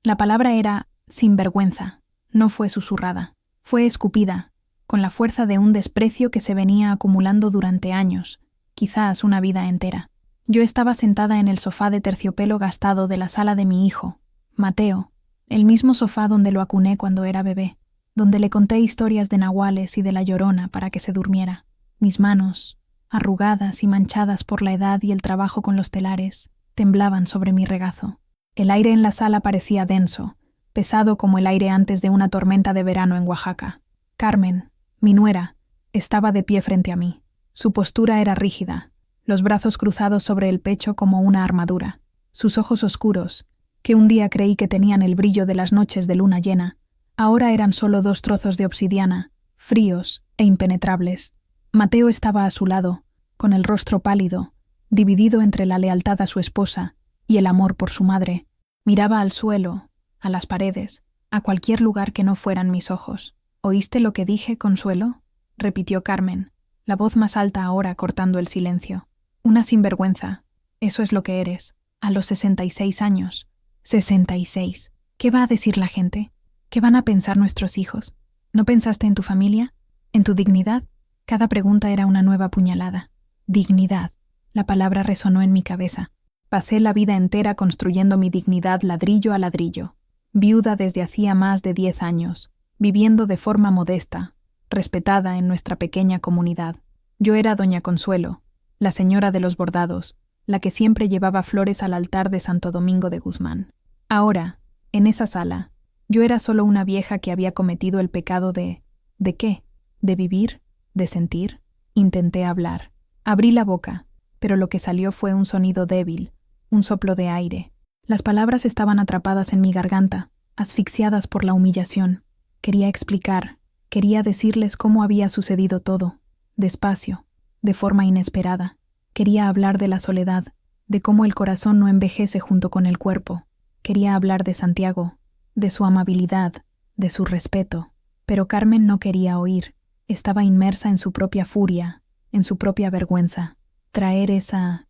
La palabra era sinvergüenza. No fue susurrada. Fue escupida, con la fuerza de un desprecio que se venía acumulando durante años, quizás una vida entera. Yo estaba sentada en el sofá de terciopelo gastado de la sala de mi hijo, Mateo, el mismo sofá donde lo acuné cuando era bebé, donde le conté historias de nahuales y de la Llorona para que se durmiera. Mis manos, arrugadas y manchadas por la edad y el trabajo con los telares, temblaban sobre mi regazo. El aire en la sala parecía denso, pesado como el aire antes de una tormenta de verano en Oaxaca. Carmen, mi nuera, estaba de pie frente a mí. Su postura era rígida, los brazos cruzados sobre el pecho como una armadura. Sus ojos oscuros, que un día creí que tenían el brillo de las noches de luna llena, ahora eran solo 2 trozos de obsidiana, fríos e impenetrables. Mateo estaba a su lado, con el rostro pálido, dividido entre la lealtad a su esposa y el amor por su madre. Miraba al suelo, a las paredes, a cualquier lugar que no fueran mis ojos. ¿Oíste lo que dije, Consuelo?, repitió Carmen, la voz más alta ahora cortando el silencio. Una sinvergüenza. Eso es lo que eres. A los 66 años. 66. ¿Qué va a decir la gente? ¿Qué van a pensar nuestros hijos? ¿No pensaste en tu familia? ¿En tu dignidad? Cada pregunta era una nueva puñalada. Dignidad. La palabra resonó en mi cabeza. Pasé la vida entera construyendo mi dignidad ladrillo a ladrillo. Viuda desde hacía más de 10 años, viviendo de forma modesta, respetada en nuestra pequeña comunidad. Yo era doña Consuelo, la señora de los bordados, la que siempre llevaba flores al altar de Santo Domingo de Guzmán. Ahora, en esa sala, yo era solo una vieja que había cometido el pecado de... ¿De qué? ¿De vivir? ¿De sentir? Intenté hablar. Abrí la boca, pero lo que salió fue un sonido débil, un soplo de aire. Las palabras estaban atrapadas en mi garganta, asfixiadas por la humillación. Quería explicar, quería decirles cómo había sucedido todo, despacio, de forma inesperada. Quería hablar de la soledad, de cómo el corazón no envejece junto con el cuerpo. Quería hablar de Santiago, de su amabilidad, de su respeto. Pero Carmen no quería oír. Estaba inmersa en su propia furia, en su propia vergüenza. Traer esa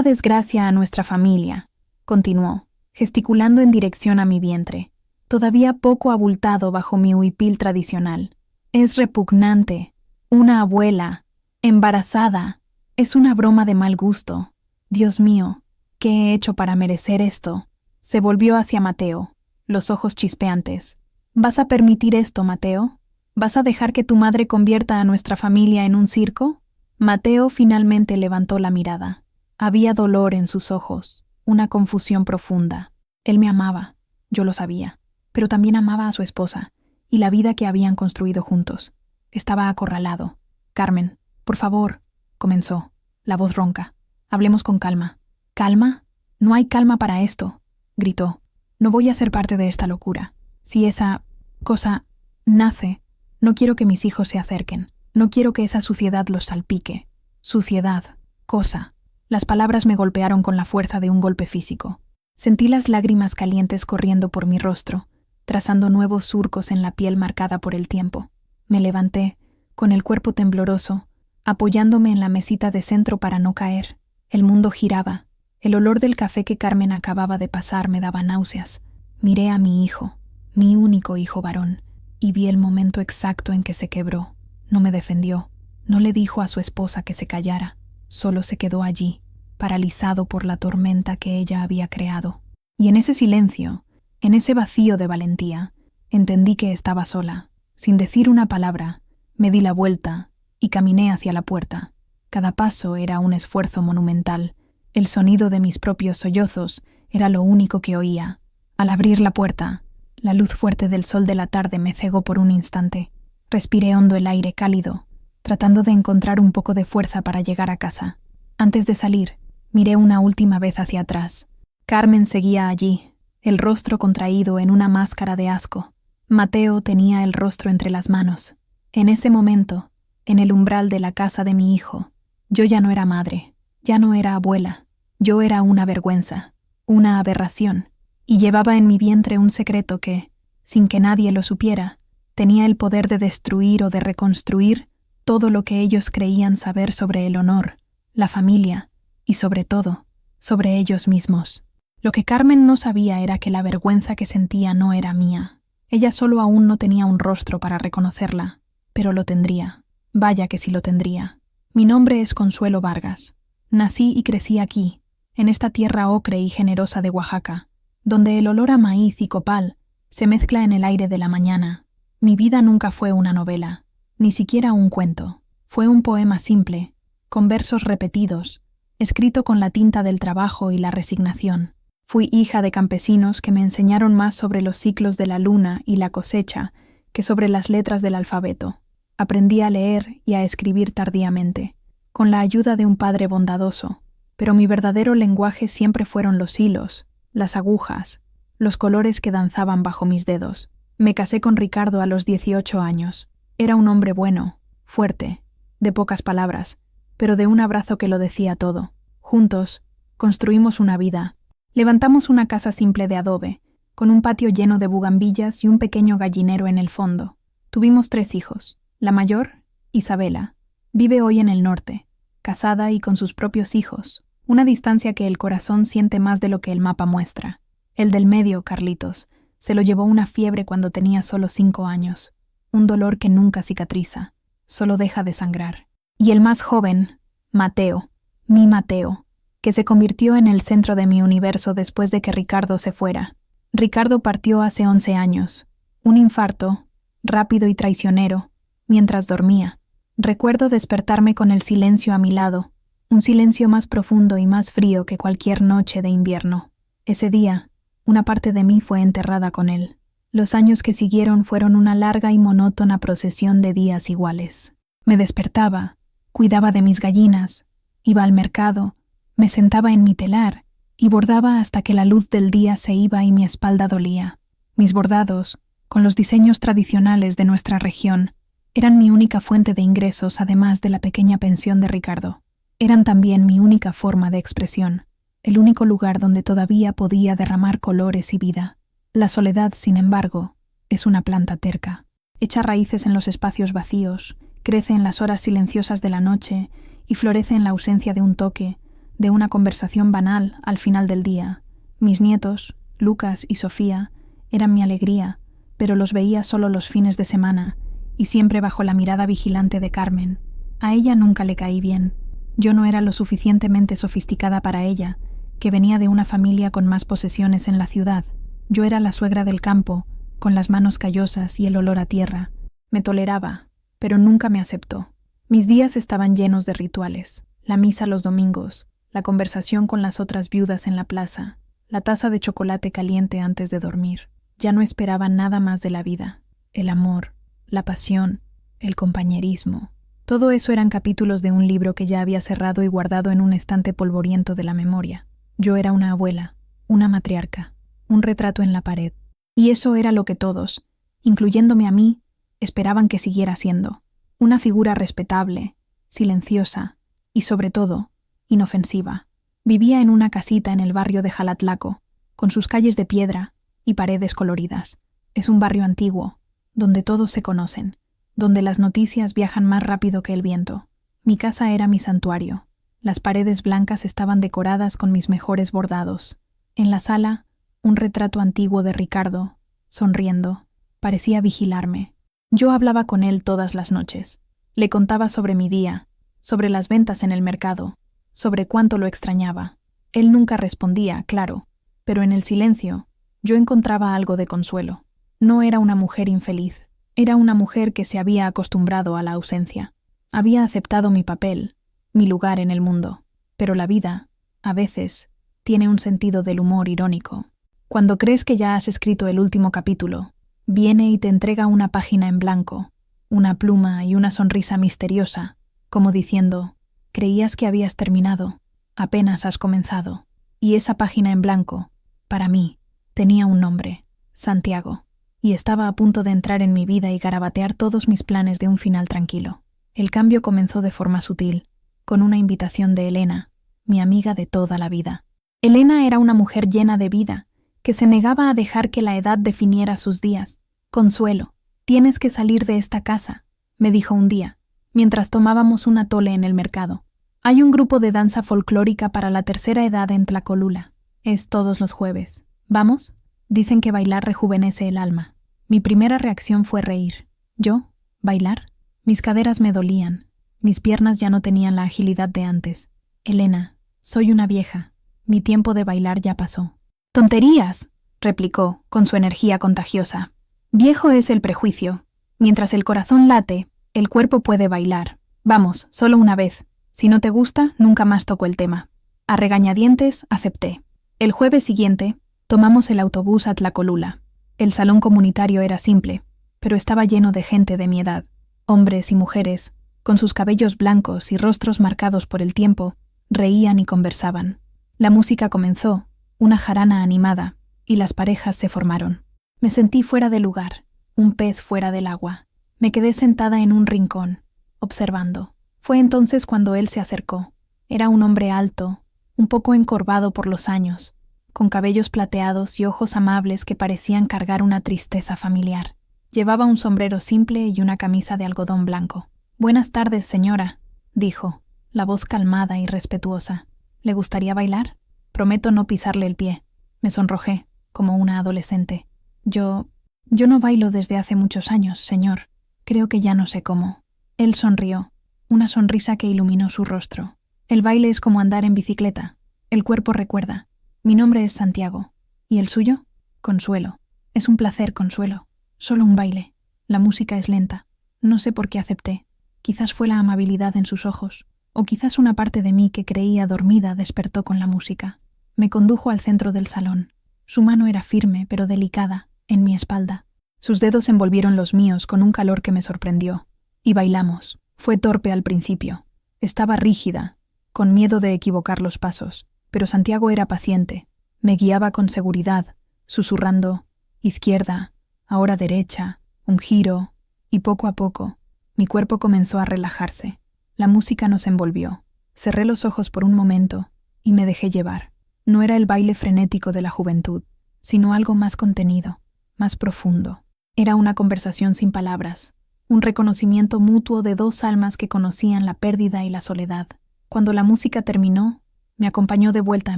desgracia a nuestra familia, continuó, gesticulando en dirección a mi vientre, todavía poco abultado bajo mi huipil tradicional. Es repugnante. Una abuela, embarazada. Es una broma de mal gusto. Dios mío, ¿qué he hecho para merecer esto? Se volvió hacia Mateo, los ojos chispeantes. ¿Vas a permitir esto, Mateo? ¿Vas a dejar que tu madre convierta a nuestra familia en un circo? Mateo finalmente levantó la mirada. Había dolor en sus ojos, una confusión profunda. Él me amaba, yo lo sabía, pero también amaba a su esposa y la vida que habían construido juntos. Estaba acorralado. Carmen, por favor, comenzó, la voz ronca. Hablemos con calma. ¿Calma? No hay calma para esto, gritó. No voy a ser parte de esta locura. Si esa cosa nace, no quiero que mis hijos se acerquen. No quiero que esa suciedad los salpique. Suciedad, cosa. Las palabras me golpearon con la fuerza de un golpe físico. Sentí las lágrimas calientes corriendo por mi rostro, trazando nuevos surcos en la piel marcada por el tiempo. Me levanté, con el cuerpo tembloroso, apoyándome en la mesita de centro para no caer. El mundo giraba. El olor del café que Carmen acababa de pasar me daba náuseas. Miré a mi hijo, mi único hijo varón, y vi el momento exacto en que se quebró. No me defendió, no le dijo a su esposa que se callara. Solo se quedó allí, paralizado por la tormenta que ella había creado. Y en ese silencio, en ese vacío de valentía, entendí que estaba sola. Sin decir una palabra, me di la vuelta y caminé hacia la puerta. Cada paso era un esfuerzo monumental. El sonido de mis propios sollozos era lo único que oía. Al abrir la puerta, la luz fuerte del sol de la tarde me cegó por un instante. Respiré hondo el aire cálido, tratando de encontrar un poco de fuerza para llegar a casa. Antes de salir, miré una última vez hacia atrás. Carmen seguía allí, el rostro contraído en una máscara de asco. Mateo tenía el rostro entre las manos. En ese momento, en el umbral de la casa de mi hijo, yo ya no era madre, ya no era abuela. Yo era una vergüenza, una aberración, y llevaba en mi vientre un secreto que, sin que nadie lo supiera, tenía el poder de destruir o de reconstruir todo lo que ellos creían saber sobre el honor, la familia y, sobre todo, sobre ellos mismos. Lo que Carmen no sabía era que la vergüenza que sentía no era mía. Ella solo aún no tenía un rostro para reconocerla, pero lo tendría. Vaya que sí lo tendría. Mi nombre es Consuelo Vargas. Nací y crecí aquí, en esta tierra ocre y generosa de Oaxaca, donde el olor a maíz y copal se mezcla en el aire de la mañana. Mi vida nunca fue una novela, ni siquiera un cuento. Fue un poema simple, con versos repetidos, escrito con la tinta del trabajo y la resignación. Fui hija de campesinos que me enseñaron más sobre los ciclos de la luna y la cosecha que sobre las letras del alfabeto. Aprendí a leer y a escribir tardíamente, con la ayuda de un padre bondadoso, pero mi verdadero lenguaje siempre fueron los hilos, las agujas, los colores que danzaban bajo mis dedos. Me casé con Ricardo a los 18 años. Era un hombre bueno, fuerte, de pocas palabras, pero de un abrazo que lo decía todo. Juntos, construimos una vida. Levantamos una casa simple de adobe, con un patio lleno de bugambillas y un pequeño gallinero en el fondo. Tuvimos 3 hijos. La mayor, Isabela, vive hoy en el norte, casada y con sus propios hijos, una distancia que el corazón siente más de lo que el mapa muestra. El del medio, Carlitos, se lo llevó una fiebre cuando tenía solo 5 años, un dolor que nunca cicatriza, solo deja de sangrar. Y el más joven, Mateo, mi Mateo, que se convirtió en el centro de mi universo después de que Ricardo se fuera. Ricardo partió hace 11 años, un infarto, rápido y traicionero, mientras dormía. Recuerdo despertarme con el silencio a mi lado, un silencio más profundo y más frío que cualquier noche de invierno. Ese día, una parte de mí fue enterrada con él. Los años que siguieron fueron una larga y monótona procesión de días iguales. Me despertaba, cuidaba de mis gallinas, iba al mercado, me sentaba en mi telar y bordaba hasta que la luz del día se iba y mi espalda dolía. Mis bordados, con los diseños tradicionales de nuestra región, eran mi única fuente de ingresos además de la pequeña pensión de Ricardo. Eran también mi única forma de expresión, el único lugar donde todavía podía derramar colores y vida. La soledad, sin embargo, es una planta terca. Echa raíces en los espacios vacíos, crece en las horas silenciosas de la noche y florece en la ausencia de un toque, de una conversación banal al final del día. Mis nietos, Lucas y Sofía, eran mi alegría, pero los veía solo los fines de semana, y siempre bajo la mirada vigilante de Carmen. A ella nunca le caí bien. Yo no era lo suficientemente sofisticada para ella, que venía de una familia con más posesiones en la ciudad. Yo era la suegra del campo, con las manos callosas y el olor a tierra. Me toleraba, pero nunca me aceptó. Mis días estaban llenos de rituales, la misa los domingos, la conversación con las otras viudas en la plaza, la taza de chocolate caliente antes de dormir. Ya no esperaba nada más de la vida. El amor, la pasión, el compañerismo. Todo eso eran capítulos de un libro que ya había cerrado y guardado en un estante polvoriento de la memoria. Yo era una abuela, una matriarca, un retrato en la pared. Y eso era lo que todos, incluyéndome a mí, esperaban que siguiera siendo. Una figura respetable, silenciosa y, sobre todo, inofensiva. Vivía en una casita en el barrio de Jalatlaco, con sus calles de piedra y paredes coloridas. Es un barrio antiguo, donde todos se conocen, donde las noticias viajan más rápido que el viento. Mi casa era mi santuario. Las paredes blancas estaban decoradas con mis mejores bordados. En la sala, un retrato antiguo de Ricardo, sonriendo, parecía vigilarme. Yo hablaba con él todas las noches. Le contaba sobre mi día, sobre las ventas en el mercado, sobre cuánto lo extrañaba. Él nunca respondía, claro, pero en el silencio yo encontraba algo de consuelo. No era una mujer infeliz, era una mujer que se había acostumbrado a la ausencia. Había aceptado mi papel, mi lugar en el mundo. Pero la vida, a veces, tiene un sentido del humor irónico. Cuando crees que ya has escrito el último capítulo, viene y te entrega una página en blanco, una pluma y una sonrisa misteriosa, como diciendo, creías que habías terminado, apenas has comenzado. Y esa página en blanco, para mí, tenía un nombre, Santiago. Y estaba a punto de entrar en mi vida y garabatear todos mis planes de un final tranquilo. El cambio comenzó de forma sutil, con una invitación de Elena, mi amiga de toda la vida. Elena era una mujer llena de vida, que se negaba a dejar que la edad definiera sus días. Consuelo, tienes que salir de esta casa, me dijo un día, mientras tomábamos un atole en el mercado. Hay un grupo de danza folclórica para la tercera edad en Tlacolula. Es todos los jueves. ¿Vamos? Dicen que bailar rejuvenece el alma. Mi primera reacción fue reír. ¿Yo? ¿Bailar? Mis caderas me dolían. Mis piernas ya no tenían la agilidad de antes. Elena, soy una vieja. Mi tiempo de bailar ya pasó. ¡Tonterías!, replicó, con su energía contagiosa. Viejo es el prejuicio. Mientras el corazón late, el cuerpo puede bailar. Vamos, solo una vez. Si no te gusta, nunca más toco el tema. A regañadientes, acepté. El jueves siguiente, tomamos el autobús a Tlacolula. El salón comunitario era simple, pero estaba lleno de gente de mi edad, hombres y mujeres, con sus cabellos blancos y rostros marcados por el tiempo, reían y conversaban. La música comenzó, una jarana animada, y las parejas se formaron. Me sentí fuera de lugar, un pez fuera del agua. Me quedé sentada en un rincón, observando. Fue entonces cuando él se acercó. Era un hombre alto, un poco encorvado por los años, con cabellos plateados y ojos amables que parecían cargar una tristeza familiar. Llevaba un sombrero simple y una camisa de algodón blanco. «Buenas tardes, señora», dijo, la voz calmada y respetuosa. «¿Le gustaría bailar? Prometo no pisarle el pie». Me sonrojé, como una adolescente. Yo no bailo desde hace muchos años, señor. Creo que ya no sé cómo». Él sonrió, una sonrisa que iluminó su rostro. «El baile es como andar en bicicleta. El cuerpo recuerda. Mi nombre es Santiago. ¿Y el suyo?» «Consuelo. Es un placer, Consuelo. Solo un baile. La música es lenta». No sé por qué acepté. Quizás fue la amabilidad en sus ojos, o quizás una parte de mí que creía dormida despertó con la música. Me condujo al centro del salón. Su mano era firme, pero delicada, en mi espalda. Sus dedos envolvieron los míos con un calor que me sorprendió. Y bailamos. Fue torpe al principio. Estaba rígida, con miedo de equivocar los pasos, pero Santiago era paciente. Me guiaba con seguridad, susurrando, izquierda, ahora derecha, un giro, y poco a poco, mi cuerpo comenzó a relajarse. La música nos envolvió. Cerré los ojos por un momento y me dejé llevar. No era el baile frenético de la juventud, sino algo más contenido, más profundo. Era una conversación sin palabras, un reconocimiento mutuo de dos almas que conocían la pérdida y la soledad. Cuando la música terminó, me acompañó de vuelta a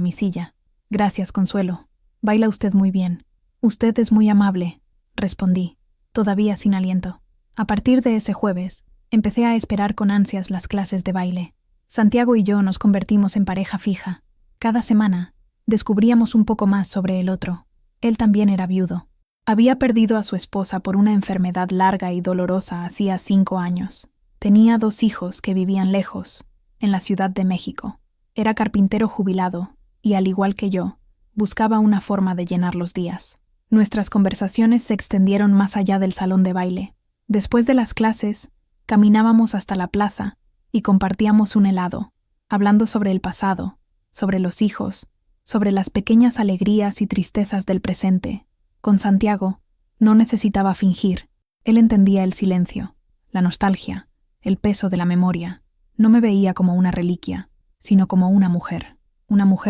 mi silla. «Gracias, Consuelo. Baila usted muy bien». «Usted es muy amable», respondí, todavía sin aliento. A partir de ese jueves, empecé a esperar con ansias las clases de baile. Santiago y yo nos convertimos en pareja fija. Cada semana, descubríamos un poco más sobre el otro. Él también era viudo. Había perdido a su esposa por una enfermedad larga y dolorosa hacía 5 años. Tenía 2 hijos que vivían lejos, en la Ciudad de México. Era carpintero jubilado y, al igual que yo, buscaba una forma de llenar los días. Nuestras conversaciones se extendieron más allá del salón de baile. Después de las clases, caminábamos hasta la plaza y compartíamos un helado, hablando sobre el pasado, sobre los hijos, sobre las pequeñas alegrías y tristezas del presente. Con Santiago, no necesitaba fingir. Él entendía el silencio, la nostalgia, el peso de la memoria. No me veía como una reliquia, sino como una mujer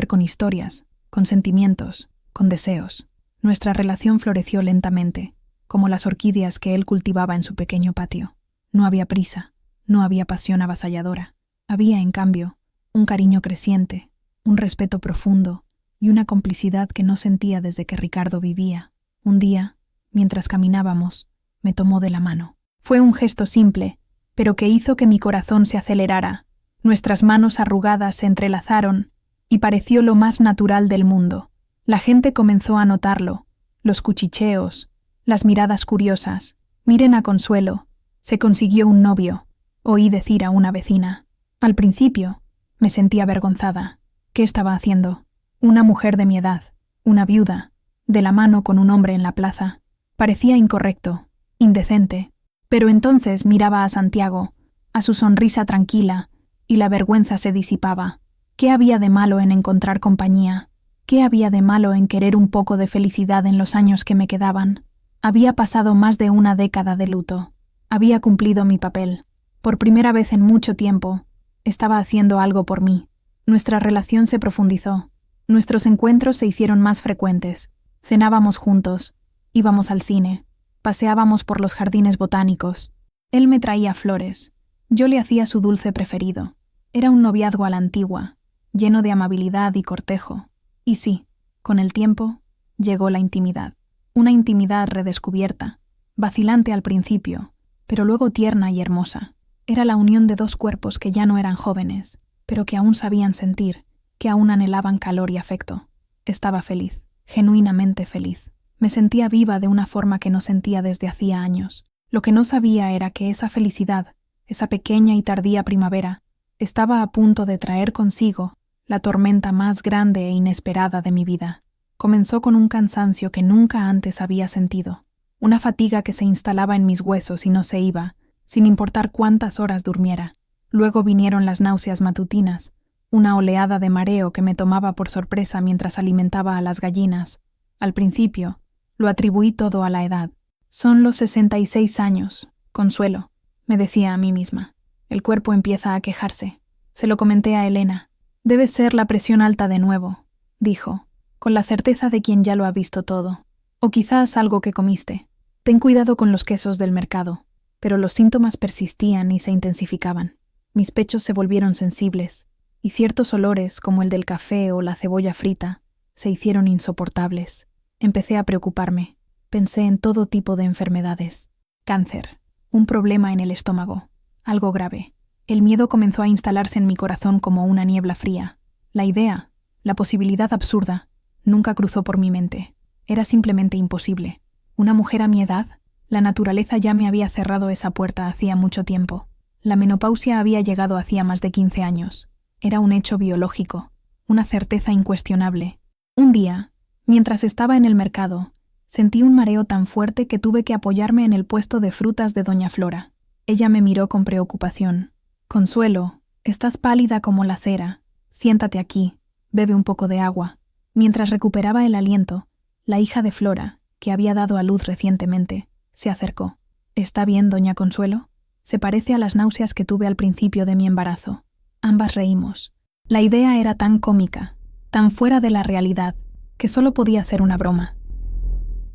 con historias, con sentimientos, con deseos. Nuestra relación floreció lentamente, como las orquídeas que él cultivaba en su pequeño patio. No había prisa, no había pasión avasalladora. Había, en cambio, un cariño creciente, un respeto profundo y una complicidad que no sentía desde que Ricardo vivía. Un día, mientras caminábamos, me tomó de la mano. Fue un gesto simple, pero que hizo que mi corazón se acelerara. Nuestras manos arrugadas se entrelazaron y pareció lo más natural del mundo. La gente comenzó a notarlo, los cuchicheos, las miradas curiosas. «Miren a Consuelo, se consiguió un novio», oí decir a una vecina. Al principio, me sentí avergonzada. ¿Qué estaba haciendo? Una mujer de mi edad, una viuda, de la mano con un hombre en la plaza. Parecía incorrecto, indecente. Pero entonces miraba a Santiago, a su sonrisa tranquila, y la vergüenza se disipaba. ¿Qué había de malo en encontrar compañía? ¿Qué había de malo en querer un poco de felicidad en los años que me quedaban? Había pasado más de una década de luto. Había cumplido mi papel. Por primera vez en mucho tiempo, estaba haciendo algo por mí. Nuestra relación se profundizó. Nuestros encuentros se hicieron más frecuentes. Cenábamos juntos, íbamos al cine, paseábamos por los jardines botánicos. Él me traía flores. Yo le hacía su dulce preferido. Era un noviazgo a la antigua, lleno de amabilidad y cortejo. Y sí, Con el tiempo, llegó la intimidad. Una intimidad redescubierta, vacilante al principio, pero luego tierna y hermosa. Era la unión de dos cuerpos que ya no eran jóvenes, pero que aún sabían sentir, que aún anhelaban calor y afecto. Estaba feliz, genuinamente feliz. Me sentía viva de una forma que no sentía desde hacía años. Lo que no sabía era que esa felicidad, esa pequeña y tardía primavera, estaba a punto de traer consigo la tormenta más grande e inesperada de mi vida. Comenzó con un cansancio que nunca antes había sentido, una fatiga que se instalaba en mis huesos y no se iba, sin importar cuántas horas durmiera. Luego vinieron las náuseas matutinas, una oleada de mareo que me tomaba por sorpresa mientras alimentaba a las gallinas. Al principio, lo atribuí todo a la edad. Son los 66 años, Consuelo, me decía a mí misma. El cuerpo empieza a quejarse. Se lo comenté a Elena. Debe ser la presión alta de nuevo, dijo, con la certeza de quien ya lo ha visto todo. O quizás algo que comiste. Ten cuidado con los quesos del mercado. Pero los síntomas persistían y se intensificaban. Mis pechos se volvieron sensibles, y ciertos olores, como el del café o la cebolla frita, se hicieron insoportables. Empecé a preocuparme. Pensé en todo tipo de enfermedades. Cáncer, un problema en el estómago, algo grave. El miedo comenzó a instalarse en mi corazón como una niebla fría. La idea, la posibilidad absurda, nunca cruzó por mi mente. Era simplemente imposible. ¿Una mujer a mi edad? La naturaleza ya me había cerrado esa puerta hacía mucho tiempo. La menopausia había llegado hacía más de 15 años. Era un hecho biológico, una certeza incuestionable. Un día, mientras estaba en el mercado, sentí un mareo tan fuerte que tuve que apoyarme en el puesto de frutas de doña Flora. Ella me miró con preocupación. «Consuelo, estás pálida como la cera. Siéntate aquí, bebe un poco de agua». Mientras recuperaba el aliento, la hija de Flora, que había dado a luz recientemente, se acercó. «¿Está bien, doña Consuelo?» Se parece a las náuseas que tuve al principio de mi embarazo. Ambas reímos. La idea era tan cómica, tan fuera de la realidad, que solo podía ser una broma.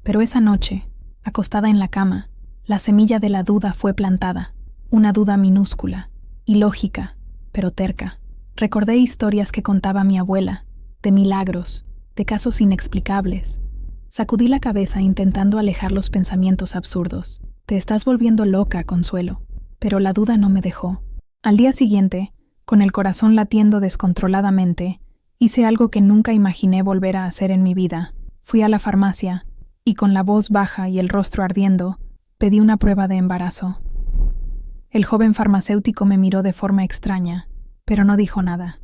Pero esa noche, acostada en la cama, la semilla de la duda fue plantada. Una duda minúscula, ilógica, pero terca. Recordé historias que contaba mi abuela, de milagros, de casos inexplicables. Sacudí la cabeza intentando alejar los pensamientos absurdos. «Te estás volviendo loca, Consuelo». Pero la duda no me dejó. Al día siguiente, con el corazón latiendo descontroladamente, hice algo que nunca imaginé volver a hacer en mi vida. Fui a la farmacia y, con la voz baja y el rostro ardiendo, pedí una prueba de embarazo. El joven farmacéutico me miró de forma extraña, pero no dijo nada.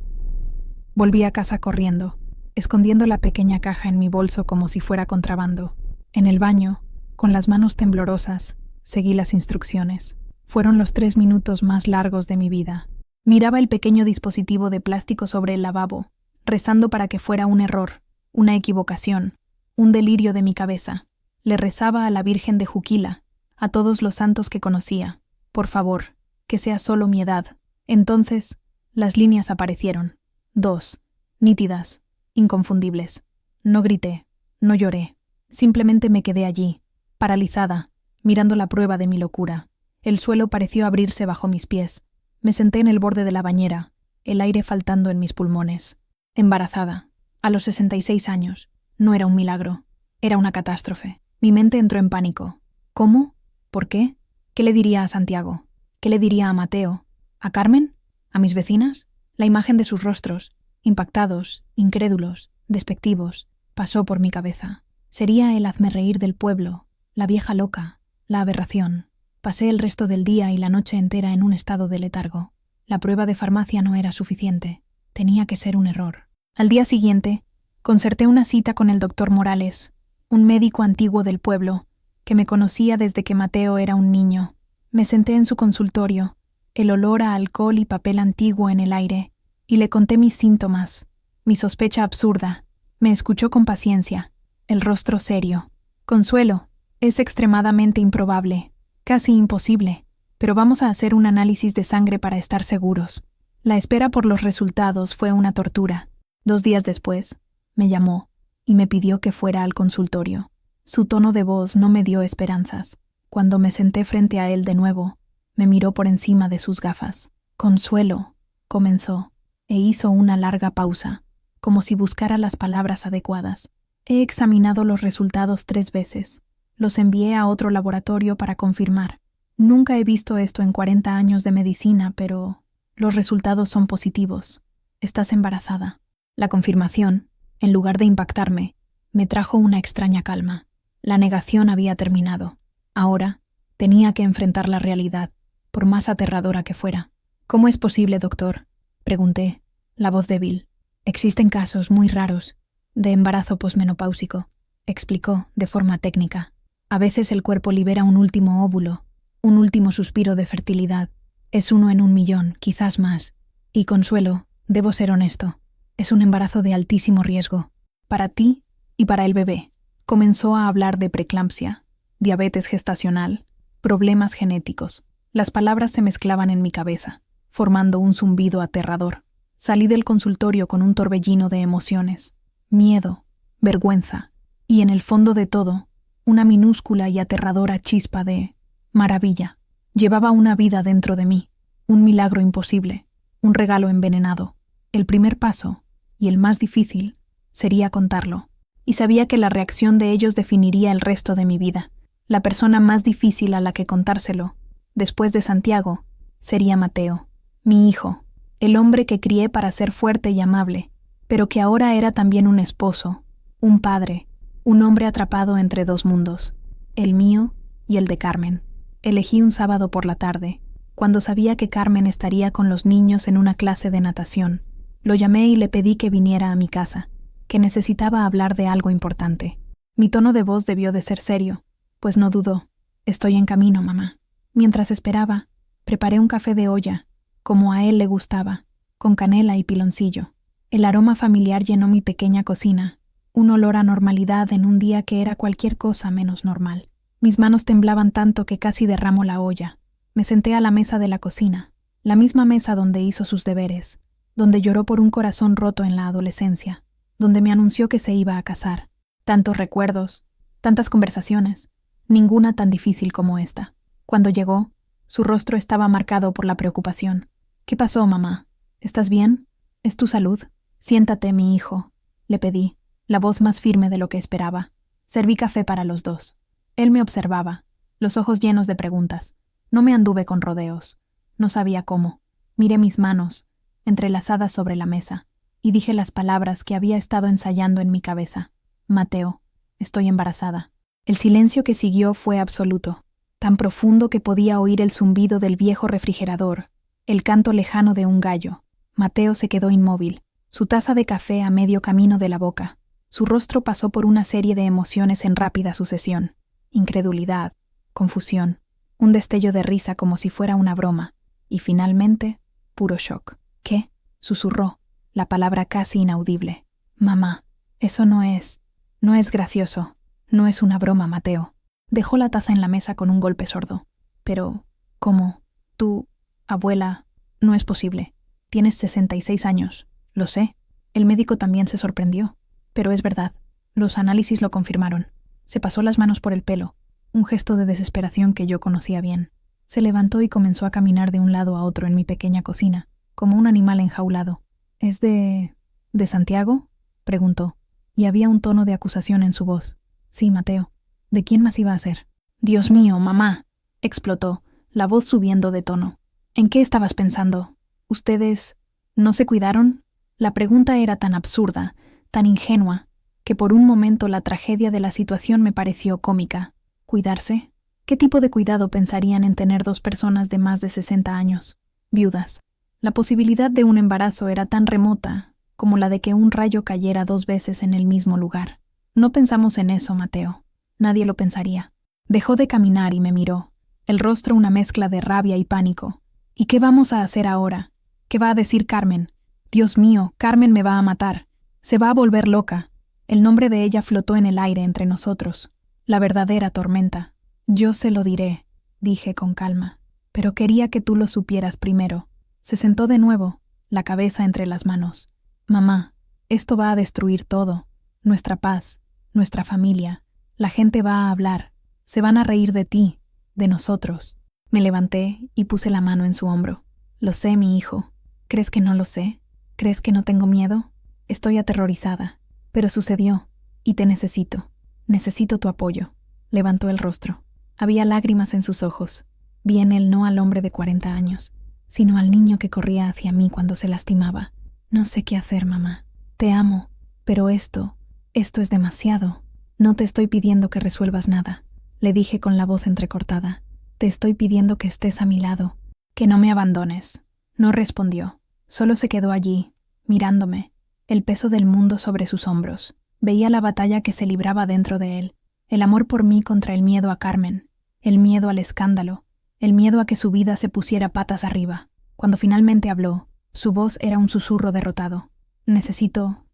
Volví a casa corriendo, escondiendo la pequeña caja en mi bolso como si fuera contrabando. En el baño, con las manos temblorosas, seguí las instrucciones. Fueron los 3 minutos más largos de mi vida. Miraba el pequeño dispositivo de plástico sobre el lavabo, rezando para que fuera un error, una equivocación, un delirio de mi cabeza. Le rezaba a la Virgen de Juquila, a todos los santos que conocía. Por favor, que sea solo mi edad. Entonces, las líneas aparecieron. 2, nítidas, inconfundibles. No grité, no lloré. Simplemente me quedé allí, paralizada, mirando la prueba de mi locura. El suelo pareció abrirse bajo mis pies. Me senté en el borde de la bañera, el aire faltando en mis pulmones. Embarazada, a los 66 años. No era un milagro, era una catástrofe. Mi mente entró en pánico. ¿Cómo? ¿Por qué? ¿Qué le diría a Santiago? ¿Qué le diría a Mateo? ¿A Carmen? ¿A mis vecinas? La imagen de sus rostros, impactados, incrédulos, despectivos, pasó por mi cabeza. Sería el hazmerreír del pueblo, la vieja loca, la aberración. Pasé el resto del día y la noche entera en un estado de letargo. La prueba de farmacia no era suficiente. Tenía que ser un error. Al día siguiente, concerté una cita con el doctor Morales, un médico antiguo del pueblo, que me conocía desde que Mateo era un niño. Me senté en su consultorio, el olor a alcohol y papel antiguo en el aire, y le conté mis síntomas, mi sospecha absurda. Me escuchó con paciencia, el rostro serio. «Consuelo, es extremadamente improbable, casi imposible, pero vamos a hacer un análisis de sangre para estar seguros». La espera por los resultados fue una tortura. 2 días después, me llamó y me pidió que fuera al consultorio. Su tono de voz no me dio esperanzas. Cuando me senté frente a él de nuevo, me miró por encima de sus gafas. «Consuelo», comenzó, e hizo una larga pausa, como si buscara las palabras adecuadas. He examinado los resultados 3 veces. Los envié a otro laboratorio para confirmar. Nunca he visto esto en 40 años de medicina, pero los resultados son positivos. Estás embarazada. La confirmación, en lugar de impactarme, me trajo una extraña calma. La negación había terminado. Ahora tenía que enfrentar la realidad, por más aterradora que fuera. ¿Cómo es posible, doctor?, pregunté, la voz débil. Existen casos muy raros de embarazo posmenopáusico, explicó de forma técnica. A veces el cuerpo libera un último óvulo, un último suspiro de fertilidad. Es 1 en 1.000.000, quizás más. Y Consuelo, debo ser honesto, es un embarazo de altísimo riesgo. Para ti y para el bebé. Comenzó a hablar de preeclampsia, diabetes gestacional, problemas genéticos. Las palabras se mezclaban en mi cabeza, formando un zumbido aterrador. Salí del consultorio con un torbellino de emociones, miedo, vergüenza, y en el fondo de todo, una minúscula y aterradora chispa de maravilla. Llevaba una vida dentro de mí, un milagro imposible, un regalo envenenado. El primer paso, y el más difícil, sería contarlo. Y sabía que la reacción de ellos definiría el resto de mi vida. La persona más difícil a la que contárselo, después de Santiago, sería Mateo, mi hijo, el hombre que crié para ser fuerte y amable, pero que ahora era también un esposo, un padre, un hombre atrapado entre 2 mundos, el mío y el de Carmen. Elegí un sábado por la tarde, cuando sabía que Carmen estaría con los niños en una clase de natación. Lo llamé y le pedí que viniera a mi casa, que necesitaba hablar de algo importante. Mi tono de voz debió de ser serio, pues no dudó. Estoy en camino, mamá. Mientras esperaba, preparé un café de olla, como a él le gustaba, con canela y piloncillo. El aroma familiar llenó mi pequeña cocina, un olor a normalidad en un día que era cualquier cosa menos normal. Mis manos temblaban tanto que casi derramo la olla. Me senté a la mesa de la cocina, la misma mesa donde hizo sus deberes, donde lloró por un corazón roto en la adolescencia, donde me anunció que se iba a casar. Tantos recuerdos, tantas conversaciones, ninguna tan difícil como esta. Cuando llegó, su rostro estaba marcado por la preocupación. ¿Qué pasó, mamá? ¿Estás bien? ¿Es tu salud? Siéntate, mi hijo, le pedí, la voz más firme de lo que esperaba. Serví café para los 2. Él me observaba, los ojos llenos de preguntas. No me anduve con rodeos. No sabía cómo. Miré mis manos, entrelazadas sobre la mesa, y dije las palabras que había estado ensayando en mi cabeza. Mateo, estoy embarazada. El silencio que siguió fue absoluto, tan profundo que podía oír el zumbido del viejo refrigerador, el canto lejano de un gallo. Mateo se quedó inmóvil, su taza de café a medio camino de la boca. Su rostro pasó por una serie de emociones en rápida sucesión. Incredulidad, confusión, un destello de risa como si fuera una broma, y finalmente, puro shock. ¿Qué?, susurró, la palabra casi inaudible. Mamá, eso no es gracioso. No es una broma, Mateo. Dejó la taza en la mesa con un golpe sordo. Pero, ¿cómo? Tú, abuela, no es posible. Tienes 66 años. Lo sé. El médico también se sorprendió. Pero es verdad. Los análisis lo confirmaron. Se pasó las manos por el pelo, un gesto de desesperación que yo conocía bien. Se levantó y comenzó a caminar de un lado a otro en mi pequeña cocina, como un animal enjaulado. ¿Es de Santiago?, preguntó, y había un tono de acusación en su voz. Sí, Mateo. ¿De quién más iba a ser? Dios mío, mamá, explotó, la voz subiendo de tono. ¿En qué estabas pensando? ¿Ustedes no se cuidaron? La pregunta era tan absurda, tan ingenua, que por un momento la tragedia de la situación me pareció cómica. ¿Cuidarse? ¿Qué tipo de cuidado pensarían en tener 2 personas de más de 60 años, viudas? La posibilidad de un embarazo era tan remota como la de que un rayo cayera 2 veces en el mismo lugar. No pensamos en eso, Mateo. Nadie lo pensaría. Dejó de caminar y me miró, el rostro una mezcla de rabia y pánico. ¿Y qué vamos a hacer ahora? ¿Qué va a decir Carmen? Dios mío, Carmen me va a matar. Se va a volver loca. El nombre de ella flotó en el aire entre nosotros. La verdadera tormenta. Yo se lo diré, dije con calma, pero quería que tú lo supieras primero. Se sentó de nuevo, la cabeza entre las manos. Mamá, esto va a destruir todo. Nuestra paz, nuestra familia. La gente va a hablar. Se van a reír de ti, de nosotros. Me levanté y puse la mano en su hombro. Lo sé, mi hijo. ¿Crees que no lo sé? ¿Crees que no tengo miedo? Estoy aterrorizada. Pero sucedió, Y te necesito. Necesito tu apoyo. Levantó el rostro. Había lágrimas en sus ojos. Vi en él no al hombre de 40 años, sino al niño que corría hacia mí cuando se lastimaba. No sé qué hacer, mamá. Te amo, pero esto es demasiado. No te estoy pidiendo que resuelvas nada, le dije con la voz entrecortada. Te estoy pidiendo que estés a mi lado, que no me abandones. No respondió. Solo se quedó allí, mirándome, el peso del mundo sobre sus hombros. Veía la batalla que se libraba dentro de él, el amor por mí contra el miedo a Carmen, el miedo al escándalo, el miedo a que su vida se pusiera patas arriba. Cuando finalmente habló, su voz era un susurro derrotado. Necesito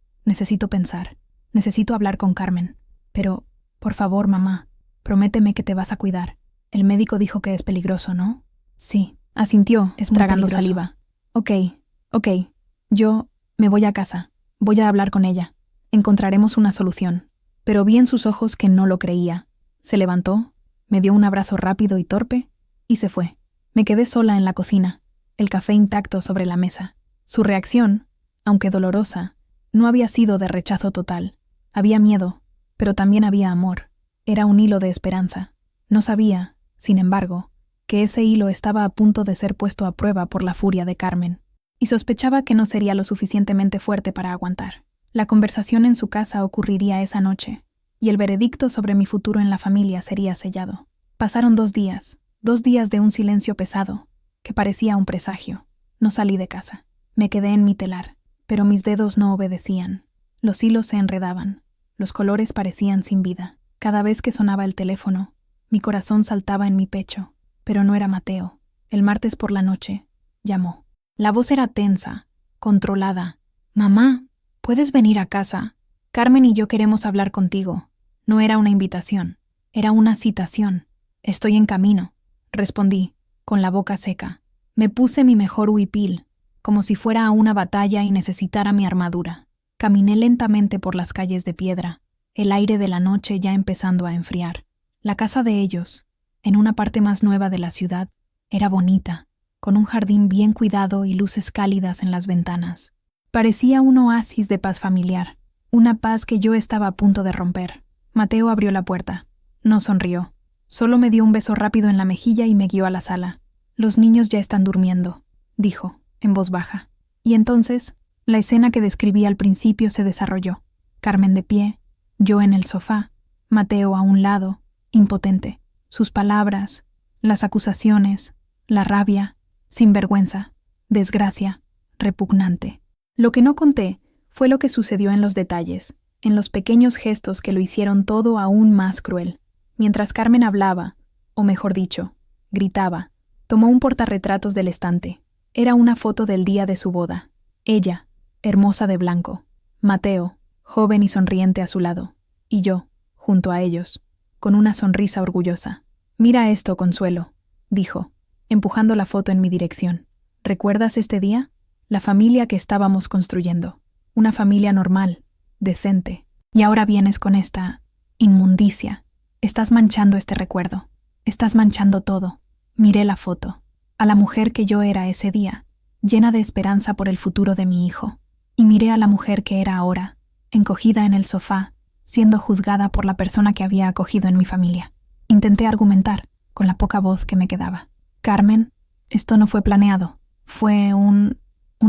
pensar. Necesito hablar con Carmen. Pero, por favor, mamá, prométeme que te vas a cuidar. El médico dijo que es peligroso, ¿no? Sí, asintió, tragando saliva. Ok. Yo me voy a casa. Voy a hablar con ella. Encontraremos una solución. Pero vi en sus ojos que no lo creía. Se levantó, me dio un abrazo rápido y torpe, y se fue. Me quedé sola en la cocina, el café intacto sobre la mesa. Su reacción, aunque dolorosa, no había sido de rechazo total. Había miedo, pero también había amor. Era un hilo de esperanza. No sabía, sin embargo, que ese hilo estaba a punto de ser puesto a prueba por la furia de Carmen, y sospechaba que no sería lo suficientemente fuerte para aguantar. La conversación en su casa ocurriría esa noche, y el veredicto sobre mi futuro en la familia sería sellado. Pasaron 2 días, 2 días de un silencio pesado, que parecía un presagio. No salí de casa. Me quedé en mi telar, pero mis dedos no obedecían. Los hilos se enredaban, los colores parecían sin vida. Cada vez que sonaba el teléfono, mi corazón saltaba en mi pecho, pero no era Mateo. El martes por la noche, llamó. La voz era tensa, controlada. Mamá, ¿puedes venir a casa? Carmen y yo queremos hablar contigo. No era una invitación, era una citación. Estoy en camino, respondí, con la boca seca. Me puse mi mejor huipil, como si fuera a una batalla y necesitara mi armadura. Caminé lentamente por las calles de piedra, el aire de la noche ya empezando a enfriar. La casa de ellos, en una parte más nueva de la ciudad, era bonita, con un jardín bien cuidado y luces cálidas en las ventanas. Parecía un oasis de paz familiar, una paz que yo estaba a punto de romper. Mateo abrió la puerta. No sonrió. Solo me dio un beso rápido en la mejilla y me guió a la sala. Los niños ya están durmiendo, dijo, en voz baja. Y entonces, la escena que describí al principio se desarrolló. Carmen de pie, yo en el sofá, Mateo a un lado, impotente. Sus palabras, las acusaciones, la rabia, sinvergüenza, desgracia, repugnante. Lo que no conté fue lo que sucedió en los detalles, en los pequeños gestos que lo hicieron todo aún más cruel. Mientras Carmen hablaba, o mejor dicho, gritaba, tomó un portarretratos del estante. Era una foto del día de su boda. Ella, hermosa de blanco. Mateo, joven y sonriente a su lado. Y yo, junto a ellos, con una sonrisa orgullosa. Mira esto, Consuelo, dijo, empujando la foto en mi dirección. ¿Recuerdas este día? La familia que estábamos construyendo. Una familia normal, decente. Y ahora vienes con esta inmundicia. Estás manchando este recuerdo. Estás manchando todo. Miré la foto. A la mujer que yo era ese día, llena de esperanza por el futuro de mi hijo. Y miré a la mujer que era ahora, encogida en el sofá, siendo juzgada por la persona que había acogido en mi familia. Intenté argumentar, con la poca voz que me quedaba. Carmen, esto no fue planeado. Fue un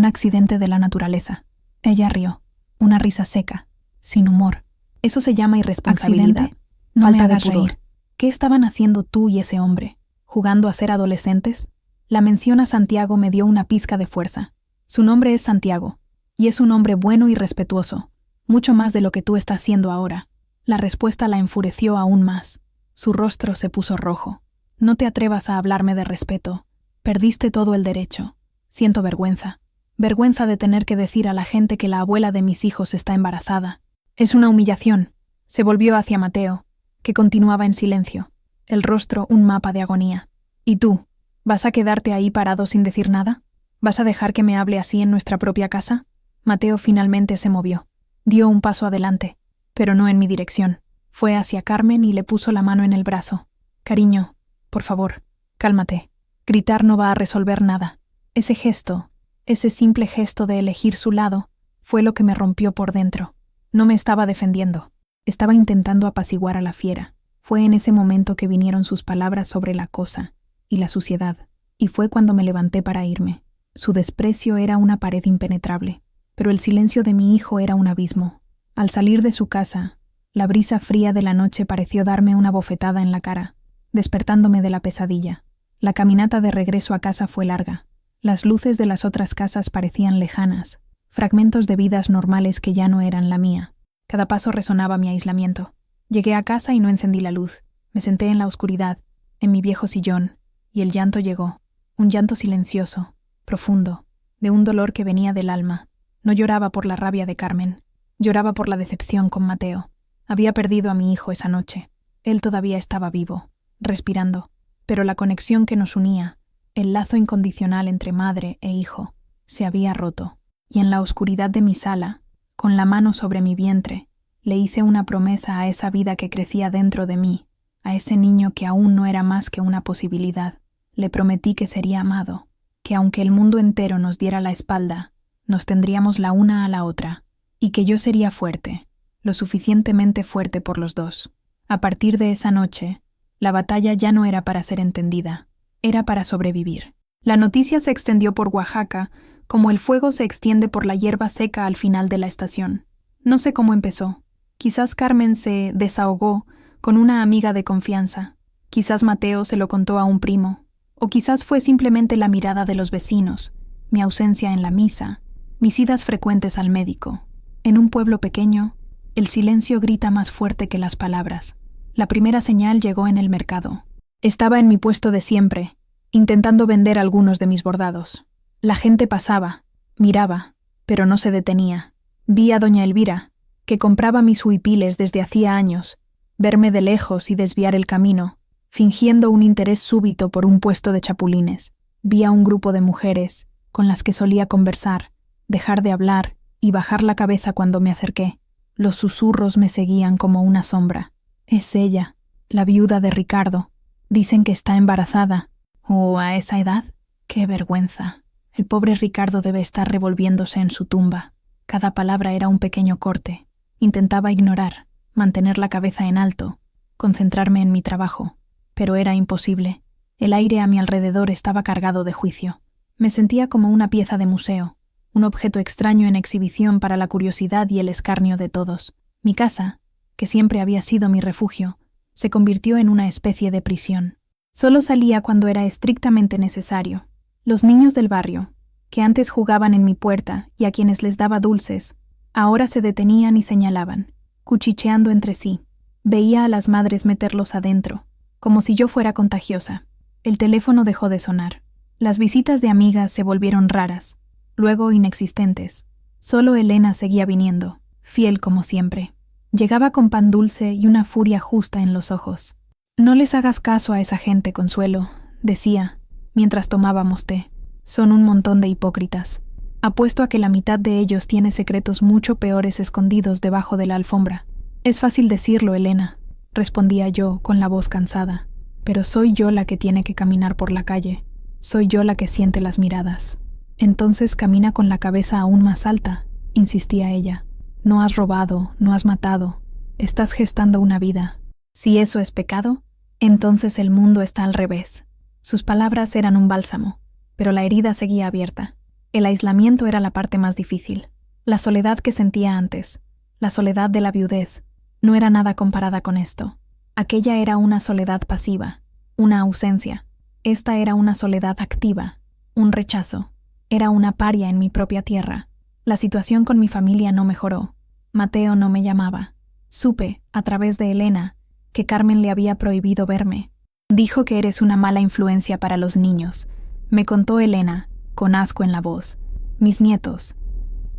accidente de la naturaleza. Ella rió. Una risa seca, sin humor. Eso se llama irresponsabilidad. ¿Accidente? No falta de pudor. Reír. ¿Qué estaban haciendo tú y ese hombre? ¿Jugando a ser adolescentes? La mención a Santiago me dio una pizca de fuerza. Su nombre es Santiago, y es un hombre bueno y respetuoso, mucho más de lo que tú estás siendo ahora. La respuesta la enfureció aún más. Su rostro se puso rojo. No te atrevas a hablarme de respeto. Perdiste todo el derecho. Siento vergüenza. Vergüenza de tener que decir a la gente que la abuela de mis hijos está embarazada. Es una humillación. Se volvió hacia Mateo, que continuaba en silencio, el rostro un mapa de agonía. ¿Y tú? ¿Vas a quedarte ahí parado sin decir nada? ¿Vas a dejar que me hable así en nuestra propia casa? Mateo finalmente se movió. Dio un paso adelante, pero no en mi dirección. Fue hacia Carmen y le puso la mano en el brazo. Cariño, por favor, cálmate. Gritar no va a resolver nada. Ese gesto, ese simple gesto de elegir su lado, fue lo que me rompió por dentro. No me estaba defendiendo. Estaba intentando apaciguar a la fiera. Fue en ese momento que vinieron sus palabras sobre la cosa y la suciedad, y fue cuando me levanté para irme. Su desprecio era una pared impenetrable, pero el silencio de mi hijo era un abismo. Al salir de su casa, la brisa fría de la noche pareció darme una bofetada en la cara, despertándome de la pesadilla. La caminata de regreso a casa fue larga. Las luces de las otras casas parecían lejanas, fragmentos de vidas normales que ya no eran la mía. Cada paso resonaba mi aislamiento. Llegué a casa y no encendí la luz. Me senté en la oscuridad, en mi viejo sillón, y el llanto llegó. Un llanto silencioso, profundo, de un dolor que venía del alma. No lloraba por la rabia de Carmen. Lloraba por la decepción con Mateo. Había perdido a mi hijo esa noche. Él todavía estaba vivo, respirando, pero la conexión que nos unía, el lazo incondicional entre madre e hijo, se había roto. Y en la oscuridad de mi sala, con la mano sobre mi vientre, le hice una promesa a esa vida que crecía dentro de mí, a ese niño que aún no era más que una posibilidad. Le prometí que sería amado, que aunque el mundo entero nos diera la espalda, nos tendríamos la una a la otra, y que yo sería fuerte, lo suficientemente fuerte por los dos. A partir de esa noche, la batalla ya no era para ser entendida, era para sobrevivir. La noticia se extendió por Oaxaca, como el fuego se extiende por la hierba seca al final de la estación. No sé cómo empezó. Quizás Carmen se desahogó con una amiga de confianza. Quizás Mateo se lo contó a un primo. O quizás fue simplemente la mirada de los vecinos, mi ausencia en la misa, mis idas frecuentes al médico. En un pueblo pequeño, el silencio grita más fuerte que las palabras. La primera señal llegó en el mercado. Estaba en mi puesto de siempre, intentando vender algunos de mis bordados. La gente pasaba, miraba, pero no se detenía. Vi a doña Elvira, que compraba mis huipiles desde hacía años, verme de lejos y desviar el camino, fingiendo un interés súbito por un puesto de chapulines. Vi a un grupo de mujeres, con las que solía conversar, dejar de hablar y bajar la cabeza cuando me acerqué. Los susurros me seguían como una sombra. Es ella, la viuda de Ricardo. Dicen que está embarazada. ¿O a esa edad? ¡Qué vergüenza! El pobre Ricardo debe estar revolviéndose en su tumba. Cada palabra era un pequeño corte. Intentaba ignorar, mantener la cabeza en alto, concentrarme en mi trabajo, pero era imposible. El aire a mi alrededor estaba cargado de juicio. Me sentía como una pieza de museo, un objeto extraño en exhibición para la curiosidad y el escarnio de todos. Mi casa, que siempre había sido mi refugio, se convirtió en una especie de prisión. Solo salía cuando era estrictamente necesario. Los niños del barrio, que antes jugaban en mi puerta y a quienes les daba dulces, ahora se detenían y señalaban, cuchicheando entre sí. Veía a las madres meterlos adentro, como si yo fuera contagiosa. El teléfono dejó de sonar. Las visitas de amigas se volvieron raras, luego inexistentes. Solo Elena seguía viniendo, fiel como siempre. Llegaba con pan dulce y una furia justa en los ojos. «No les hagas caso a esa gente, Consuelo», decía, mientras tomábamos té. «Son un montón de hipócritas. Apuesto a que la mitad de ellos tiene secretos mucho peores escondidos debajo de la alfombra». «Es fácil decirlo, Elena», respondía yo con la voz cansada. «Pero soy yo la que tiene que caminar por la calle. Soy yo la que siente las miradas». «Entonces camina con la cabeza aún más alta», insistía ella. «No has robado, no has matado. Estás gestando una vida. Si eso es pecado, entonces el mundo está al revés». Sus palabras eran un bálsamo, pero la herida seguía abierta. El aislamiento era la parte más difícil. La soledad que sentía antes, la soledad de la viudez, no era nada comparada con esto. Aquella era una soledad pasiva, una ausencia. Esta era una soledad activa, un rechazo. Era una paria en mi propia tierra. La situación con mi familia no mejoró. Mateo no me llamaba. Supe, a través de Elena, que Carmen le había prohibido verme. «Dijo que eres una mala influencia para los niños», me contó Elena, con asco en la voz. «Mis nietos».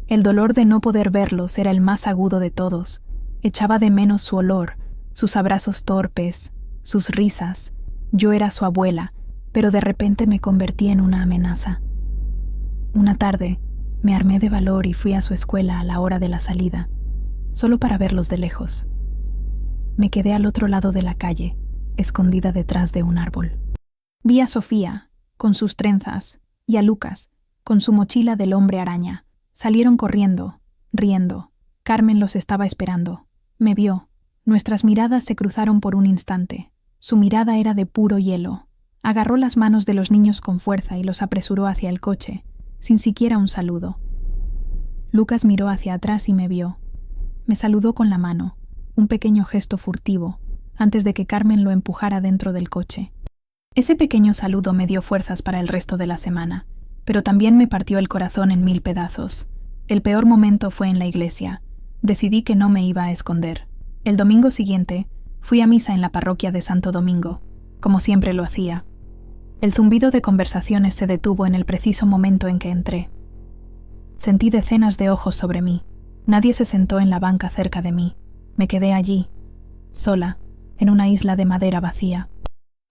El dolor de no poder verlos era el más agudo de todos. Echaba de menos su olor, sus abrazos torpes, sus risas. Yo era su abuela, pero de repente me convertí en una amenaza. Una tarde, me armé de valor y fui a su escuela a la hora de la salida, solo para verlos de lejos. Me quedé al otro lado de la calle, escondida detrás de un árbol. Vi a Sofía, con sus trenzas, y a Lucas, con su mochila del hombre araña. Salieron corriendo, riendo. Carmen los estaba esperando. Me vio, Nuestras miradas se cruzaron por un instante. Su mirada era de puro hielo. Agarró las manos de los niños con fuerza y los apresuró hacia el coche, sin siquiera un saludo. Lucas miró hacia atrás y me vio. Me saludó con la mano, un pequeño gesto furtivo, antes de que Carmen lo empujara dentro del coche. Ese pequeño saludo me dio fuerzas para el resto de la semana, pero también me partió el corazón en 1000 pedazos. El peor momento fue en la iglesia. Decidí que no me iba a esconder. El domingo siguiente, fui a misa en la parroquia de Santo Domingo, como siempre lo hacía. El zumbido de conversaciones se detuvo en el preciso momento en que entré. Sentí decenas de ojos sobre mí. Nadie se sentó en la banca cerca de mí. Me quedé allí, sola, en una isla de madera vacía.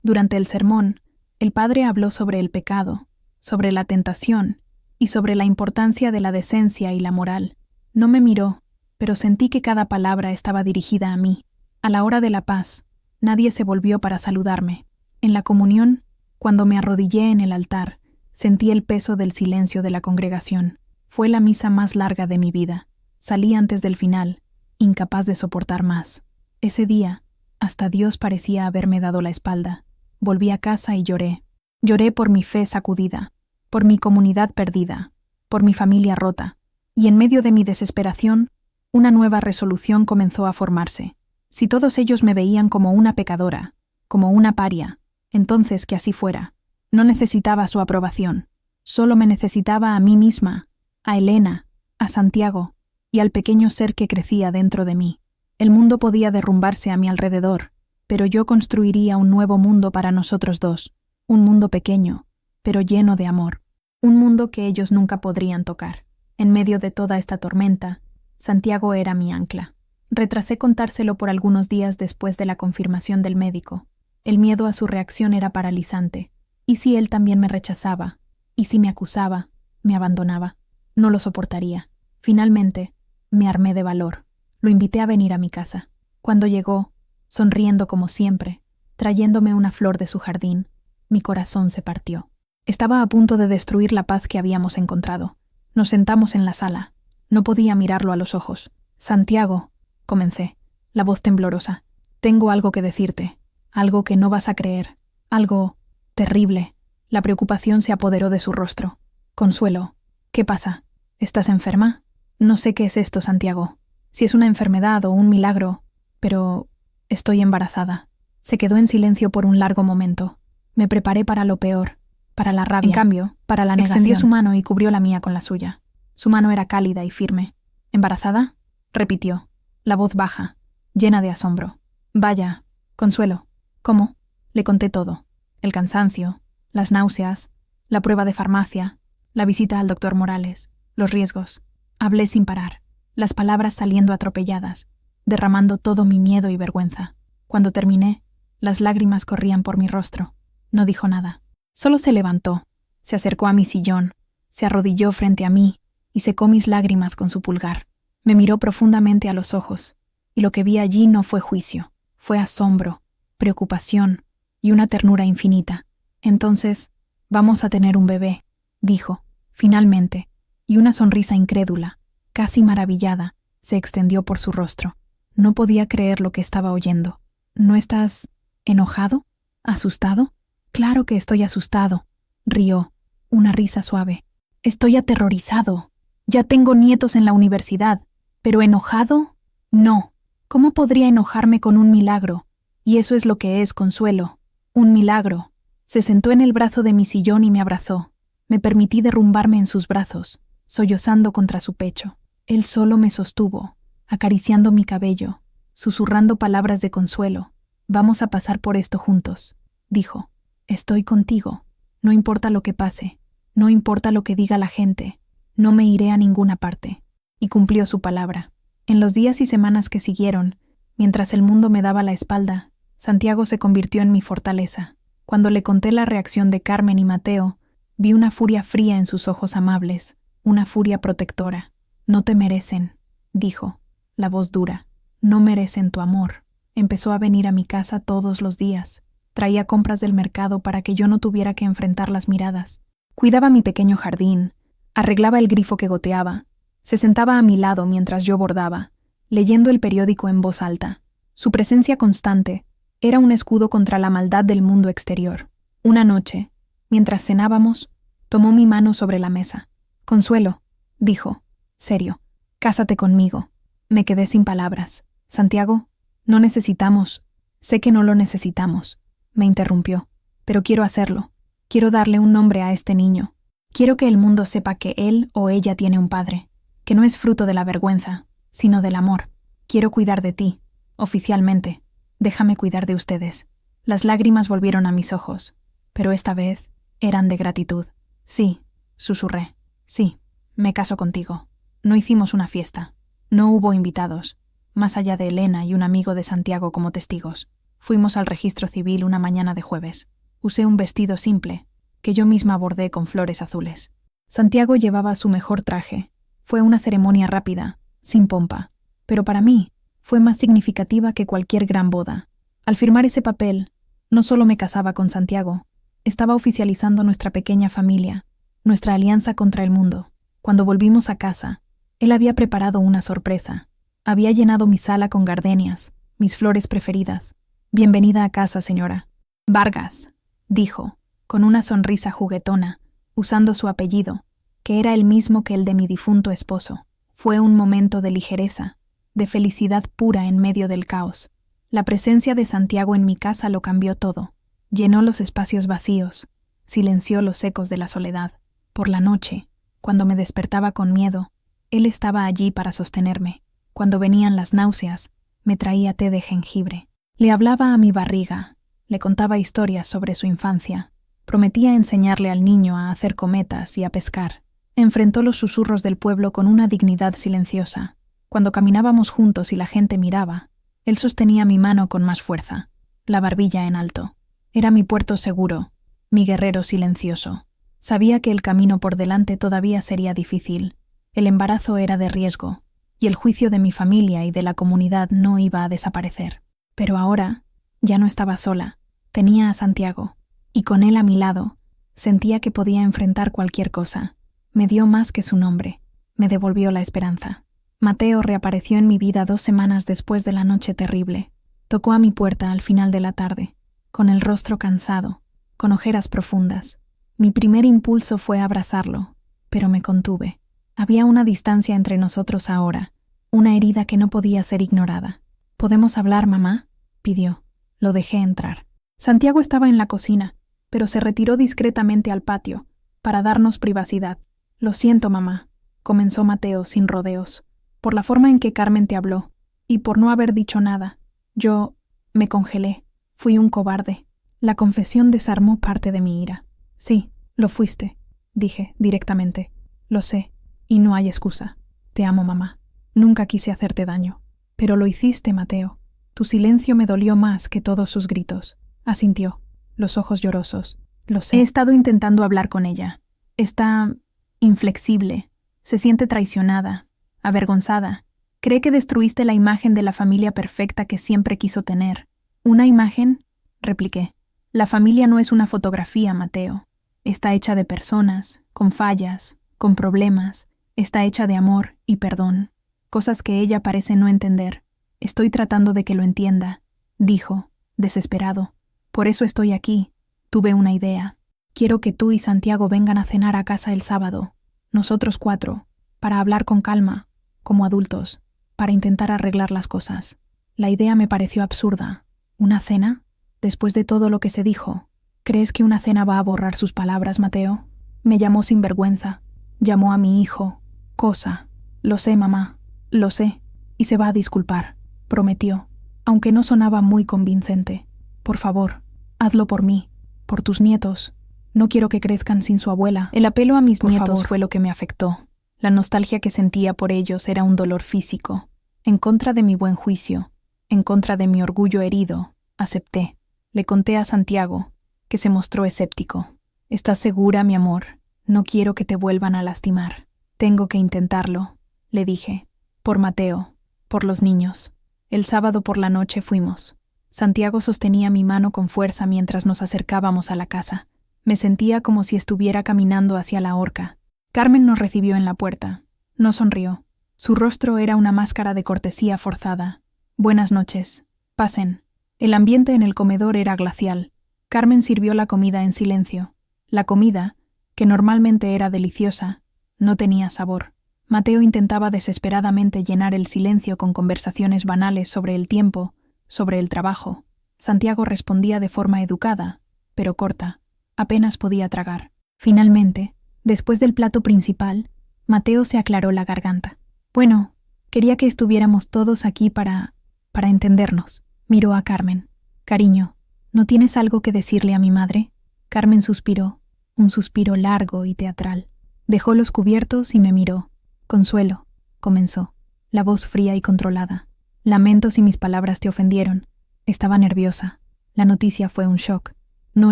Durante el sermón, el padre habló sobre el pecado, sobre la tentación y sobre la importancia de la decencia y la moral. No me miró, pero sentí que cada palabra estaba dirigida a mí. A la hora de la paz, nadie se volvió para saludarme. En la comunión, cuando me arrodillé en el altar, sentí el peso del silencio de la congregación. Fue la misa más larga de mi vida. Salí antes del final, incapaz de soportar más. Ese día, hasta Dios parecía haberme dado la espalda. Volví a casa y lloré. Lloré por mi fe sacudida, por mi comunidad perdida, por mi familia rota. Y en medio de mi desesperación, una nueva resolución comenzó a formarse. Si todos ellos me veían como una pecadora, como una paria, entonces que así fuera. No necesitaba su aprobación. Solo me necesitaba a mí misma, a Elena, a Santiago y al pequeño ser que crecía dentro de mí. El mundo podía derrumbarse a mi alrededor, pero yo construiría un nuevo mundo para nosotros dos. Un mundo pequeño, pero lleno de amor. Un mundo que ellos nunca podrían tocar. En medio de toda esta tormenta, Santiago era mi ancla. Retrasé contárselo por algunos días después de la confirmación del médico. El miedo a su reacción era paralizante. ¿Y si él también me rechazaba? ¿Y si me acusaba? ¿Me abandonaba? No lo soportaría. Finalmente, me armé de valor. Lo invité a venir a mi casa. Cuando llegó, sonriendo como siempre, trayéndome una flor de su jardín, mi corazón se partió. Estaba a punto de destruir la paz que habíamos encontrado. Nos sentamos en la sala. No podía mirarlo a los ojos. Santiago, comencé, la voz temblorosa. Tengo algo que decirte. Algo que no vas a creer. Algo terrible. La preocupación se apoderó de su rostro. Consuelo, ¿qué pasa? ¿Estás enferma? No sé qué es esto, Santiago. Si es una enfermedad o un milagro, pero estoy embarazada. Se quedó en silencio por un largo momento. Me preparé para lo peor, para la rabia. En cambio, para la negación. Extendió su mano y cubrió la mía con la suya. Su mano era cálida y firme. ¿Embarazada? Repitió, la voz baja, llena de asombro. Vaya, Consuelo. ¿Cómo? Le conté todo. El cansancio, las náuseas, la prueba de farmacia, la visita al doctor Morales, los riesgos. Hablé sin parar, las palabras saliendo atropelladas, derramando todo mi miedo y vergüenza. Cuando terminé, las lágrimas corrían por mi rostro. No dijo nada. Solo se levantó, se acercó a mi sillón, se arrodilló frente a mí y secó mis lágrimas con su pulgar. Me miró profundamente a los ojos, y lo que vi allí no fue juicio, fue asombro, preocupación y una ternura infinita. Entonces, vamos a tener un bebé, dijo, finalmente, y una sonrisa incrédula, casi maravillada, se extendió por su rostro. No podía creer lo que estaba oyendo. ¿No estás enojado? ¿Asustado? Claro que estoy asustado, rió, una risa suave. Estoy aterrorizado. Ya tengo nietos en la universidad, pero ¿enojado? No. ¿Cómo podría enojarme con un milagro? Y eso es lo que es, Consuelo, un milagro. Se sentó en el brazo de mi sillón y me abrazó. Me permití derrumbarme en sus brazos, sollozando contra su pecho. Él solo me sostuvo, acariciando mi cabello, susurrando palabras de consuelo. Vamos a pasar por esto juntos, dijo. Estoy contigo. No importa lo que pase, no importa lo que diga la gente, no me iré a ninguna parte. Y cumplió su palabra. En los días y semanas que siguieron, mientras el mundo me daba la espalda, Santiago se convirtió en mi fortaleza. Cuando le conté la reacción de Carmen y Mateo, vi una furia fría en sus ojos amables, una furia protectora. No te merecen, dijo, la voz dura. No merecen tu amor. Empezó a venir a mi casa todos los días. Traía compras del mercado para que yo no tuviera que enfrentar las miradas. Cuidaba mi pequeño jardín, arreglaba el grifo que goteaba, se sentaba a mi lado mientras yo bordaba, leyendo el periódico en voz alta. Su presencia constante era un escudo contra la maldad del mundo exterior. Una noche, mientras cenábamos, tomó mi mano sobre la mesa. «Consuelo», dijo, serio, «cásate conmigo». Me quedé sin palabras. «Santiago, no necesitamos». «Sé que no lo necesitamos», me interrumpió, «pero quiero hacerlo. Quiero darle un nombre a este niño. Quiero que el mundo sepa que él o ella tiene un padre, que no es fruto de la vergüenza, sino del amor. Quiero cuidar de ti, oficialmente. Déjame cuidar de ustedes». Las lágrimas volvieron a mis ojos, pero esta vez eran de gratitud. «Sí», susurré, «sí, me caso contigo». No hicimos una fiesta. No hubo invitados, más allá de Elena y un amigo de Santiago como testigos. Fuimos al registro civil una mañana de jueves. Usé un vestido simple, que yo misma bordé con flores azules. Santiago llevaba su mejor traje. Fue una ceremonia rápida, sin pompa, pero para mí fue más significativa que cualquier gran boda. Al firmar ese papel, no solo me casaba con Santiago, estaba oficializando nuestra pequeña familia, nuestra alianza contra el mundo. Cuando volvimos a casa, él había preparado una sorpresa. Había llenado mi sala con gardenias, mis flores preferidas. «Bienvenida a casa, señora». «Vargas», dijo, con una sonrisa juguetona, usando su apellido, que era el mismo que el de mi difunto esposo. Fue un momento de ligereza, de felicidad pura en medio del caos. La presencia de Santiago en mi casa lo cambió todo. Llenó los espacios vacíos, silenció los ecos de la soledad. Por la noche, cuando me despertaba con miedo, él estaba allí para sostenerme. Cuando venían las náuseas, me traía té de jengibre. Le hablaba a mi barriga, le contaba historias sobre su infancia. Prometía enseñarle al niño a hacer cometas y a pescar. Enfrentó los susurros del pueblo con una dignidad silenciosa. Cuando caminábamos juntos y la gente miraba, él sostenía mi mano con más fuerza, la barbilla en alto. Era mi puerto seguro, mi guerrero silencioso. Sabía que el camino por delante todavía sería difícil. El embarazo era de riesgo, y el juicio de mi familia y de la comunidad no iba a desaparecer. Pero ahora ya no estaba sola. Tenía a Santiago, y con él a mi lado, sentía que podía enfrentar cualquier cosa. Me dio más que su nombre, me devolvió la esperanza. Mateo reapareció en mi vida 2 semanas después de la noche terrible. Tocó a mi puerta al final de la tarde, con el rostro cansado, con ojeras profundas. Mi primer impulso fue abrazarlo, pero me contuve. Había una distancia entre nosotros ahora, una herida que no podía ser ignorada. «¿Podemos hablar, mamá?», pidió. Lo dejé entrar. Santiago estaba en la cocina, pero se retiró discretamente al patio, para darnos privacidad. «Lo siento, mamá», comenzó Mateo sin rodeos, «por la forma en que Carmen te habló, y por no haber dicho nada. Yo me congelé. Fui un cobarde». La confesión desarmó parte de mi ira. «Sí, lo fuiste», dije directamente. «Lo sé, y no hay excusa. Te amo, mamá. Nunca quise hacerte daño. Pero lo hiciste, Mateo. Tu silencio me dolió más que todos sus gritos». Asintió, los ojos llorosos. «Lo sé. He estado intentando hablar con ella. Está inflexible. Se siente traicionada, avergonzada. Cree que destruiste la imagen de la familia perfecta que siempre quiso tener». «¿Una imagen?», repliqué. «La familia no es una fotografía, Mateo. Está hecha de personas, con fallas, con problemas. Está hecha de amor y perdón. Cosas que ella parece no entender. Estoy tratando de que lo entienda», dijo, desesperado. «Por eso estoy aquí. Tuve una idea. Quiero que tú y Santiago vengan a cenar a casa el sábado, nosotros 4, para hablar con calma, como adultos, para intentar arreglar las cosas». La idea me pareció absurda. ¿Una cena? Después de todo lo que se dijo, ¿crees que una cena va a borrar sus palabras, Mateo? Me llamó sinvergüenza. Llamó a mi hijo cosa. «Lo sé, mamá, lo sé, y se va a disculpar», prometió, aunque no sonaba muy convincente. «Por favor, hazlo por mí, por tus nietos. No quiero que crezcan sin su abuela». El apelo a mis nietos fue lo que me afectó. La nostalgia que sentía por ellos era un dolor físico. En contra de mi buen juicio, en contra de mi orgullo herido, acepté. Le conté a Santiago, que se mostró escéptico. «¿Estás segura, mi amor? No quiero que te vuelvan a lastimar». «Tengo que intentarlo», le dije. «Por Mateo, por los niños». El sábado por la noche fuimos. Santiago sostenía mi mano con fuerza mientras nos acercábamos a la casa. Me sentía como si estuviera caminando hacia la horca. Carmen nos recibió en la puerta. No sonrió. Su rostro era una máscara de cortesía forzada. «Buenas noches», Pasen. El ambiente en el comedor era glacial. Carmen sirvió la comida en silencio. La comida, que normalmente era deliciosa, no tenía sabor. Mateo intentaba desesperadamente llenar el silencio con conversaciones banales sobre el tiempo, sobre el trabajo. Santiago respondía de forma educada, pero corta. Apenas podía tragar. Finalmente, después del plato principal, Mateo se aclaró la garganta. Bueno, quería que estuviéramos todos aquí para entendernos. Miró a Carmen. Cariño, ¿no tienes algo que decirle a mi madre? Carmen suspiró, un suspiro largo y teatral. Dejó los cubiertos y me miró. Consuelo, comenzó, la voz fría y controlada. Lamento si mis palabras te ofendieron. Estaba nerviosa. La noticia fue un shock. No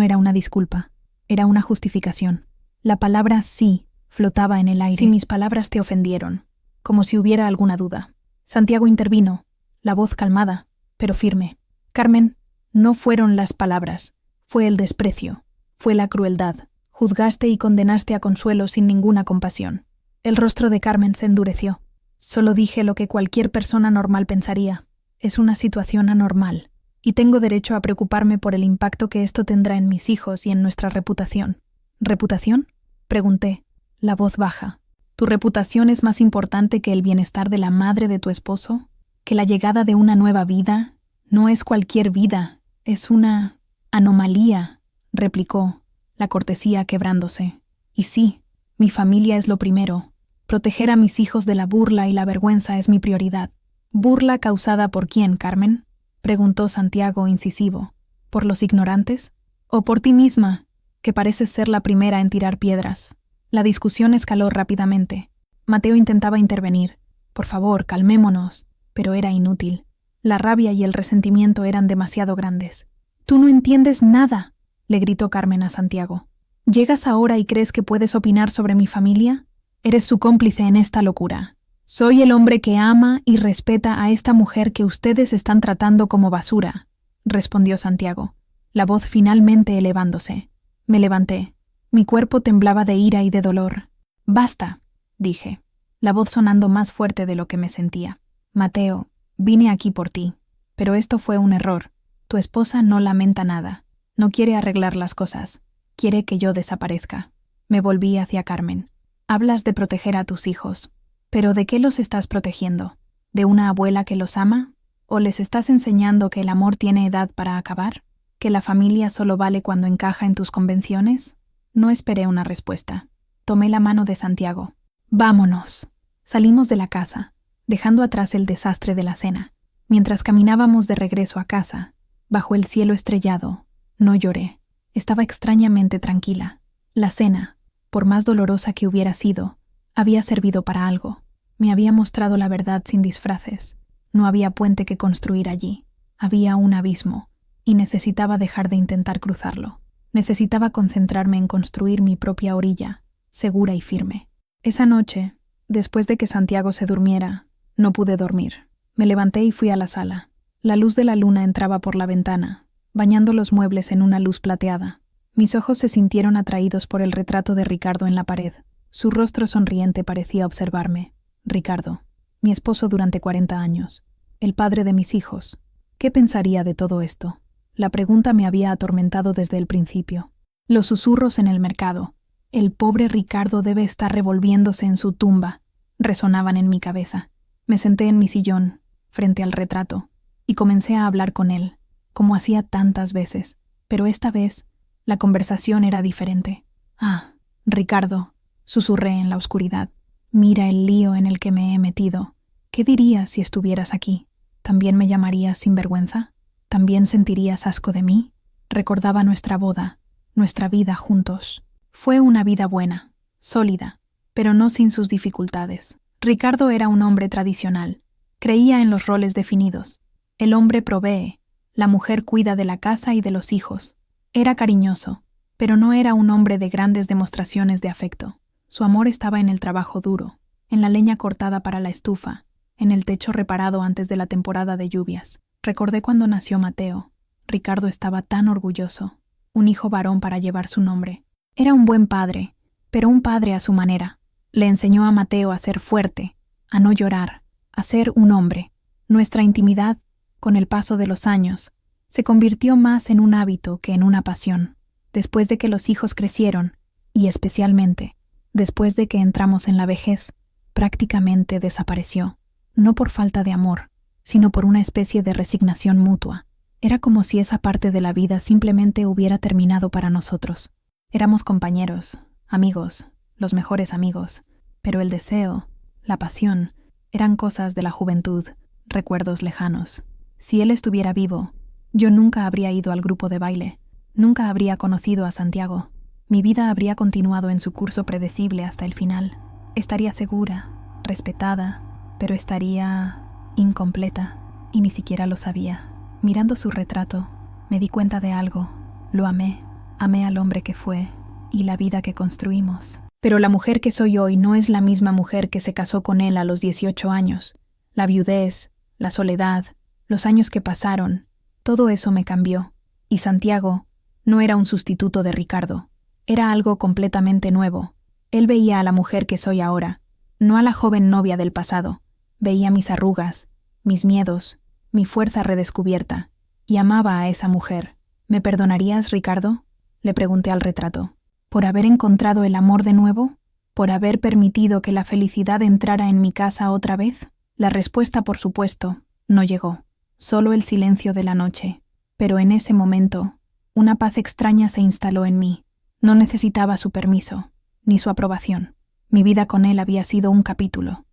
era una disculpa. Era una justificación. La palabra sí flotaba en el aire. Si mis palabras te ofendieron, como si hubiera alguna duda. Santiago intervino, la voz calmada, pero firme. Carmen, no fueron las palabras, fue el desprecio, fue la crueldad. Juzgaste y condenaste a Consuelo sin ninguna compasión. El rostro de Carmen se endureció. Solo dije lo que cualquier persona normal pensaría. Es una situación anormal, y tengo derecho a preocuparme por el impacto que esto tendrá en mis hijos y en nuestra reputación. ¿Reputación? Pregunté, la voz baja. ¿Tu reputación es más importante que el bienestar de la madre de tu esposo? ¿Que la llegada de una nueva vida? No es cualquier vida, es una anomalía, replicó, la cortesía quebrándose. Y sí, mi familia es lo primero. Proteger a mis hijos de la burla y la vergüenza es mi prioridad. ¿Burla causada por quién, Carmen?, preguntó Santiago incisivo. ¿Por los ignorantes? ¿O por ti misma, que pareces ser la primera en tirar piedras? La discusión escaló rápidamente. Mateo intentaba intervenir. Por favor, calmémonos. Pero era inútil. La rabia y el resentimiento eran demasiado grandes. «Tú no entiendes nada», le gritó Carmen a Santiago. «¿Llegas ahora y crees que puedes opinar sobre mi familia? Eres su cómplice en esta locura. Soy el hombre que ama y respeta a esta mujer que ustedes están tratando como basura», respondió Santiago, la voz finalmente elevándose. Me levanté. Mi cuerpo temblaba de ira y de dolor. «Basta», dije, la voz sonando más fuerte de lo que me sentía. «Mateo, vine aquí por ti. Pero esto fue un error. Tu esposa no lamenta nada. No quiere arreglar las cosas. Quiere que yo desaparezca». Me volví hacia Carmen. «Hablas de proteger a tus hijos. ¿Pero de qué los estás protegiendo? ¿De una abuela que los ama? ¿O les estás enseñando que el amor tiene edad para acabar? ¿Que la familia solo vale cuando encaja en tus convenciones?» No esperé una respuesta. Tomé la mano de Santiago. «Vámonos». Salimos de la casa, dejando atrás el desastre de la cena. Mientras caminábamos de regreso a casa, bajo el cielo estrellado, no lloré. Estaba extrañamente tranquila. La cena, por más dolorosa que hubiera sido, había servido para algo. Me había mostrado la verdad sin disfraces. No había puente que construir allí. Había un abismo, y necesitaba dejar de intentar cruzarlo. Necesitaba concentrarme en construir mi propia orilla, segura y firme. Esa noche, después de que Santiago se durmiera, no pude dormir. Me levanté y fui a la sala. La luz de la luna entraba por la ventana, bañando los muebles en una luz plateada. Mis ojos se sintieron atraídos por el retrato de Ricardo en la pared. Su rostro sonriente parecía observarme. Ricardo, mi esposo durante 40 años, el padre de mis hijos. ¿Qué pensaría de todo esto? La pregunta me había atormentado desde el principio. Los susurros en el mercado. «El pobre Ricardo debe estar revolviéndose en su tumba», resonaban en mi cabeza. Me senté en mi sillón, frente al retrato, y comencé a hablar con él, como hacía tantas veces. Pero esta vez, la conversación era diferente. «Ah, Ricardo», susurré en la oscuridad, «mira el lío en el que me he metido. ¿Qué dirías si estuvieras aquí? ¿También me llamarías sinvergüenza? ¿También sentirías asco de mí?» Recordaba nuestra boda, nuestra vida juntos. Fue una vida buena, sólida, pero no sin sus dificultades. Ricardo era un hombre tradicional. Creía en los roles definidos. El hombre provee, la mujer cuida de la casa y de los hijos. Era cariñoso, pero no era un hombre de grandes demostraciones de afecto. Su amor estaba en el trabajo duro, en la leña cortada para la estufa, en el techo reparado antes de la temporada de lluvias. Recordé cuando nació Mateo. Ricardo estaba tan orgulloso. Un hijo varón para llevar su nombre. Era un buen padre, pero un padre a su manera. Le enseñó a Mateo a ser fuerte, a no llorar, a ser un hombre. Nuestra intimidad con el paso de los años, se convirtió más en un hábito que en una pasión. Después de que los hijos crecieron, y especialmente después de que entramos en la vejez, prácticamente desapareció, no por falta de amor, sino por una especie de resignación mutua. Era como si esa parte de la vida simplemente hubiera terminado para nosotros. Éramos compañeros, amigos, los mejores amigos, pero el deseo, la pasión, eran cosas de la juventud, recuerdos lejanos. Si él estuviera vivo, yo nunca habría ido al grupo de baile, nunca habría conocido a Santiago. Mi vida habría continuado en su curso predecible hasta el final. Estaría segura, respetada, pero estaría incompleta, y ni siquiera lo sabía. Mirando su retrato, me di cuenta de algo. Lo amé al hombre que fue y la vida que construimos. Pero la mujer que soy hoy no es la misma mujer que se casó con él a los 18 años. La viudez, la soledad, los años que pasaron, todo eso me cambió. Y Santiago no era un sustituto de Ricardo, era algo completamente nuevo. Él veía a la mujer que soy ahora, no a la joven novia del pasado. Veía mis arrugas, mis miedos, mi fuerza redescubierta, y amaba a esa mujer. ¿Me perdonarías, Ricardo?, le pregunté al retrato. ¿Por haber encontrado el amor de nuevo? ¿Por haber permitido que la felicidad entrara en mi casa otra vez? La respuesta, por supuesto, no llegó. Solo el silencio de la noche. Pero en ese momento, una paz extraña se instaló en mí. No necesitaba su permiso, ni su aprobación. Mi vida con él había sido un capítulo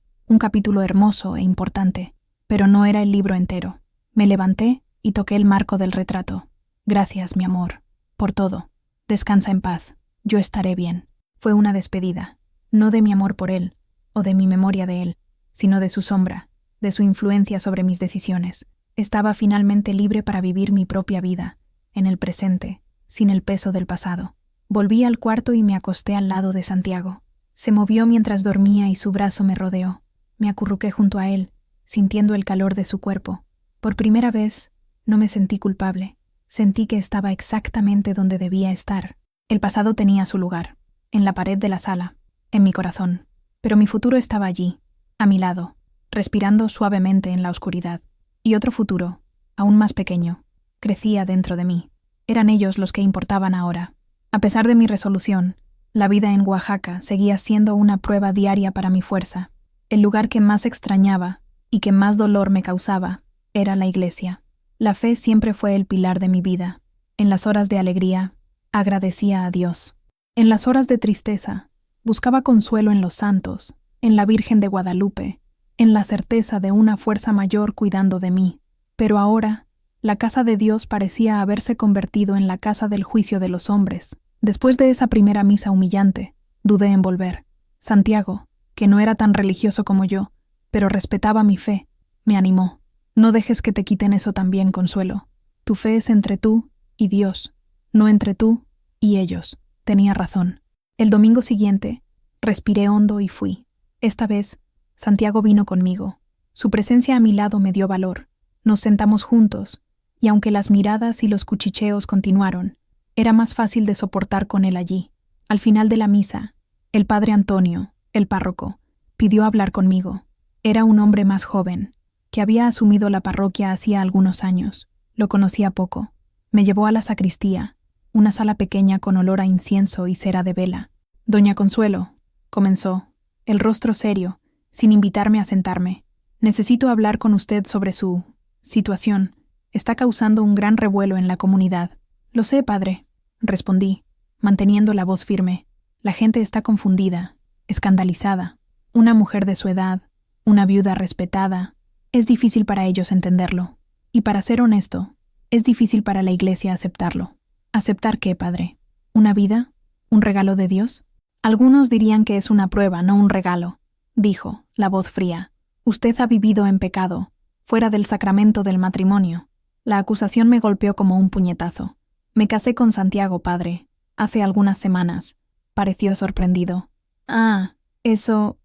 hermoso e importante, pero no era el libro entero. Me levanté y toqué el marco del retrato. Gracias, mi amor, por todo. Descansa en paz. Yo estaré bien. Fue una despedida, no de mi amor por él, o de mi memoria de él, sino de su sombra, de su influencia sobre mis decisiones. Estaba finalmente libre para vivir mi propia vida, en el presente, sin el peso del pasado. Volví al cuarto y me acosté al lado de Santiago. Se movió mientras dormía y su brazo me rodeó. Me acurruqué junto a él, sintiendo el calor de su cuerpo. Por primera vez, no me sentí culpable. Sentí que estaba exactamente donde debía estar. El pasado tenía su lugar, en la pared de la sala, en mi corazón. Pero mi futuro estaba allí, a mi lado, respirando suavemente en la oscuridad. Y otro futuro, aún más pequeño, crecía dentro de mí. Eran ellos los que importaban ahora. A pesar de mi resolución, la vida en Oaxaca seguía siendo una prueba diaria para mi fuerza. El lugar que más extrañaba y que más dolor me causaba era la iglesia. La fe siempre fue el pilar de mi vida. En las horas de alegría, agradecía a Dios. En las horas de tristeza, buscaba consuelo en los santos, en la Virgen de Guadalupe, en la certeza de una fuerza mayor cuidando de mí. Pero ahora, la casa de Dios parecía haberse convertido en la casa del juicio de los hombres. Después de esa primera misa humillante, dudé en volver. Santiago, que no era tan religioso como yo, pero respetaba mi fe, me animó. No dejes que te quiten eso también, Consuelo. Tu fe es entre tú y Dios, no entre tú y ellos. Tenía razón. El domingo siguiente, respiré hondo y fui. Esta vez, Santiago vino conmigo. Su presencia a mi lado me dio valor. Nos sentamos juntos, y aunque las miradas y los cuchicheos continuaron, era más fácil de soportar con él allí. Al final de la misa, el padre Antonio, el párroco, pidió hablar conmigo. Era un hombre más joven, que había asumido la parroquia hacía algunos años. Lo conocía poco. Me llevó a la sacristía, una sala pequeña con olor a incienso y cera de vela. «Doña Consuelo», comenzó, el rostro serio, sin invitarme a sentarme. «Necesito hablar con usted sobre su situación. Está causando un gran revuelo en la comunidad». «Lo sé, padre», respondí, manteniendo la voz firme. «La gente está confundida, escandalizada. Una mujer de su edad, una viuda respetada. Es difícil para ellos entenderlo. Y para ser honesto, es difícil para la Iglesia aceptarlo». «¿Aceptar qué, padre? ¿Una vida? ¿Un regalo de Dios?» «Algunos dirían que es una prueba, no un regalo», dijo, la voz fría. «Usted ha vivido en pecado, fuera del sacramento del matrimonio». La acusación me golpeó como un puñetazo. «Me casé con Santiago, padre, hace algunas semanas», pareció sorprendido. «Ah, eso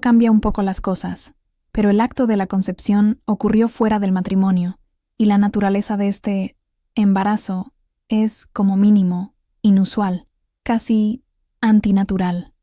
cambia un poco las cosas. Pero el acto de la concepción ocurrió fuera del matrimonio, y la naturaleza de este embarazo es, como mínimo, inusual, casi antinatural.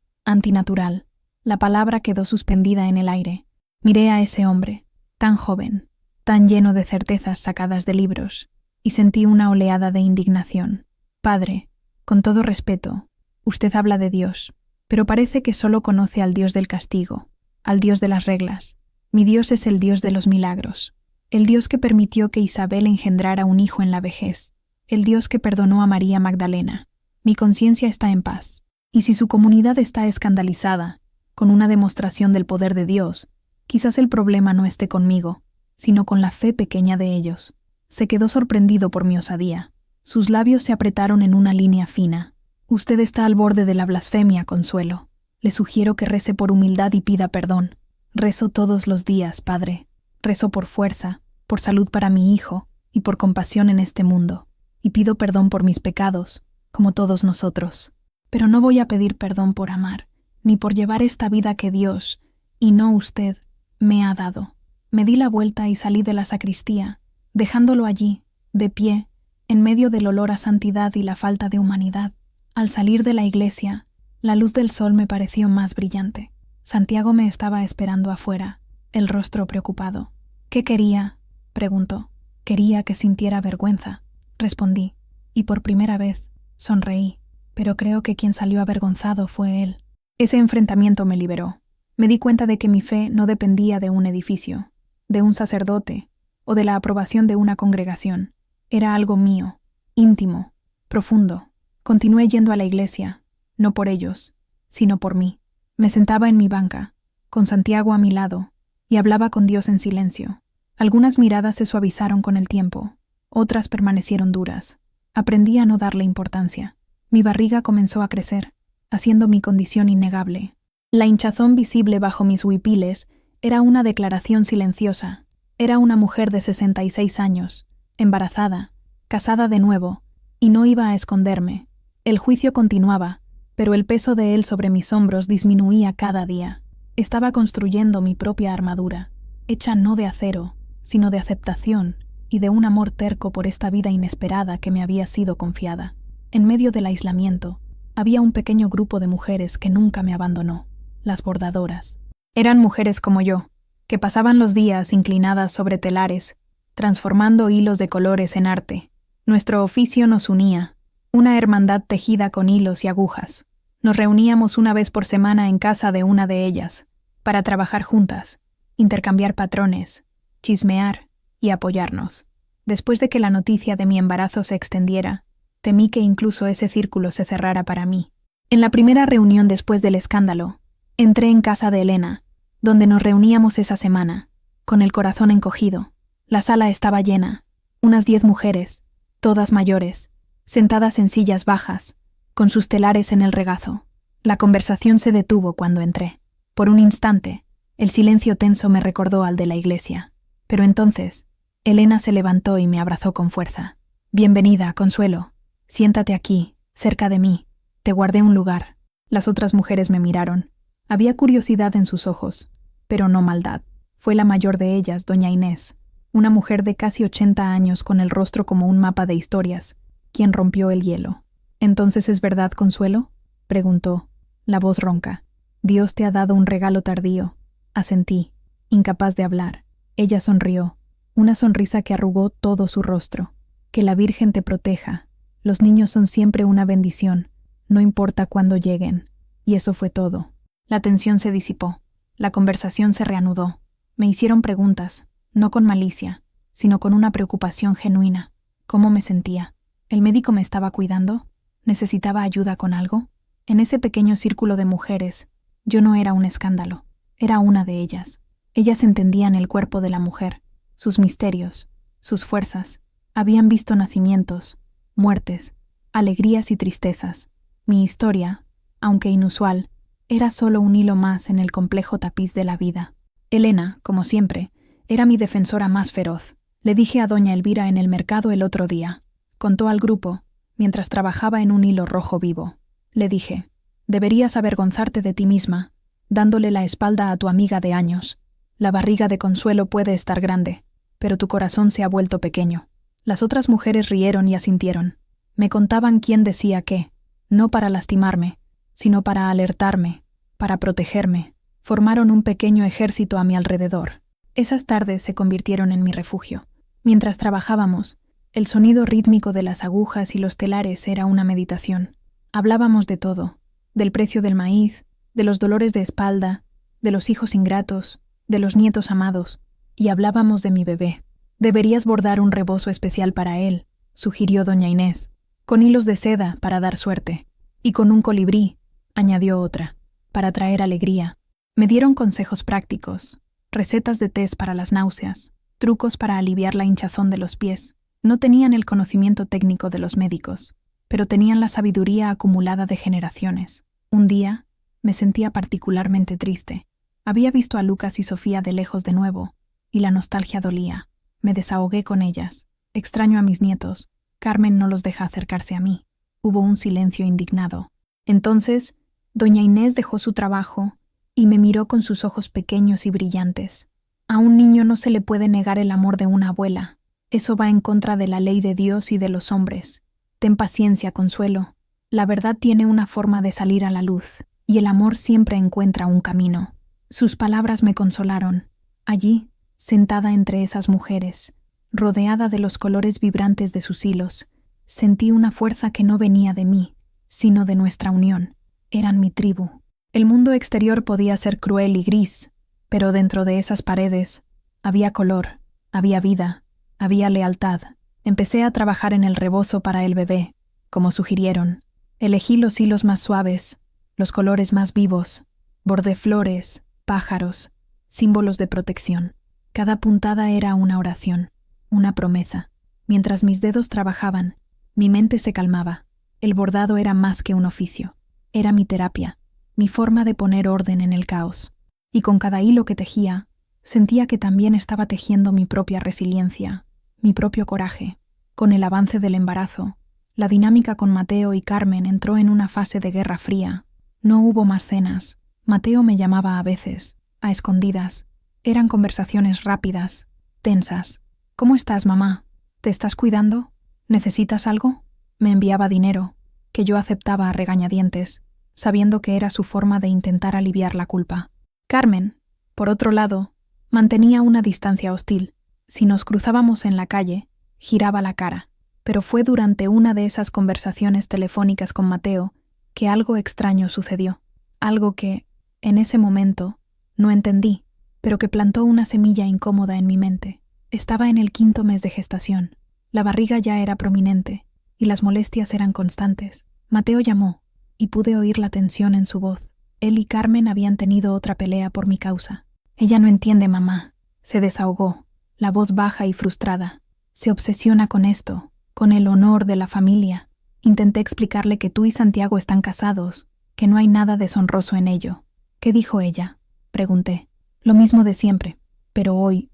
La palabra quedó suspendida en el aire. Miré a ese hombre, tan joven, tan lleno de certezas sacadas de libros, y sentí una oleada de indignación. Padre, con todo respeto, usted habla de Dios, pero parece que solo conoce al Dios del castigo, al Dios de las reglas. Mi Dios es el Dios de los milagros, el Dios que permitió que Isabel engendrara un hijo en la vejez, el Dios que perdonó a María Magdalena. Mi conciencia está en paz, y si su comunidad está escandalizada, con una demostración del poder de Dios, quizás el problema no esté conmigo, sino con la fe pequeña de ellos. Se quedó sorprendido por mi osadía. Sus labios se apretaron en una línea fina. Usted está al borde de la blasfemia, Consuelo. Le sugiero que rece por humildad y pida perdón. Rezo todos los días, Padre. Rezo por fuerza, por salud para mi hijo y por compasión en este mundo. Y pido perdón por mis pecados, como todos nosotros. Pero no voy a pedir perdón por amar, ni por llevar esta vida que Dios, y no usted, me ha dado. Me di la vuelta y salí de la sacristía, dejándolo allí, de pie, en medio del olor a santidad y la falta de humanidad. Al salir de la iglesia, la luz del sol me pareció más brillante. Santiago me estaba esperando afuera, el rostro preocupado. ¿Qué quería?, preguntó. Quería que sintiera vergüenza, respondí, y por primera vez sonreí, pero creo que quien salió avergonzado fue él. Ese enfrentamiento me liberó. Me di cuenta de que mi fe no dependía de un edificio, de un sacerdote o de la aprobación de una congregación. Era algo mío, íntimo, profundo. Continué yendo a la iglesia, no por ellos, sino por mí. Me sentaba en mi banca, con Santiago a mi lado, y hablaba con Dios en silencio. Algunas miradas se suavizaron con el tiempo, otras permanecieron duras. Aprendí a no darle importancia. Mi barriga comenzó a crecer, haciendo mi condición innegable. La hinchazón visible bajo mis huipiles era una declaración silenciosa. Era una mujer de 66 años, embarazada, casada de nuevo, y no iba a esconderme. El juicio continuaba, pero el peso de él sobre mis hombros disminuía cada día. Estaba construyendo mi propia armadura, hecha no de acero, sino de aceptación y de un amor terco por esta vida inesperada que me había sido confiada. En medio del aislamiento, había un pequeño grupo de mujeres que nunca me abandonó, las bordadoras. Eran mujeres como yo, que pasaban los días inclinadas sobre telares, transformando hilos de colores en arte. Nuestro oficio nos unía, una hermandad tejida con hilos y agujas. Nos reuníamos una vez por semana en casa de una de ellas, para trabajar juntas, intercambiar patrones, chismear y apoyarnos. Después de que la noticia de mi embarazo se extendiera, temí que incluso ese círculo se cerrara para mí. En la primera reunión después del escándalo, entré en casa de Elena, donde nos reuníamos esa semana, con el corazón encogido. La sala estaba llena, unas 10 mujeres, todas mayores, sentadas en sillas bajas, con sus telares en el regazo. La conversación se detuvo cuando entré. Por un instante, el silencio tenso me recordó al de la iglesia. Pero entonces, Elena se levantó y me abrazó con fuerza. «Bienvenida, Consuelo. Siéntate aquí, cerca de mí. Te guardé un lugar». Las otras mujeres me miraron. Había curiosidad en sus ojos, pero no maldad. Fue la mayor de ellas, doña Inés, una mujer de casi 80 años con el rostro como un mapa de historias, quien rompió el hielo. «¿Entonces es verdad, Consuelo?», preguntó, la voz ronca. «Dios te ha dado un regalo tardío», asentí, incapaz de hablar. Ella sonrió, una sonrisa que arrugó todo su rostro. «Que la Virgen te proteja. Los niños son siempre una bendición, no importa cuándo lleguen». Y eso fue todo. La tensión se disipó. La conversación se reanudó. Me hicieron preguntas, no con malicia, sino con una preocupación genuina. ¿Cómo me sentía? ¿El médico me estaba cuidando? ¿Necesitaba ayuda con algo? En ese pequeño círculo de mujeres, yo no era un escándalo. Era una de ellas. Ellas entendían el cuerpo de la mujer, sus misterios, sus fuerzas. Habían visto nacimientos, muertes, alegrías y tristezas. Mi historia, aunque inusual, era solo un hilo más en el complejo tapiz de la vida. Elena, como siempre, era mi defensora más feroz. Le dije a doña Elvira en el mercado el otro día. Contó al grupo, mientras trabajaba en un hilo rojo vivo. Le dije, «Deberías avergonzarte de ti misma, dándole la espalda a tu amiga de años. La barriga de Consuelo puede estar grande, pero tu corazón se ha vuelto pequeño». Las otras mujeres rieron y asintieron. Me contaban quién decía qué, no para lastimarme, sino para alertarme, para protegerme. Formaron un pequeño ejército a mi alrededor. Esas tardes se convirtieron en mi refugio. Mientras trabajábamos, el sonido rítmico de las agujas y los telares era una meditación. Hablábamos de todo, del precio del maíz, de los dolores de espalda, de los hijos ingratos, de los nietos amados, y hablábamos de mi bebé. Deberías bordar un rebozo especial para él, sugirió doña Inés, con hilos de seda para dar suerte, y con un colibrí, añadió otra, para traer alegría. Me dieron consejos prácticos, recetas de tés para las náuseas, trucos para aliviar la hinchazón de los pies. No tenían el conocimiento técnico de los médicos, pero tenían la sabiduría acumulada de generaciones. Un día, me sentía particularmente triste. Había visto a Lucas y Sofía de lejos de nuevo, y la nostalgia dolía. Me desahogué con ellas. Extraño a mis nietos. Carmen no los deja acercarse a mí. Hubo un silencio indignado. Entonces, doña Inés dejó su trabajo y me miró con sus ojos pequeños y brillantes. A un niño no se le puede negar el amor de una abuela. Eso va en contra de la ley de Dios y de los hombres. Ten paciencia, Consuelo. La verdad tiene una forma de salir a la luz, y el amor siempre encuentra un camino. Sus palabras me consolaron. Allí, sentada entre esas mujeres, rodeada de los colores vibrantes de sus hilos, sentí una fuerza que no venía de mí, sino de nuestra unión. Eran mi tribu. El mundo exterior podía ser cruel y gris, pero dentro de esas paredes había color, había vida, había lealtad. Empecé a trabajar en el rebozo para el bebé, como sugirieron. Elegí los hilos más suaves, los colores más vivos, bordé flores, pájaros, símbolos de protección. Cada puntada era una oración, una promesa. Mientras mis dedos trabajaban, mi mente se calmaba. El bordado era más que un oficio. Era mi terapia, mi forma de poner orden en el caos. Y con cada hilo que tejía, sentía que también estaba tejiendo mi propia resiliencia, mi propio coraje. Con el avance del embarazo, la dinámica con Mateo y Carmen entró en una fase de guerra fría. No hubo más cenas. Mateo me llamaba a veces, a escondidas. Eran conversaciones rápidas, tensas. ¿Cómo estás, mamá? ¿Te estás cuidando? ¿Necesitas algo? Me enviaba dinero, que yo aceptaba a regañadientes, sabiendo que era su forma de intentar aliviar la culpa. Carmen, por otro lado, mantenía una distancia hostil. Si nos cruzábamos en la calle, giraba la cara. Pero fue durante una de esas conversaciones telefónicas con Mateo que algo extraño sucedió. Algo que, en ese momento, no entendí, pero que plantó una semilla incómoda en mi mente. Estaba en el 5º mes de gestación. La barriga ya era prominente, y las molestias eran constantes. Mateo llamó, y pude oír la tensión en su voz. Él y Carmen habían tenido otra pelea por mi causa. Ella no entiende, mamá. Se desahogó, la voz baja y frustrada. Se obsesiona con esto, con el honor de la familia. Intenté explicarle que tú y Santiago están casados, que no hay nada deshonroso en ello. ¿Qué dijo ella? Pregunté. Lo mismo de siempre, pero hoy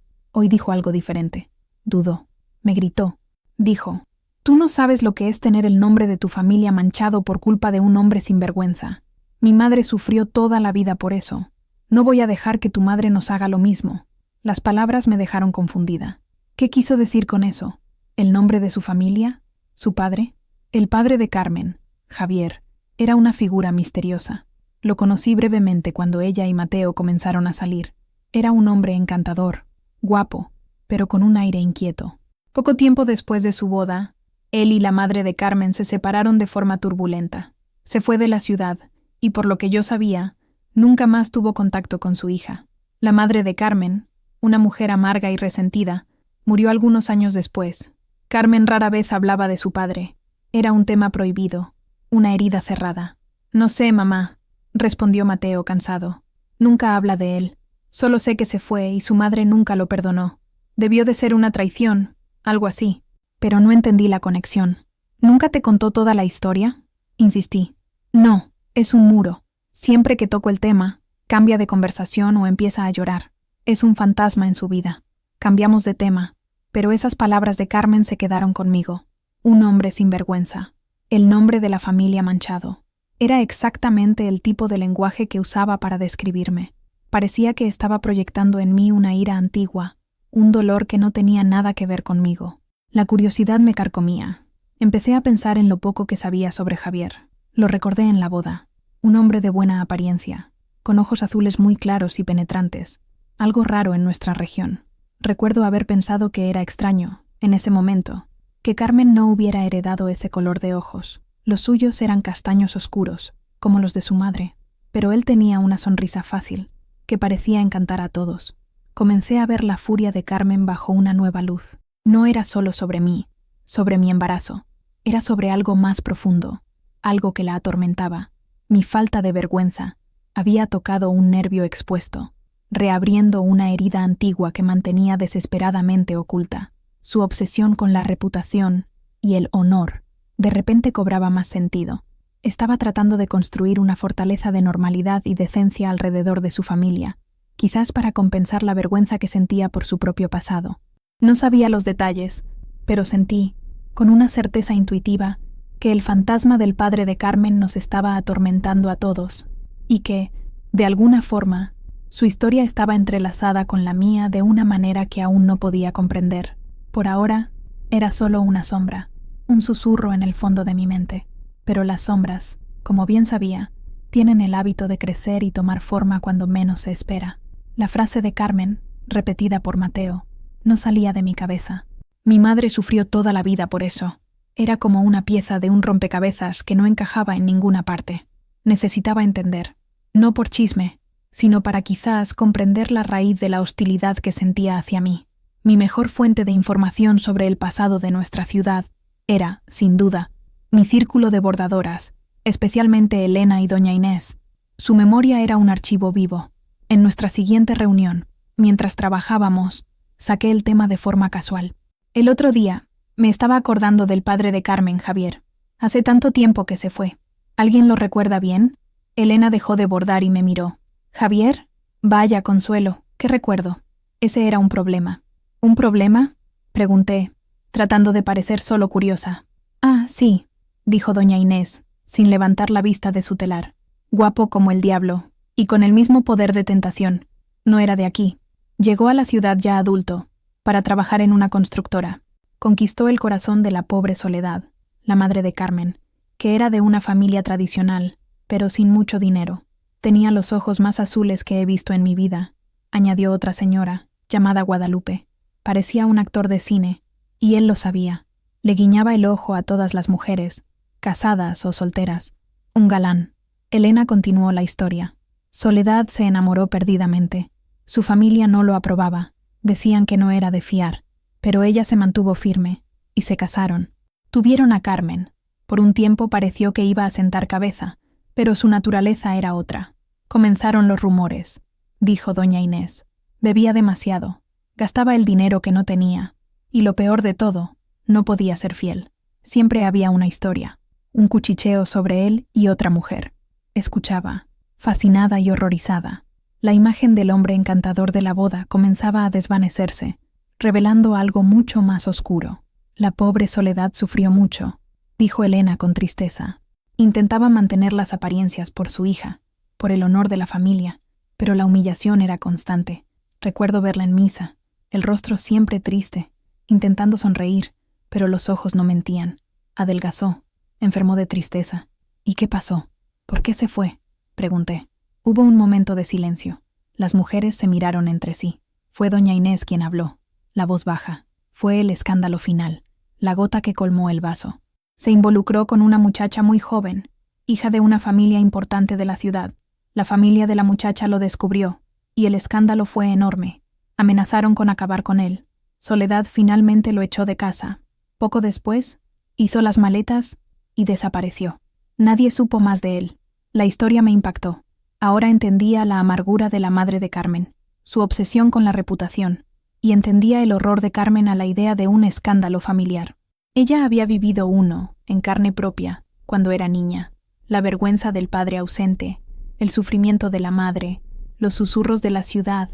dijo algo diferente. Dudó. Me gritó. Dijo, tú no sabes lo que es tener el nombre de tu familia manchado por culpa de un hombre sinvergüenza. Mi madre sufrió toda la vida por eso. No voy a dejar que tu madre nos haga lo mismo. Las palabras me dejaron confundida. ¿Qué quiso decir con eso? ¿El nombre de su familia? ¿Su padre? El padre de Carmen, Javier, era una figura misteriosa. Lo conocí brevemente cuando ella y Mateo comenzaron a salir. Era un hombre encantador, guapo, pero con un aire inquieto. Poco tiempo después de su boda, él y la madre de Carmen se separaron de forma turbulenta. Se fue de la ciudad, y por lo que yo sabía, nunca más tuvo contacto con su hija. La madre de Carmen, una mujer amarga y resentida, murió algunos años después. Carmen rara vez hablaba de su padre. Era un tema prohibido, una herida cerrada. No sé, mamá, respondió Mateo cansado. Nunca habla de él. Solo sé que se fue y su madre nunca lo perdonó. Debió de ser una traición, algo así. Pero no entendí la conexión. ¿Nunca te contó toda la historia? Insistí. No, es un muro. Siempre que toco el tema, cambia de conversación o empieza a llorar. Es un fantasma en su vida. Cambiamos de tema, pero esas palabras de Carmen se quedaron conmigo. Un hombre sin vergüenza. El nombre de la familia manchado. Era exactamente el tipo de lenguaje que usaba para describirme. Parecía que estaba proyectando en mí una ira antigua, un dolor que no tenía nada que ver conmigo. La curiosidad me carcomía. Empecé a pensar en lo poco que sabía sobre Javier. Lo recordé en la boda. Un hombre de buena apariencia, con ojos azules muy claros y penetrantes, algo raro en nuestra región. Recuerdo haber pensado que era extraño, en ese momento, que Carmen no hubiera heredado ese color de ojos. Los suyos eran castaños oscuros, como los de su madre, pero él tenía una sonrisa fácil, que parecía encantar a todos. Comencé a ver la furia de Carmen bajo una nueva luz. No era solo sobre mí, sobre mi embarazo. Era sobre algo más profundo, algo que la atormentaba. Mi falta de vergüenza había tocado un nervio expuesto, reabriendo una herida antigua que mantenía desesperadamente oculta. Su obsesión con la reputación y el honor de repente cobraba más sentido. Estaba tratando de construir una fortaleza de normalidad y decencia alrededor de su familia, quizás para compensar la vergüenza que sentía por su propio pasado. No sabía los detalles, pero sentí, con una certeza intuitiva, que el fantasma del padre de Carmen nos estaba atormentando a todos, y que, de alguna forma, su historia estaba entrelazada con la mía de una manera que aún no podía comprender. Por ahora, era solo una sombra, un susurro en el fondo de mi mente. Pero las sombras, como bien sabía, tienen el hábito de crecer y tomar forma cuando menos se espera. La frase de Carmen, repetida por Mateo, no salía de mi cabeza. Mi madre sufrió toda la vida por eso. Era como una pieza de un rompecabezas que no encajaba en ninguna parte. Necesitaba entender, no por chisme, sino para quizás comprender la raíz de la hostilidad que sentía hacia mí. Mi mejor fuente de información sobre el pasado de nuestra ciudad era, sin duda, mi círculo de bordadoras, especialmente Elena y doña Inés. Su memoria era un archivo vivo. En nuestra siguiente reunión, mientras trabajábamos, saqué el tema de forma casual. El otro día, me estaba acordando del padre de Carmen, Javier. Hace tanto tiempo que se fue. ¿Alguien lo recuerda bien? Elena dejó de bordar y me miró. ¿Javier? Vaya, Consuelo, ¿qué recuerdo? Ese era un problema. ¿Un problema? Pregunté, tratando de parecer solo curiosa. Ah, sí, dijo doña Inés, sin levantar la vista de su telar. Guapo como el diablo, y con el mismo poder de tentación. No era de aquí. Llegó a la ciudad ya adulto, para trabajar en una constructora. Conquistó el corazón de la pobre Soledad, la madre de Carmen, que era de una familia tradicional, pero sin mucho dinero. Tenía los ojos más azules que he visto en mi vida, añadió otra señora, llamada Guadalupe. Parecía un actor de cine, y él lo sabía. Le guiñaba el ojo a todas las mujeres, casadas o solteras. Un galán. Elena continuó la historia. Soledad se enamoró perdidamente. Su familia no lo aprobaba. Decían que no era de fiar. Pero ella se mantuvo firme, y se casaron. Tuvieron a Carmen. Por un tiempo pareció que iba a sentar cabeza, pero su naturaleza era otra. Comenzaron los rumores, dijo doña Inés. Bebía demasiado. Gastaba el dinero que no tenía. Y lo peor de todo, no podía ser fiel. Siempre había una historia, un cuchicheo sobre él y otra mujer. Escuchaba, fascinada y horrorizada. La imagen del hombre encantador de la boda comenzaba a desvanecerse, revelando algo mucho más oscuro. La pobre Soledad sufrió mucho, dijo Elena con tristeza. Intentaba mantener las apariencias por su hija, por el honor de la familia, pero la humillación era constante. Recuerdo verla en misa, el rostro siempre triste, intentando sonreír, pero los ojos no mentían. Adelgazó, enfermó de tristeza. ¿Y qué pasó? ¿Por qué se fue? Pregunté. Hubo un momento de silencio. Las mujeres se miraron entre sí. Fue doña Inés quien habló, la voz baja. Fue el escándalo final, la gota que colmó el vaso. Se involucró con una muchacha muy joven, hija de una familia importante de la ciudad. La familia de la muchacha lo descubrió, y el escándalo fue enorme. Amenazaron con acabar con él. Soledad finalmente lo echó de casa. Poco después, hizo las maletas y desapareció. Nadie supo más de él. La historia me impactó. Ahora entendía la amargura de la madre de Carmen, su obsesión con la reputación, y entendía el horror de Carmen a la idea de un escándalo familiar. Ella había vivido uno, en carne propia, cuando era niña. La vergüenza del padre ausente, el sufrimiento de la madre, los susurros de la ciudad.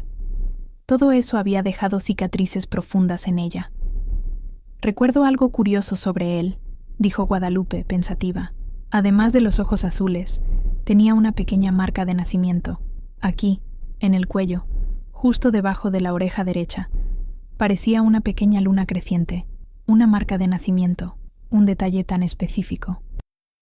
Todo eso había dejado cicatrices profundas en ella. Recuerdo algo curioso sobre él, dijo Guadalupe, pensativa. Además de los ojos azules, tenía una pequeña marca de nacimiento, aquí, en el cuello, justo debajo de la oreja derecha. Parecía una pequeña luna creciente, una marca de nacimiento, un detalle tan específico.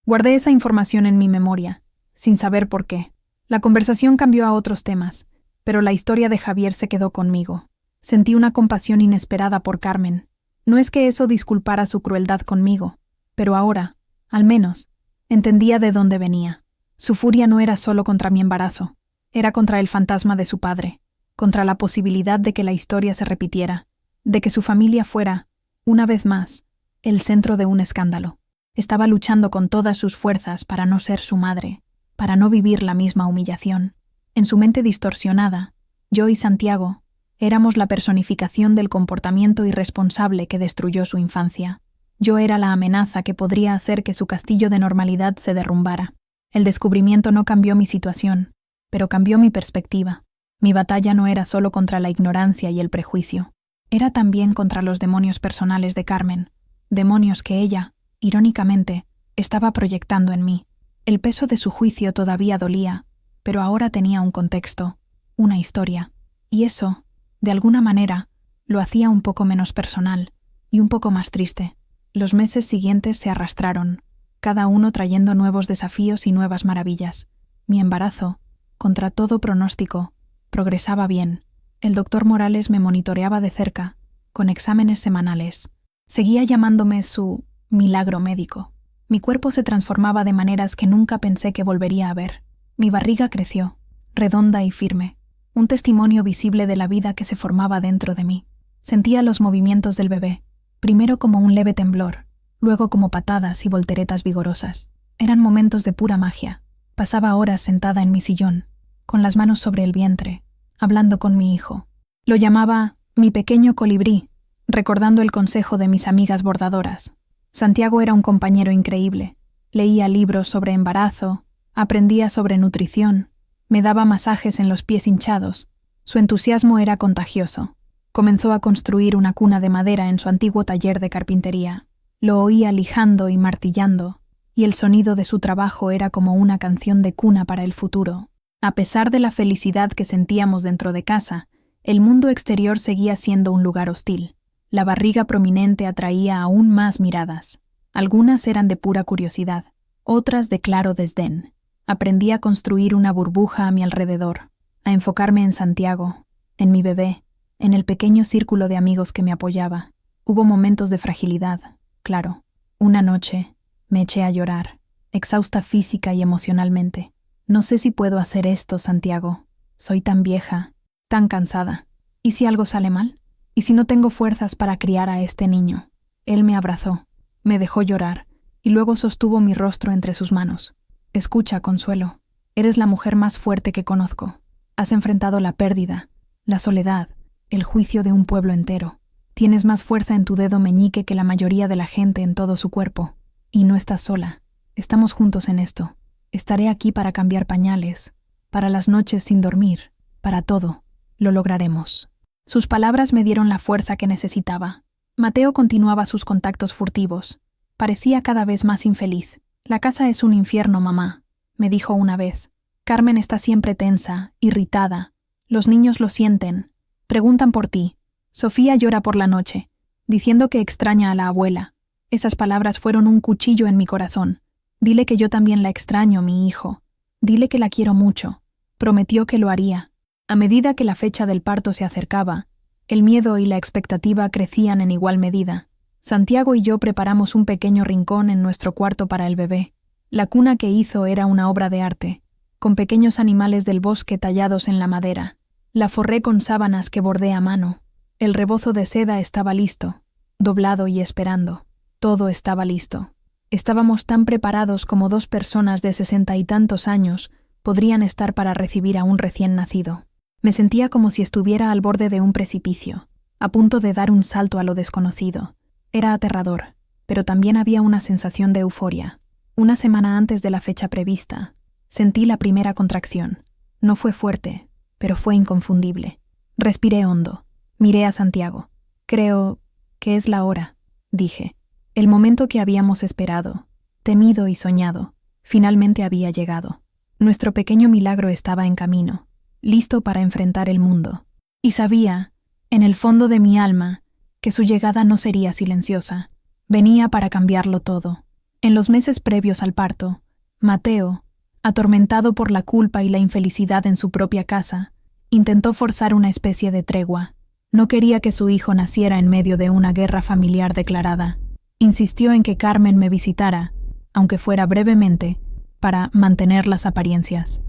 Guardé esa información en mi memoria, sin saber por qué. La conversación cambió a otros temas. Pero la historia de Javier se quedó conmigo. Sentí una compasión inesperada por Carmen. No es que eso disculpara su crueldad conmigo, pero ahora, al menos, entendía de dónde venía. Su furia no era solo contra mi embarazo, era contra el fantasma de su padre, contra la posibilidad de que la historia se repitiera, de que su familia fuera, una vez más, el centro de un escándalo. Estaba luchando con todas sus fuerzas para no ser su madre, para no vivir la misma humillación. En su mente distorsionada, yo y Santiago éramos la personificación del comportamiento irresponsable que destruyó su infancia. Yo era la amenaza que podría hacer que su castillo de normalidad se derrumbara. El descubrimiento no cambió mi situación, pero cambió mi perspectiva. Mi batalla no era solo contra la ignorancia y el prejuicio. Era también contra los demonios personales de Carmen, demonios que ella, irónicamente, estaba proyectando en mí. El peso de su juicio todavía dolía, pero ahora tenía un contexto, una historia, y eso, de alguna manera, lo hacía un poco menos personal y un poco más triste. Los meses siguientes se arrastraron, cada uno trayendo nuevos desafíos y nuevas maravillas. Mi embarazo, contra todo pronóstico, progresaba bien. El doctor Morales me monitoreaba de cerca, con exámenes semanales. Seguía llamándome su milagro médico. Mi cuerpo se transformaba de maneras que nunca pensé que volvería a ver. Mi barriga creció, redonda y firme, un testimonio visible de la vida que se formaba dentro de mí. Sentía los movimientos del bebé, primero como un leve temblor, luego como patadas y volteretas vigorosas. Eran momentos de pura magia. Pasaba horas sentada en mi sillón, con las manos sobre el vientre, hablando con mi hijo. Lo llamaba mi pequeño colibrí, recordando el consejo de mis amigas bordadoras. Santiago era un compañero increíble. Leía libros sobre embarazo, aprendía sobre nutrición, me daba masajes en los pies hinchados. Su entusiasmo era contagioso. Comenzó a construir una cuna de madera en su antiguo taller de carpintería. Lo oía lijando y martillando, y el sonido de su trabajo era como una canción de cuna para el futuro. A pesar de la felicidad que sentíamos dentro de casa, el mundo exterior seguía siendo un lugar hostil. La barriga prominente atraía aún más miradas. Algunas eran de pura curiosidad, otras de claro desdén. Aprendí a construir una burbuja a mi alrededor, a enfocarme en Santiago, en mi bebé, en el pequeño círculo de amigos que me apoyaba. Hubo momentos de fragilidad, claro. Una noche me eché a llorar, exhausta física y emocionalmente. No sé si puedo hacer esto, Santiago. Soy tan vieja, tan cansada. ¿Y si algo sale mal? ¿Y si no tengo fuerzas para criar a este niño? Él me abrazó, me dejó llorar, y luego sostuvo mi rostro entre sus manos. Escucha, Consuelo, eres la mujer más fuerte que conozco. Has enfrentado la pérdida, la soledad, el juicio de un pueblo entero. Tienes más fuerza en tu dedo meñique que la mayoría de la gente en todo su cuerpo. Y no estás sola. Estamos juntos en esto. Estaré aquí para cambiar pañales, para las noches sin dormir, para todo. Lo lograremos. Sus palabras me dieron la fuerza que necesitaba. Mateo continuaba sus contactos furtivos. Parecía cada vez más infeliz. La casa es un infierno, mamá, me dijo una vez. Carmen está siempre tensa, irritada. Los niños lo sienten. Preguntan por ti. Sofía llora por la noche, diciendo que extraña a la abuela. Esas palabras fueron un cuchillo en mi corazón. Dile que yo también la extraño, mi hijo. Dile que la quiero mucho. Prometió que lo haría. A medida que la fecha del parto se acercaba, el miedo y la expectativa crecían en igual medida. Santiago y yo preparamos un pequeño rincón en nuestro cuarto para el bebé. La cuna que hizo era una obra de arte, con pequeños animales del bosque tallados en la madera. La forré con sábanas que bordé a mano. El rebozo de seda estaba listo, doblado y esperando. Todo estaba listo. Estábamos tan preparados como 2 personas de 60 y tantos años podrían estar para recibir a un recién nacido. Me sentía como si estuviera al borde de un precipicio, a punto de dar un salto a lo desconocido. Era aterrador, pero también había una sensación de euforia. Una semana antes de la fecha prevista, sentí la primera contracción. No fue fuerte, pero fue inconfundible. Respiré hondo. Miré a Santiago. Creo que es la hora, dije. El momento que habíamos esperado, temido y soñado, finalmente había llegado. Nuestro pequeño milagro estaba en camino, listo para enfrentar el mundo. Y sabía, en el fondo de mi alma, que su llegada no sería silenciosa. Venía para cambiarlo todo. En los meses previos al parto, Mateo, atormentado por la culpa y la infelicidad en su propia casa, Intentó forzar una especie de tregua. No quería que su hijo naciera en medio de una guerra familiar declarada. Insistió en que Carmen me visitara, aunque fuera brevemente, para mantener las apariencias.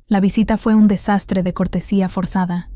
La visita fue un desastre de cortesía forzada.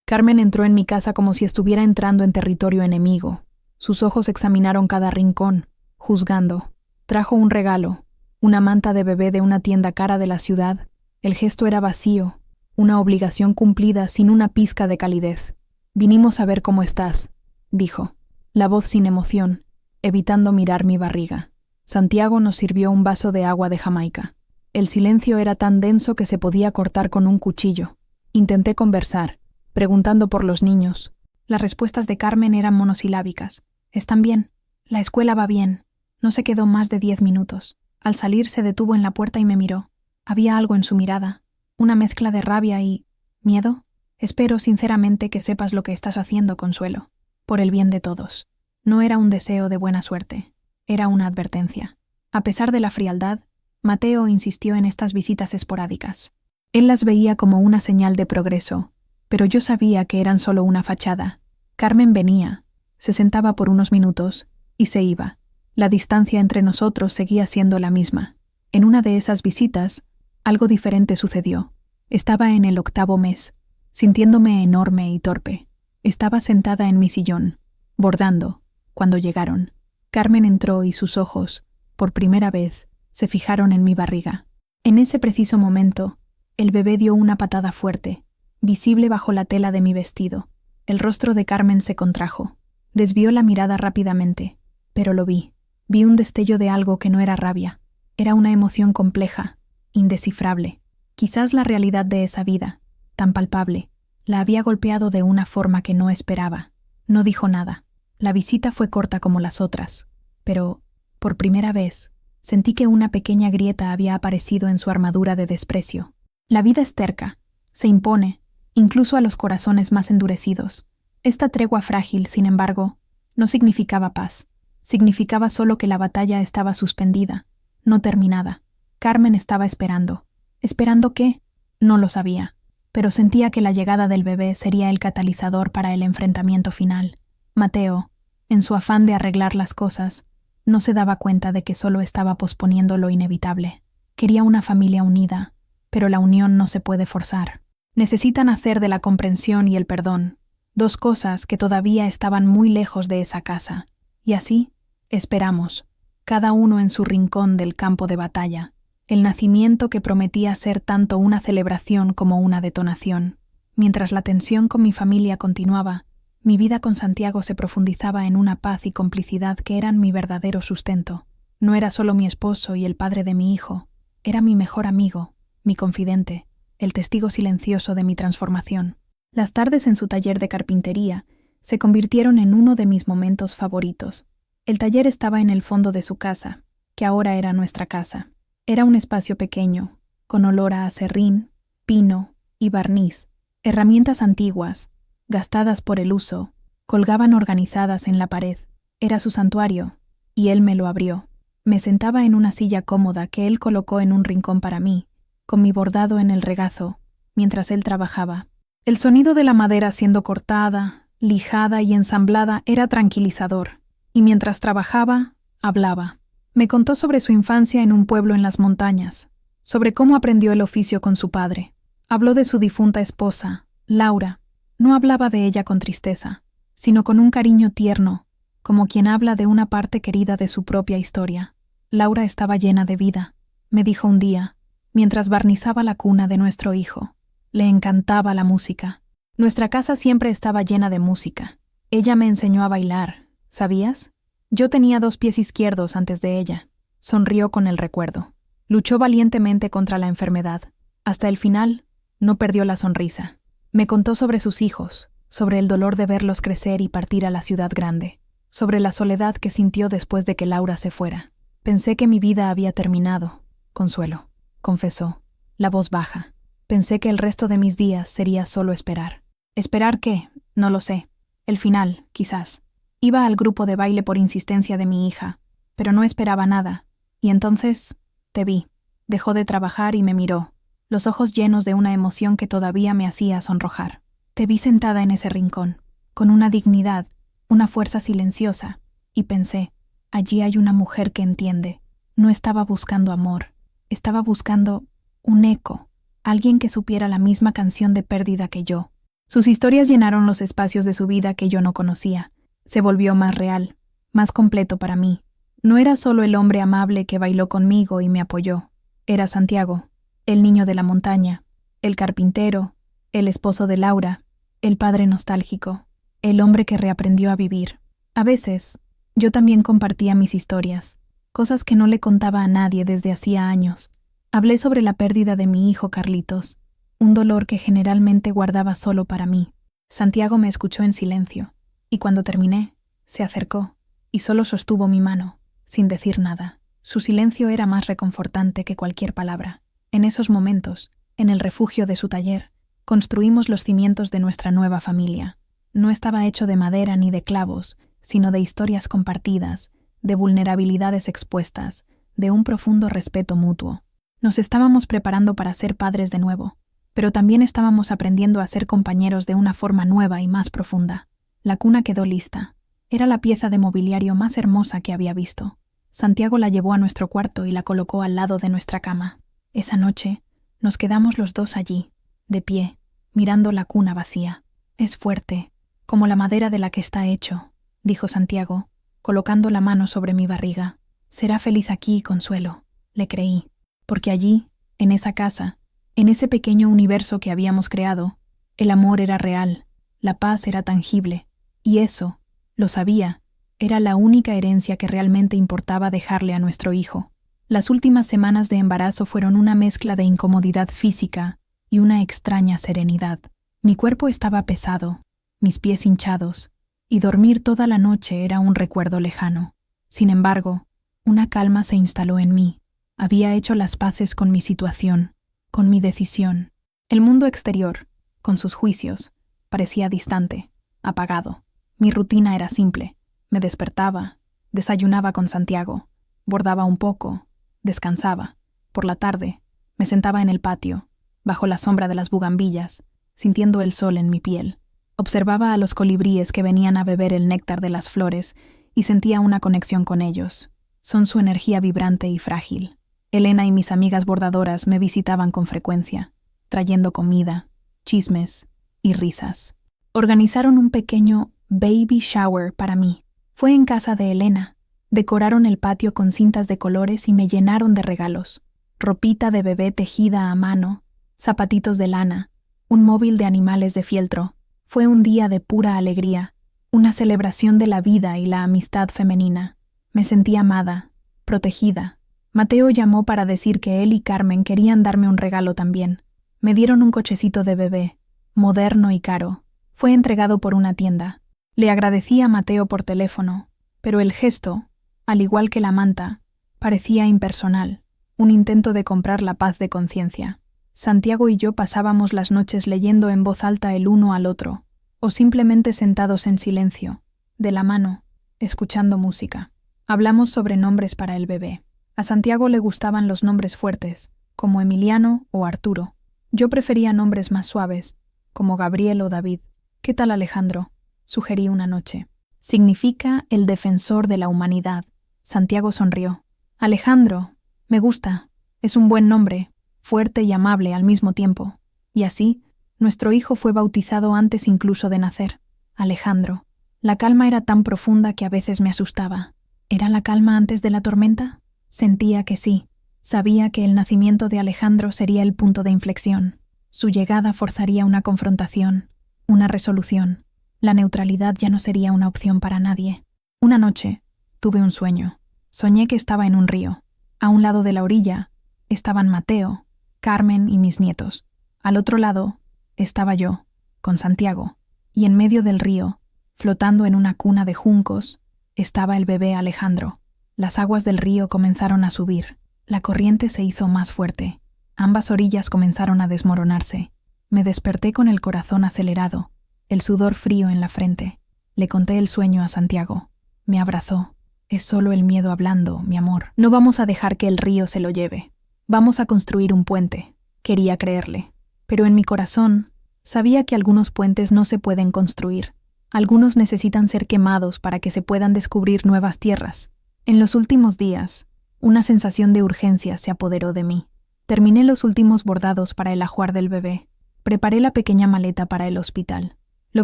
Carmen entró en mi casa como si estuviera entrando en territorio enemigo. Sus ojos examinaron cada rincón, juzgando. Trajo un regalo, una manta de bebé de una tienda cara de la ciudad. El gesto era vacío, una obligación cumplida sin una pizca de calidez. «Vinimos a ver cómo estás», dijo, la voz sin emoción, evitando mirar mi barriga. Santiago nos sirvió un vaso de agua de Jamaica. El silencio era tan denso que se podía cortar con un cuchillo. Intenté conversar, preguntando por los niños. Las respuestas de Carmen eran monosilábicas. «Están bien. La escuela va bien». No se quedó más de 10 minutos. Al salir se detuvo en la puerta y me miró. Había algo en su mirada, una mezcla de rabia y... ¿miedo? Espero sinceramente que sepas lo que estás haciendo, Consuelo, por el bien de todos. No era un deseo de buena suerte, era una advertencia. A pesar de la frialdad, Mateo insistió en estas visitas esporádicas. Él las veía como una señal de progreso, pero yo sabía que eran solo una fachada. Carmen venía, se sentaba por unos minutos y se iba. La distancia entre nosotros seguía siendo la misma. En una de esas visitas, algo diferente sucedió. Estaba en el 8º mes, sintiéndome enorme y torpe. Estaba sentada en mi sillón, bordando, cuando llegaron. Carmen entró y sus ojos, por primera vez, se fijaron en mi barriga. En ese preciso momento, el bebé dio una patada fuerte, visible bajo la tela de mi vestido. El rostro de Carmen se contrajo. Desvió la mirada rápidamente, pero lo vi. Vi un destello de algo que no era rabia. Era una emoción compleja, indescifrable. Quizás la realidad de esa vida, tan palpable, la había golpeado de una forma que no esperaba. No dijo nada. La visita fue corta como las otras, pero, por primera vez, sentí que una pequeña grieta había aparecido en su armadura de desprecio. La vida es terca, se impone, incluso a los corazones más endurecidos. Esta tregua frágil, sin embargo, no significaba paz. Significaba solo que la batalla estaba suspendida, no terminada. Carmen estaba esperando. ¿Esperando qué? No lo sabía, pero sentía que la llegada del bebé sería el catalizador para el enfrentamiento final. Mateo, en su afán de arreglar las cosas, no se daba cuenta de que solo estaba posponiendo lo inevitable. Quería una familia unida, pero la unión no se puede forzar. Necesitan hacer de la comprensión y el perdón, dos cosas que todavía estaban muy lejos de esa casa. Y así, esperamos, cada uno en su rincón del campo de batalla, el nacimiento que prometía ser tanto una celebración como una detonación. Mientras la tensión con mi familia continuaba, mi vida con Santiago se profundizaba en una paz y complicidad que eran mi verdadero sustento. No era solo mi esposo y el padre de mi hijo, era mi mejor amigo, mi confidente, el testigo silencioso de mi transformación. Las tardes en su taller de carpintería se convirtieron en uno de mis momentos favoritos. El taller estaba en el fondo de su casa, que ahora era nuestra casa. Era un espacio pequeño, con olor a aserrín, pino y barniz. Herramientas antiguas, gastadas por el uso, colgaban organizadas en la pared. Era su santuario, y él me lo abrió. Me sentaba en una silla cómoda que él colocó en un rincón para mí, con mi bordado en el regazo, mientras él trabajaba. El sonido de la madera siendo cortada, lijada y ensamblada era tranquilizador, y mientras trabajaba, hablaba. Me contó sobre su infancia en un pueblo en las montañas, sobre cómo aprendió el oficio con su padre. Habló de su difunta esposa, Laura. No hablaba de ella con tristeza, sino con un cariño tierno, como quien habla de una parte querida de su propia historia. Laura estaba llena de vida, me dijo un día, mientras barnizaba la cuna de nuestro hijo. Le encantaba la música. Nuestra casa siempre estaba llena de música. Ella me enseñó a bailar, ¿sabías? Yo tenía 2 pies izquierdos antes de ella. Sonrió con el recuerdo. Luchó valientemente contra la enfermedad. Hasta el final, no perdió la sonrisa. Me contó sobre sus hijos, sobre el dolor de verlos crecer y partir a la ciudad grande, sobre la soledad que sintió después de que Laura se fuera. Pensé que mi vida había terminado, Consuelo, confesó, la voz baja. Pensé que el resto de mis días sería solo esperar. ¿Esperar qué? No lo sé. El final, quizás. Iba al grupo de baile por insistencia de mi hija, pero no esperaba nada. Y entonces, te vi. Dejó de trabajar y me miró. los ojos llenos de una emoción que todavía me hacía sonrojar. Te vi sentada en ese rincón, con una dignidad, una fuerza silenciosa, y pensé, allí hay una mujer que entiende. No estaba buscando amor, estaba buscando un eco, alguien que supiera la misma canción de pérdida que yo. Sus historias llenaron los espacios de su vida que yo no conocía. Se volvió más real, más completo para mí. No era solo el hombre amable que bailó conmigo y me apoyó. Era Santiago, el niño de la montaña, el carpintero, el esposo de Laura, el padre nostálgico, el hombre que reaprendió a vivir. A veces, yo también compartía mis historias, cosas que no le contaba a nadie desde hacía años. Hablé sobre la pérdida de mi hijo Carlitos, un dolor que generalmente guardaba solo para mí. Santiago me escuchó en silencio, y cuando terminé, se acercó, y solo sostuvo mi mano, sin decir nada. Su silencio era más reconfortante que cualquier palabra. En esos momentos, en el refugio de su taller, construimos los cimientos de nuestra nueva familia. No estaba hecho de madera ni de clavos, sino de historias compartidas, de vulnerabilidades expuestas, de un profundo respeto mutuo. Nos estábamos preparando para ser padres de nuevo, pero también estábamos aprendiendo a ser compañeros de una forma nueva y más profunda. La cuna quedó lista. Era la pieza de mobiliario más hermosa que había visto. Santiago la llevó a nuestro cuarto y la colocó al lado de nuestra cama. Esa noche, nos quedamos los dos allí, de pie, mirando la cuna vacía. Es fuerte, como la madera de la que está hecho, dijo Santiago, colocando la mano sobre mi barriga. Será feliz aquí, Consuelo. Le creí, porque allí, en esa casa, en ese pequeño universo que habíamos creado, el amor era real, la paz era tangible, y eso, lo sabía, era la única herencia que realmente importaba dejarle a nuestro hijo. Las últimas semanas de embarazo fueron una mezcla de incomodidad física y una extraña serenidad. Mi cuerpo estaba pesado, mis pies hinchados, y dormir toda la noche era un recuerdo lejano. Sin embargo, una calma se instaló en mí. Había hecho las paces con mi situación, con mi decisión. El mundo exterior, con sus juicios, parecía distante, apagado. Mi rutina era simple. Me despertaba, desayunaba con Santiago, bordaba un poco, descansaba. Por la tarde, me sentaba en el patio, bajo la sombra de las bugambillas, sintiendo el sol en mi piel. Observaba a los colibríes que venían a beber el néctar de las flores y sentía una conexión con ellos. Son su energía vibrante y frágil. Elena y mis amigas bordadoras me visitaban con frecuencia, trayendo comida, chismes y risas. Organizaron un pequeño baby shower para mí. Fue en casa de Elena. Decoraron el patio con cintas de colores y me llenaron de regalos. Ropita de bebé tejida a mano, zapatitos de lana, un móvil de animales de fieltro. Fue un día de pura alegría, una celebración de la vida y la amistad femenina. Me sentí amada, protegida. Mateo llamó para decir que él y Carmen querían darme un regalo también. Me dieron un cochecito de bebé, moderno y caro. Fue entregado por una tienda. Le agradecí a Mateo por teléfono, pero el gesto, al igual que la manta, parecía impersonal, un intento de comprar la paz de conciencia. Santiago y yo pasábamos las noches leyendo en voz alta el uno al otro, o simplemente sentados en silencio, de la mano, escuchando música. Hablamos sobre nombres para el bebé. A Santiago le gustaban los nombres fuertes, como Emiliano o Arturo. Yo prefería nombres más suaves, como Gabriel o David. ¿Qué tal Alejandro?, sugerí una noche. Significa el defensor de la humanidad. Santiago sonrió. Alejandro, me gusta. Es un buen nombre, fuerte y amable al mismo tiempo. Y así, nuestro hijo fue bautizado antes incluso de nacer. Alejandro. La calma era tan profunda que a veces me asustaba. ¿Era la calma antes de la tormenta? Sentía que sí. Sabía que el nacimiento de Alejandro sería el punto de inflexión. Su llegada forzaría una confrontación, una resolución. La neutralidad ya no sería una opción para nadie. Una noche, tuve un sueño. Soñé que estaba en un río. A un lado de la orilla estaban Mateo, Carmen y mis nietos. Al otro lado estaba yo, con Santiago. Y en medio del río, flotando en una cuna de juncos, estaba el bebé Alejandro. Las aguas del río comenzaron a subir. La corriente se hizo más fuerte. Ambas orillas comenzaron a desmoronarse. Me desperté con el corazón acelerado, el sudor frío en la frente. Le conté el sueño a Santiago. Me abrazó. Es solo el miedo hablando, mi amor. No vamos a dejar que el río se lo lleve. Vamos a construir un puente. Quería creerle, pero en mi corazón sabía que algunos puentes no se pueden construir. Algunos necesitan ser quemados para que se puedan descubrir nuevas tierras. En los últimos días, una sensación de urgencia se apoderó de mí. Terminé los últimos bordados para el ajuar del bebé. Preparé la pequeña maleta para el hospital. Lo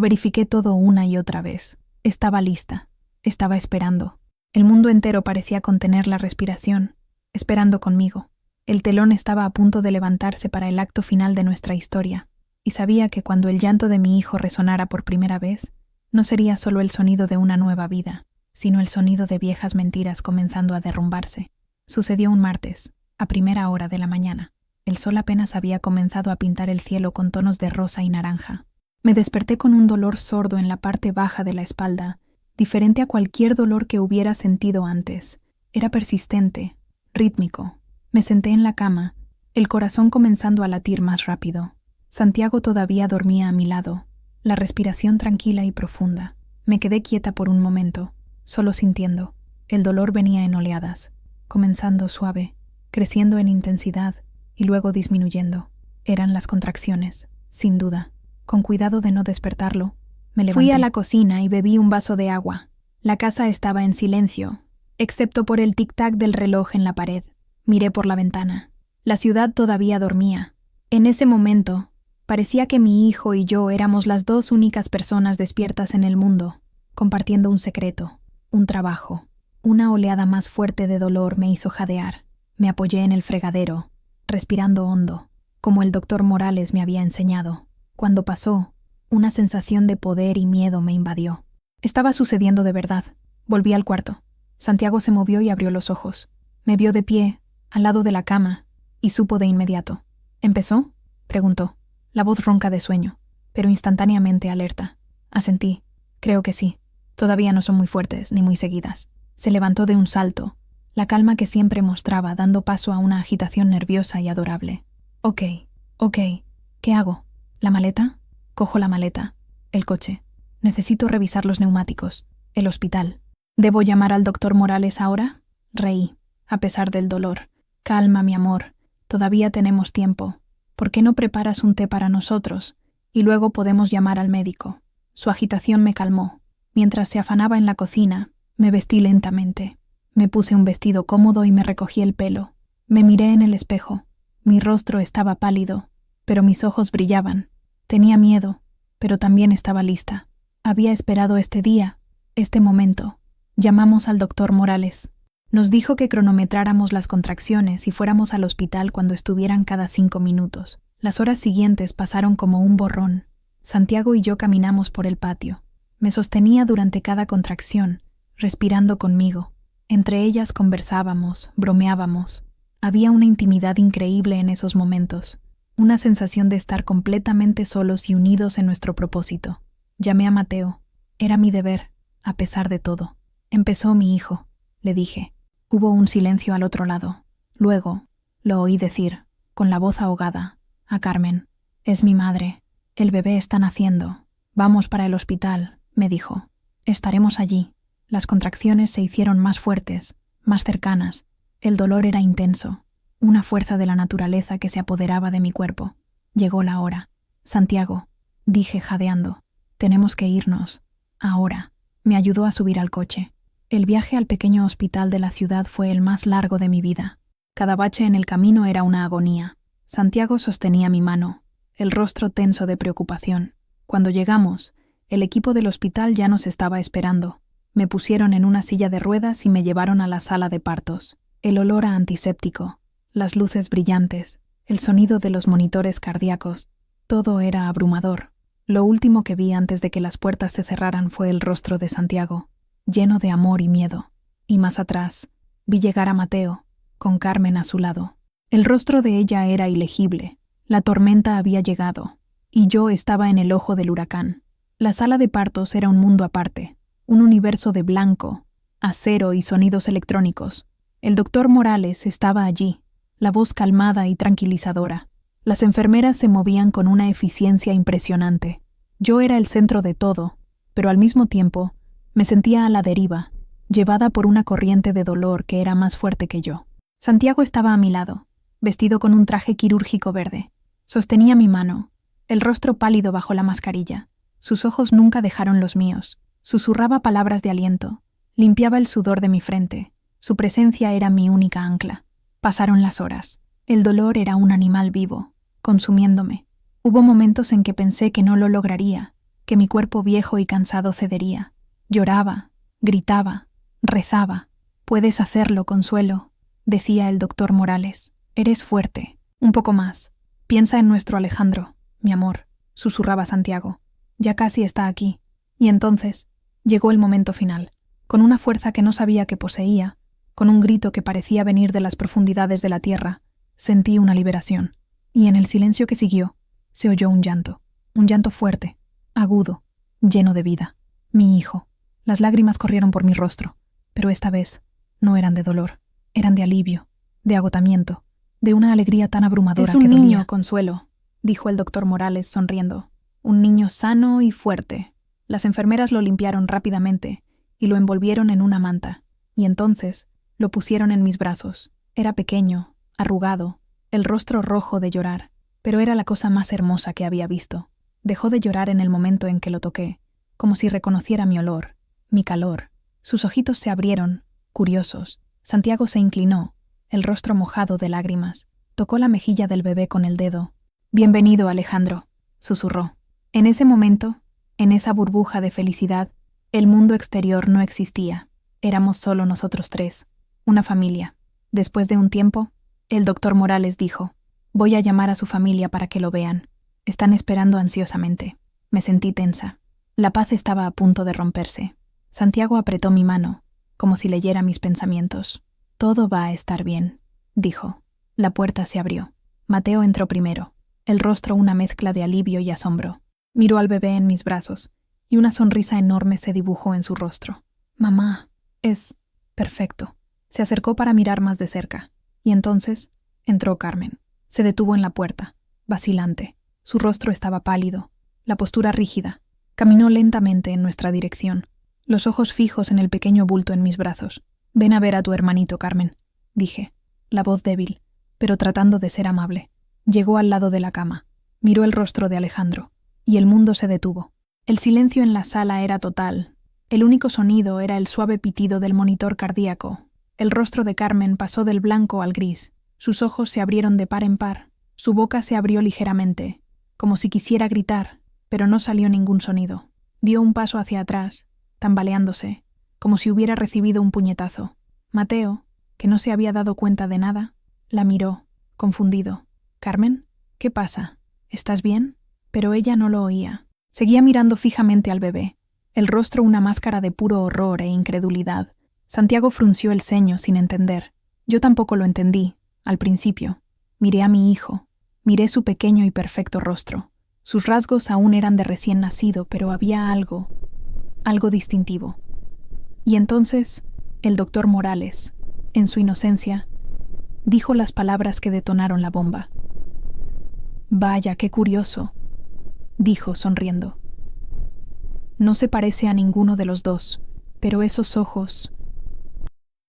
verifiqué todo una y otra vez. Estaba lista. Estaba esperando. El mundo entero parecía contener la respiración, esperando conmigo. El telón estaba a punto de levantarse para el acto final de nuestra historia, y sabía que cuando el llanto de mi hijo resonara por primera vez, no sería solo el sonido de una nueva vida, sino el sonido de viejas mentiras comenzando a derrumbarse. Sucedió un martes, a primera hora de la mañana. El sol apenas había comenzado a pintar el cielo con tonos de rosa y naranja. Me desperté con un dolor sordo en la parte baja de la espalda, diferente a cualquier dolor que hubiera sentido antes. Era persistente, rítmico. Me senté en la cama, el corazón comenzando a latir más rápido. Santiago todavía dormía a mi lado, la respiración tranquila y profunda. Me quedé quieta por un momento, solo sintiendo. El dolor venía en oleadas, comenzando suave, creciendo en intensidad y luego disminuyendo. Eran las contracciones, sin duda. Con cuidado de no despertarlo, me levanté. Fui a la cocina y bebí un vaso de agua. La casa estaba en silencio, excepto por el tic-tac del reloj en la pared. Miré por la ventana. La ciudad todavía dormía. En ese momento, parecía que mi hijo y yo éramos las dos únicas personas despiertas en el mundo, compartiendo un secreto, un trabajo. Una oleada más fuerte de dolor me hizo jadear. Me apoyé en el fregadero, respirando hondo, como el doctor Morales me había enseñado. Cuando pasó, una sensación de poder y miedo me invadió. Estaba sucediendo de verdad. Volví al cuarto. Santiago se movió y abrió los ojos. Me vio de pie, al lado de la cama, y supo de inmediato. ¿Empezó?, preguntó, la voz ronca de sueño, pero instantáneamente alerta. Asentí. Creo que sí. Todavía no son muy fuertes ni muy seguidas. Se levantó de un salto, la calma que siempre mostraba dando paso a una agitación nerviosa y adorable. Ok. ¿Qué hago? ¿La maleta? Cojo la maleta. El coche. Necesito revisar los neumáticos. El hospital. ¿Debo llamar al doctor Morales ahora? Reí, a pesar del dolor. Calma, mi amor. Todavía tenemos tiempo. ¿Por qué no preparas un té para nosotros? Y luego podemos llamar al médico. Su agitación me calmó. Mientras se afanaba en la cocina, me vestí lentamente. Me puse un vestido cómodo y me recogí el pelo. Me miré en el espejo. Mi rostro estaba pálido, pero mis ojos brillaban. Tenía miedo, pero también estaba lista. Había esperado este día, este momento. Llamamos al doctor Morales. Nos dijo que cronometráramos las contracciones y fuéramos al hospital cuando estuvieran cada 5 minutos. Las horas siguientes pasaron como un borrón. Santiago y yo caminamos por el patio. Me sostenía durante cada contracción, respirando conmigo. Entre ellas conversábamos, bromeábamos. Había una intimidad increíble en esos momentos, una sensación de estar completamente solos y unidos en nuestro propósito. Llamé a Mateo. Era mi deber, a pesar de todo. Empezó mi hijo, le dije. Hubo un silencio al otro lado. Luego, lo oí decir, con la voz ahogada, a Carmen. Es mi madre. El bebé está naciendo. Vamos para el hospital, me dijo. Estaremos allí. Las contracciones se hicieron más fuertes, más cercanas. El dolor era intenso, una fuerza de la naturaleza que se apoderaba de mi cuerpo. Llegó la hora. Santiago, dije jadeando, tenemos que irnos. Ahora. Me ayudó a subir al coche. El viaje al pequeño hospital de la ciudad fue el más largo de mi vida. Cada bache en el camino era una agonía. Santiago sostenía mi mano, el rostro tenso de preocupación. Cuando llegamos, el equipo del hospital ya nos estaba esperando. Me pusieron en una silla de ruedas y me llevaron a la sala de partos. El olor a antiséptico, las luces brillantes, el sonido de los monitores cardíacos, todo era abrumador. Lo último que vi antes de que las puertas se cerraran fue el rostro de Santiago, lleno de amor y miedo. Y más atrás, vi llegar a Mateo, con Carmen a su lado. El rostro de ella era ilegible. La tormenta había llegado, y yo estaba en el ojo del huracán. La sala de partos era un mundo aparte, un universo de blanco, acero y sonidos electrónicos. El doctor Morales estaba allí, la voz calmada y tranquilizadora. Las enfermeras se movían con una eficiencia impresionante. Yo era el centro de todo, pero al mismo tiempo me sentía a la deriva, llevada por una corriente de dolor que era más fuerte que yo. Santiago estaba a mi lado, vestido con un traje quirúrgico verde. Sostenía mi mano, el rostro pálido bajo la mascarilla. Sus ojos nunca dejaron los míos. Susurraba palabras de aliento. Limpiaba el sudor de mi frente. Su presencia era mi única ancla. Pasaron las horas. El dolor era un animal vivo, consumiéndome. Hubo momentos en que pensé que no lo lograría, que mi cuerpo viejo y cansado cedería. Lloraba, gritaba, rezaba. «Puedes hacerlo, Consuelo», decía el doctor Morales. «Eres fuerte. Un poco más. Piensa en nuestro Alejandro, mi amor», susurraba Santiago. «Ya casi está aquí». Y entonces llegó el momento final. Con una fuerza que no sabía que poseía, con un grito que parecía venir de las profundidades de la tierra, sentí una liberación. Y en el silencio que siguió, se oyó un llanto fuerte, agudo, lleno de vida. Mi hijo. Las lágrimas corrieron por mi rostro, pero esta vez no eran de dolor, eran de alivio, de agotamiento, de una alegría tan abrumadora que dolía. «Es un niño, Consuelo», dijo el doctor Morales sonriendo. «Un niño sano y fuerte». Las enfermeras lo limpiaron rápidamente y lo envolvieron en una manta, y entonces lo pusieron en mis brazos. Era pequeño, arrugado, el rostro rojo de llorar, pero era la cosa más hermosa que había visto. Dejó de llorar en el momento en que lo toqué, como si reconociera mi olor, mi calor. Sus ojitos se abrieron, curiosos. Santiago se inclinó, el rostro mojado de lágrimas. Tocó la mejilla del bebé con el dedo. «Bienvenido, Alejandro», susurró. En ese momento, en esa burbuja de felicidad, el mundo exterior no existía. Éramos solo nosotros tres, una familia. Después de un tiempo, el doctor Morales dijo: «Voy a llamar a su familia para que lo vean. Están esperando ansiosamente». Me sentí tensa. La paz estaba a punto de romperse. Santiago apretó mi mano, como si leyera mis pensamientos. «Todo va a estar bien», dijo. La puerta se abrió. Mateo entró primero, el rostro una mezcla de alivio y asombro. Miró al bebé en mis brazos, y una sonrisa enorme se dibujó en su rostro. «Mamá, es perfecto». Se acercó para mirar más de cerca, y entonces entró Carmen. Se detuvo en la puerta, vacilante. Su rostro estaba pálido, la postura rígida. Caminó lentamente en nuestra dirección, los ojos fijos en el pequeño bulto en mis brazos. «Ven a ver a tu hermanito, Carmen», dije, la voz débil, pero tratando de ser amable. Llegó al lado de la cama, miró el rostro de Alejandro, y el mundo se detuvo. El silencio en la sala era total. El único sonido era el suave pitido del monitor cardíaco. El rostro de Carmen pasó del blanco al gris. Sus ojos se abrieron de par en par. Su boca se abrió ligeramente, como si quisiera gritar, pero no salió ningún sonido. Dio un paso hacia atrás, tambaleándose, como si hubiera recibido un puñetazo. Mateo, que no se había dado cuenta de nada, la miró, confundido. «¿Carmen? ¿Qué pasa? ¿Estás bien?» Pero ella no lo oía. Seguía mirando fijamente al bebé, el rostro una máscara de puro horror e incredulidad. Santiago frunció el ceño sin entender. Yo tampoco lo entendí, al principio. Miré a mi hijo, miré su pequeño y perfecto rostro. Sus rasgos aún eran de recién nacido, pero había algo distintivo. Y entonces, el doctor Morales, en su inocencia, dijo las palabras que detonaron la bomba. «Vaya, qué curioso», dijo sonriendo. «No se parece a ninguno de los dos, pero esos ojos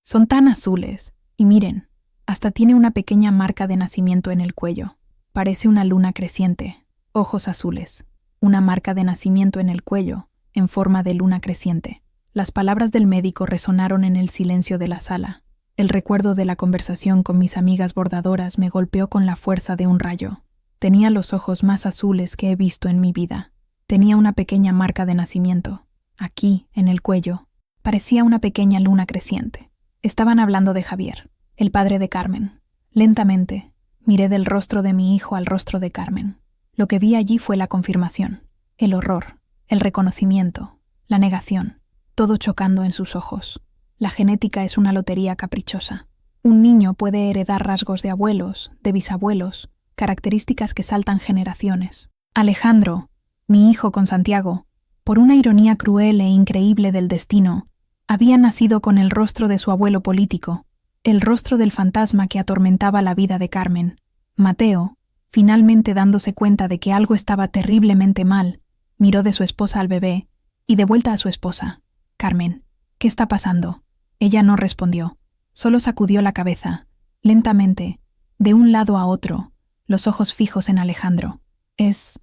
son tan azules, y miren, hasta tiene una pequeña marca de nacimiento en el cuello. Parece una luna creciente, ojos azules, una marca de nacimiento en el cuello, en forma de luna creciente». Las palabras del médico resonaron en el silencio de la sala. El recuerdo de la conversación con mis amigas bordadoras me golpeó con la fuerza de un rayo. Tenía los ojos más azules que he visto en mi vida. Tenía una pequeña marca de nacimiento. Aquí, en el cuello, parecía una pequeña luna creciente. Estaban hablando de Javier, el padre de Carmen. Lentamente, miré del rostro de mi hijo al rostro de Carmen. Lo que vi allí fue la confirmación, el horror, el reconocimiento, la negación, todo chocando en sus ojos. La genética es una lotería caprichosa. Un niño puede heredar rasgos de abuelos, de bisabuelos, características que saltan generaciones. Alejandro, mi hijo con Santiago, por una ironía cruel e increíble del destino, había nacido con el rostro de su abuelo político, el rostro del fantasma que atormentaba la vida de Carmen. Mateo, finalmente dándose cuenta de que algo estaba terriblemente mal, miró de su esposa al bebé y de vuelta a su esposa. «Carmen, ¿qué está pasando?» Ella no respondió, solo sacudió la cabeza, lentamente, De un lado a otro, los ojos fijos en Alejandro. Es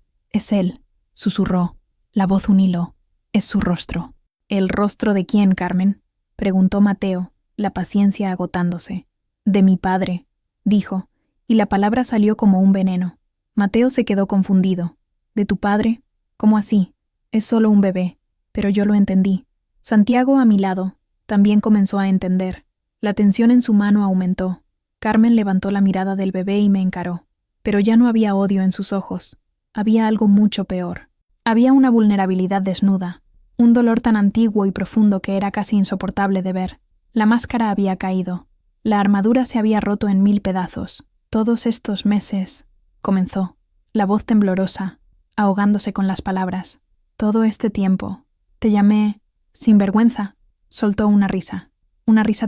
él, susurró. La voz un hilo. Es su rostro. ¿El rostro de quién, Carmen?, preguntó Mateo, la paciencia agotándose. De mi padre, dijo, y la palabra salió como un veneno. Mateo se quedó confundido. ¿De tu padre? ¿Cómo así? Es solo un bebé. Pero yo lo entendí. Santiago, a mi lado, también comenzó a entender. La tensión en su mano aumentó. Carmen levantó la mirada del bebé y me encaró. Pero ya no había odio en sus ojos. Había algo mucho peor. Había una vulnerabilidad desnuda, un dolor tan antiguo y profundo que era casi insoportable de ver. La máscara había caído. La armadura se había roto en 1000 pedazos. Todos estos meses, comenzó, la voz temblorosa, ahogándose con las palabras. Todo este tiempo, te llamé sinvergüenza. Soltó una risa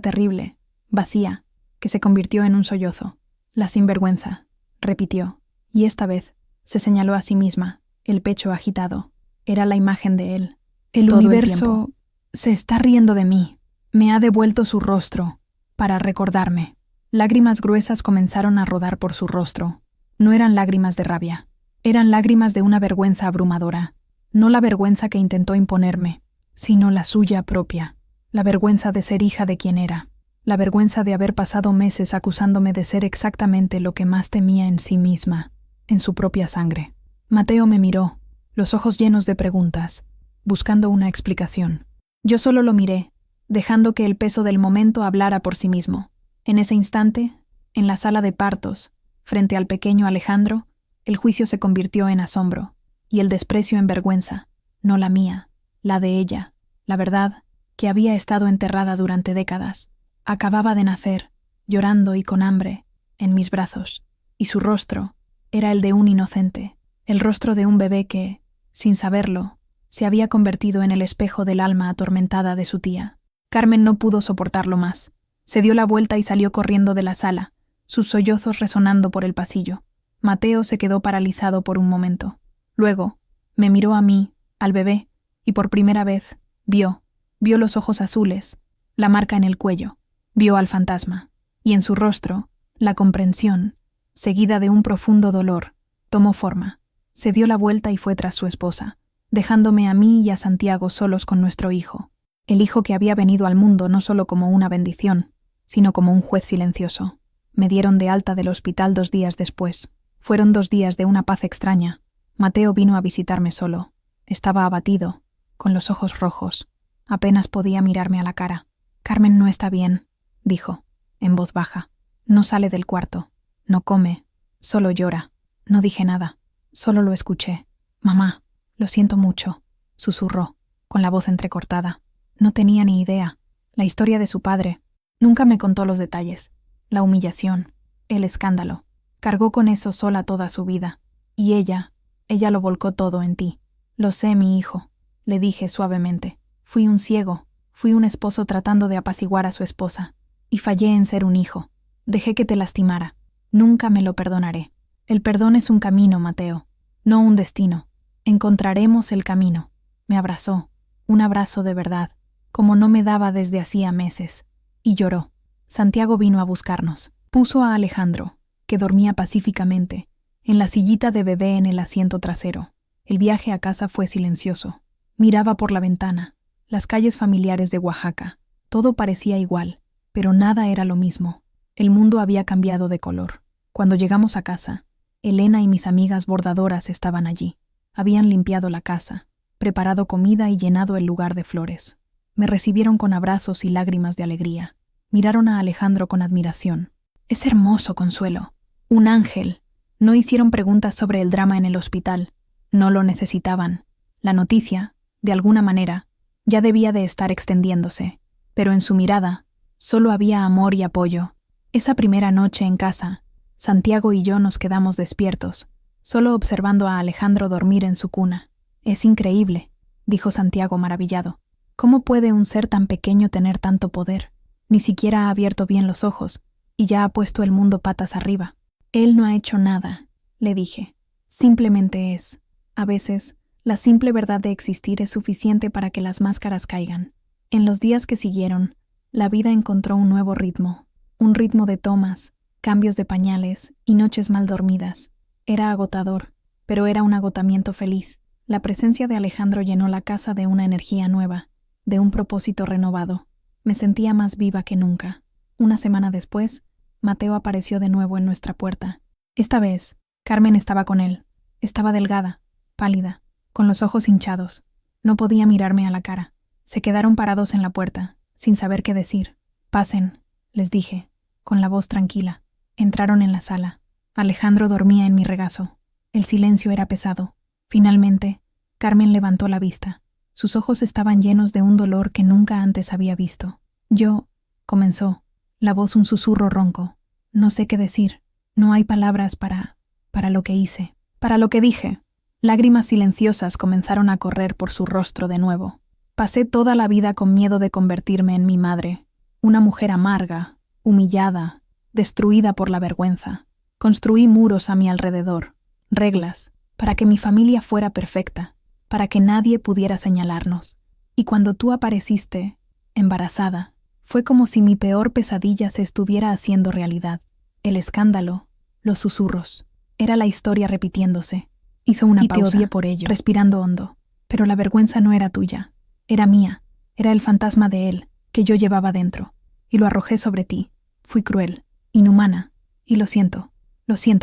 terrible, vacía, que se convirtió en un sollozo. La sinvergüenza, repitió, y esta vez se señaló a sí misma, el pecho agitado. Era la imagen de él. El universo se está riendo de mí. Me ha devuelto su rostro, para recordarme. Lágrimas gruesas comenzaron a rodar por su rostro. No eran lágrimas de rabia. Eran lágrimas de una vergüenza abrumadora. No la vergüenza que intentó imponerme, sino la suya propia. La vergüenza de ser hija de quien era. La vergüenza de haber pasado meses acusándome de ser exactamente lo que más temía en sí misma, en su propia sangre. Mateo me miró, los ojos llenos de preguntas, buscando una explicación. Yo solo lo miré, dejando que el peso del momento hablara por sí mismo. En ese instante, en la sala de partos, frente al pequeño Alejandro, el juicio se convirtió en asombro, y el desprecio en vergüenza, no la mía, la de ella. La verdad, que había estado enterrada durante décadas, acababa de nacer, llorando y con hambre, en mis brazos, y su rostro era el de un inocente, el rostro de un bebé que, sin saberlo, se había convertido en el espejo del alma atormentada de su tía. Carmen no pudo soportarlo más. Se dio la vuelta y salió corriendo de la sala, sus sollozos resonando por el pasillo. Mateo se quedó paralizado por un momento. Luego, me miró a mí, al bebé, y por primera vez, vio los ojos azules, la marca en el cuello, vio al fantasma, y en su rostro, la comprensión, seguida de un profundo dolor, tomó forma. Se dio la vuelta y fue tras su esposa, dejándome a mí y a Santiago solos con nuestro hijo, el hijo que había venido al mundo no solo como una bendición, sino como un juez silencioso. Me dieron de alta del hospital 2 días después. Fueron 2 días de una paz extraña. Mateo vino a visitarme solo. Estaba abatido, con los ojos rojos. Apenas podía mirarme a la cara. Carmen no está bien, dijo, en voz baja. No sale del cuarto, no come, solo llora. No dije nada, solo lo escuché. Mamá, lo siento mucho, susurró, con la voz entrecortada. No tenía ni idea. La historia de su padre. Nunca me contó los detalles. La humillación, el escándalo. Cargó con eso sola toda su vida. Y ella lo volcó todo en ti. Lo sé, mi hijo, le dije suavemente. Fui un ciego, fui un esposo tratando de apaciguar a su esposa. Y fallé en ser un hijo. Dejé que te lastimara. Nunca me lo perdonaré. El perdón es un camino, Mateo, no un destino. Encontraremos el camino. Me abrazó, un abrazo de verdad, como no me daba desde hacía meses, y lloró. Santiago vino a buscarnos. Puso a Alejandro, que dormía pacíficamente, en la sillita de bebé en el asiento trasero. El viaje a casa fue silencioso. Miraba por la ventana, las calles familiares de Oaxaca. Todo parecía igual, pero nada era lo mismo. El mundo había cambiado de color. Cuando llegamos a casa, Elena y mis amigas bordadoras estaban allí. Habían limpiado la casa, preparado comida y llenado el lugar de flores. Me recibieron con abrazos y lágrimas de alegría. Miraron a Alejandro con admiración. Es hermoso, Consuelo. Un ángel. No hicieron preguntas sobre el drama en el hospital. No lo necesitaban. La noticia, de alguna manera, ya debía de estar extendiéndose. Pero en su mirada, solo había amor y apoyo. Esa primera noche en casa, Santiago y yo nos quedamos despiertos, solo observando a Alejandro dormir en su cuna. Es increíble, dijo Santiago maravillado. ¿Cómo puede un ser tan pequeño tener tanto poder? Ni siquiera ha abierto bien los ojos, y ya ha puesto el mundo patas arriba. Él no ha hecho nada, le dije. Simplemente es. A veces, la simple verdad de existir es suficiente para que las máscaras caigan. En los días que siguieron, la vida encontró un nuevo ritmo, un ritmo de tomas, cambios de pañales y noches mal dormidas. Era agotador, pero era un agotamiento feliz. La presencia de Alejandro llenó la casa de una energía nueva, de un propósito renovado. Me sentía más viva que nunca. Una semana después, Mateo apareció de nuevo en nuestra puerta. Esta vez, Carmen estaba con él. Estaba delgada, pálida, con los ojos hinchados. No podía mirarme a la cara. Se quedaron parados en la puerta, sin saber qué decir. «Pasen», les dije, con la voz tranquila. Entraron en la sala. Alejandro dormía en mi regazo. El silencio era pesado. Finalmente, Carmen levantó la vista. Sus ojos estaban llenos de un dolor que nunca antes había visto. «Yo», comenzó, la voz un susurro ronco. «No sé qué decir. No hay palabras para lo que hice, para lo que dije». Lágrimas silenciosas comenzaron a correr por su rostro de nuevo. Pasé toda la vida con miedo de convertirme en mi madre, una mujer amarga, humillada, destruida por la vergüenza. Construí muros a mi alrededor, reglas, para que mi familia fuera perfecta, para que nadie pudiera señalarnos. Y cuando tú apareciste, embarazada, fue como si mi peor pesadilla se estuviera haciendo realidad. El escándalo, los susurros, era la historia repitiéndose. Hizo una pausa, y te odié por ello, respirando hondo. Pero la vergüenza no era tuya, era mía, era el fantasma de él, que yo llevaba dentro, y lo arrojé sobre ti. Fui cruel, inhumana, y lo siento,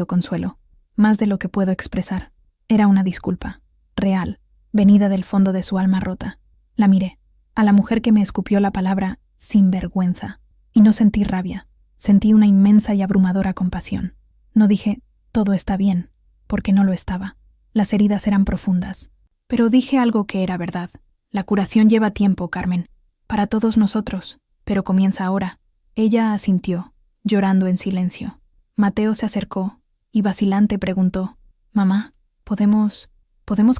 Consuelo, más de lo que puedo expresar. Era una disculpa, real, venida del fondo de su alma rota. La miré, a la mujer que me escupió la palabra sinvergüenza, y no sentí rabia, sentí una inmensa y abrumadora compasión. No dije, todo está bien, porque no lo estaba. Las heridas eran profundas. Pero dije algo que era verdad. La curación lleva tiempo, Carmen. Para todos nosotros. Pero comienza ahora. Ella asintió, llorando en silencio. Mateo se acercó y vacilante preguntó, «Mamá, ¿podemos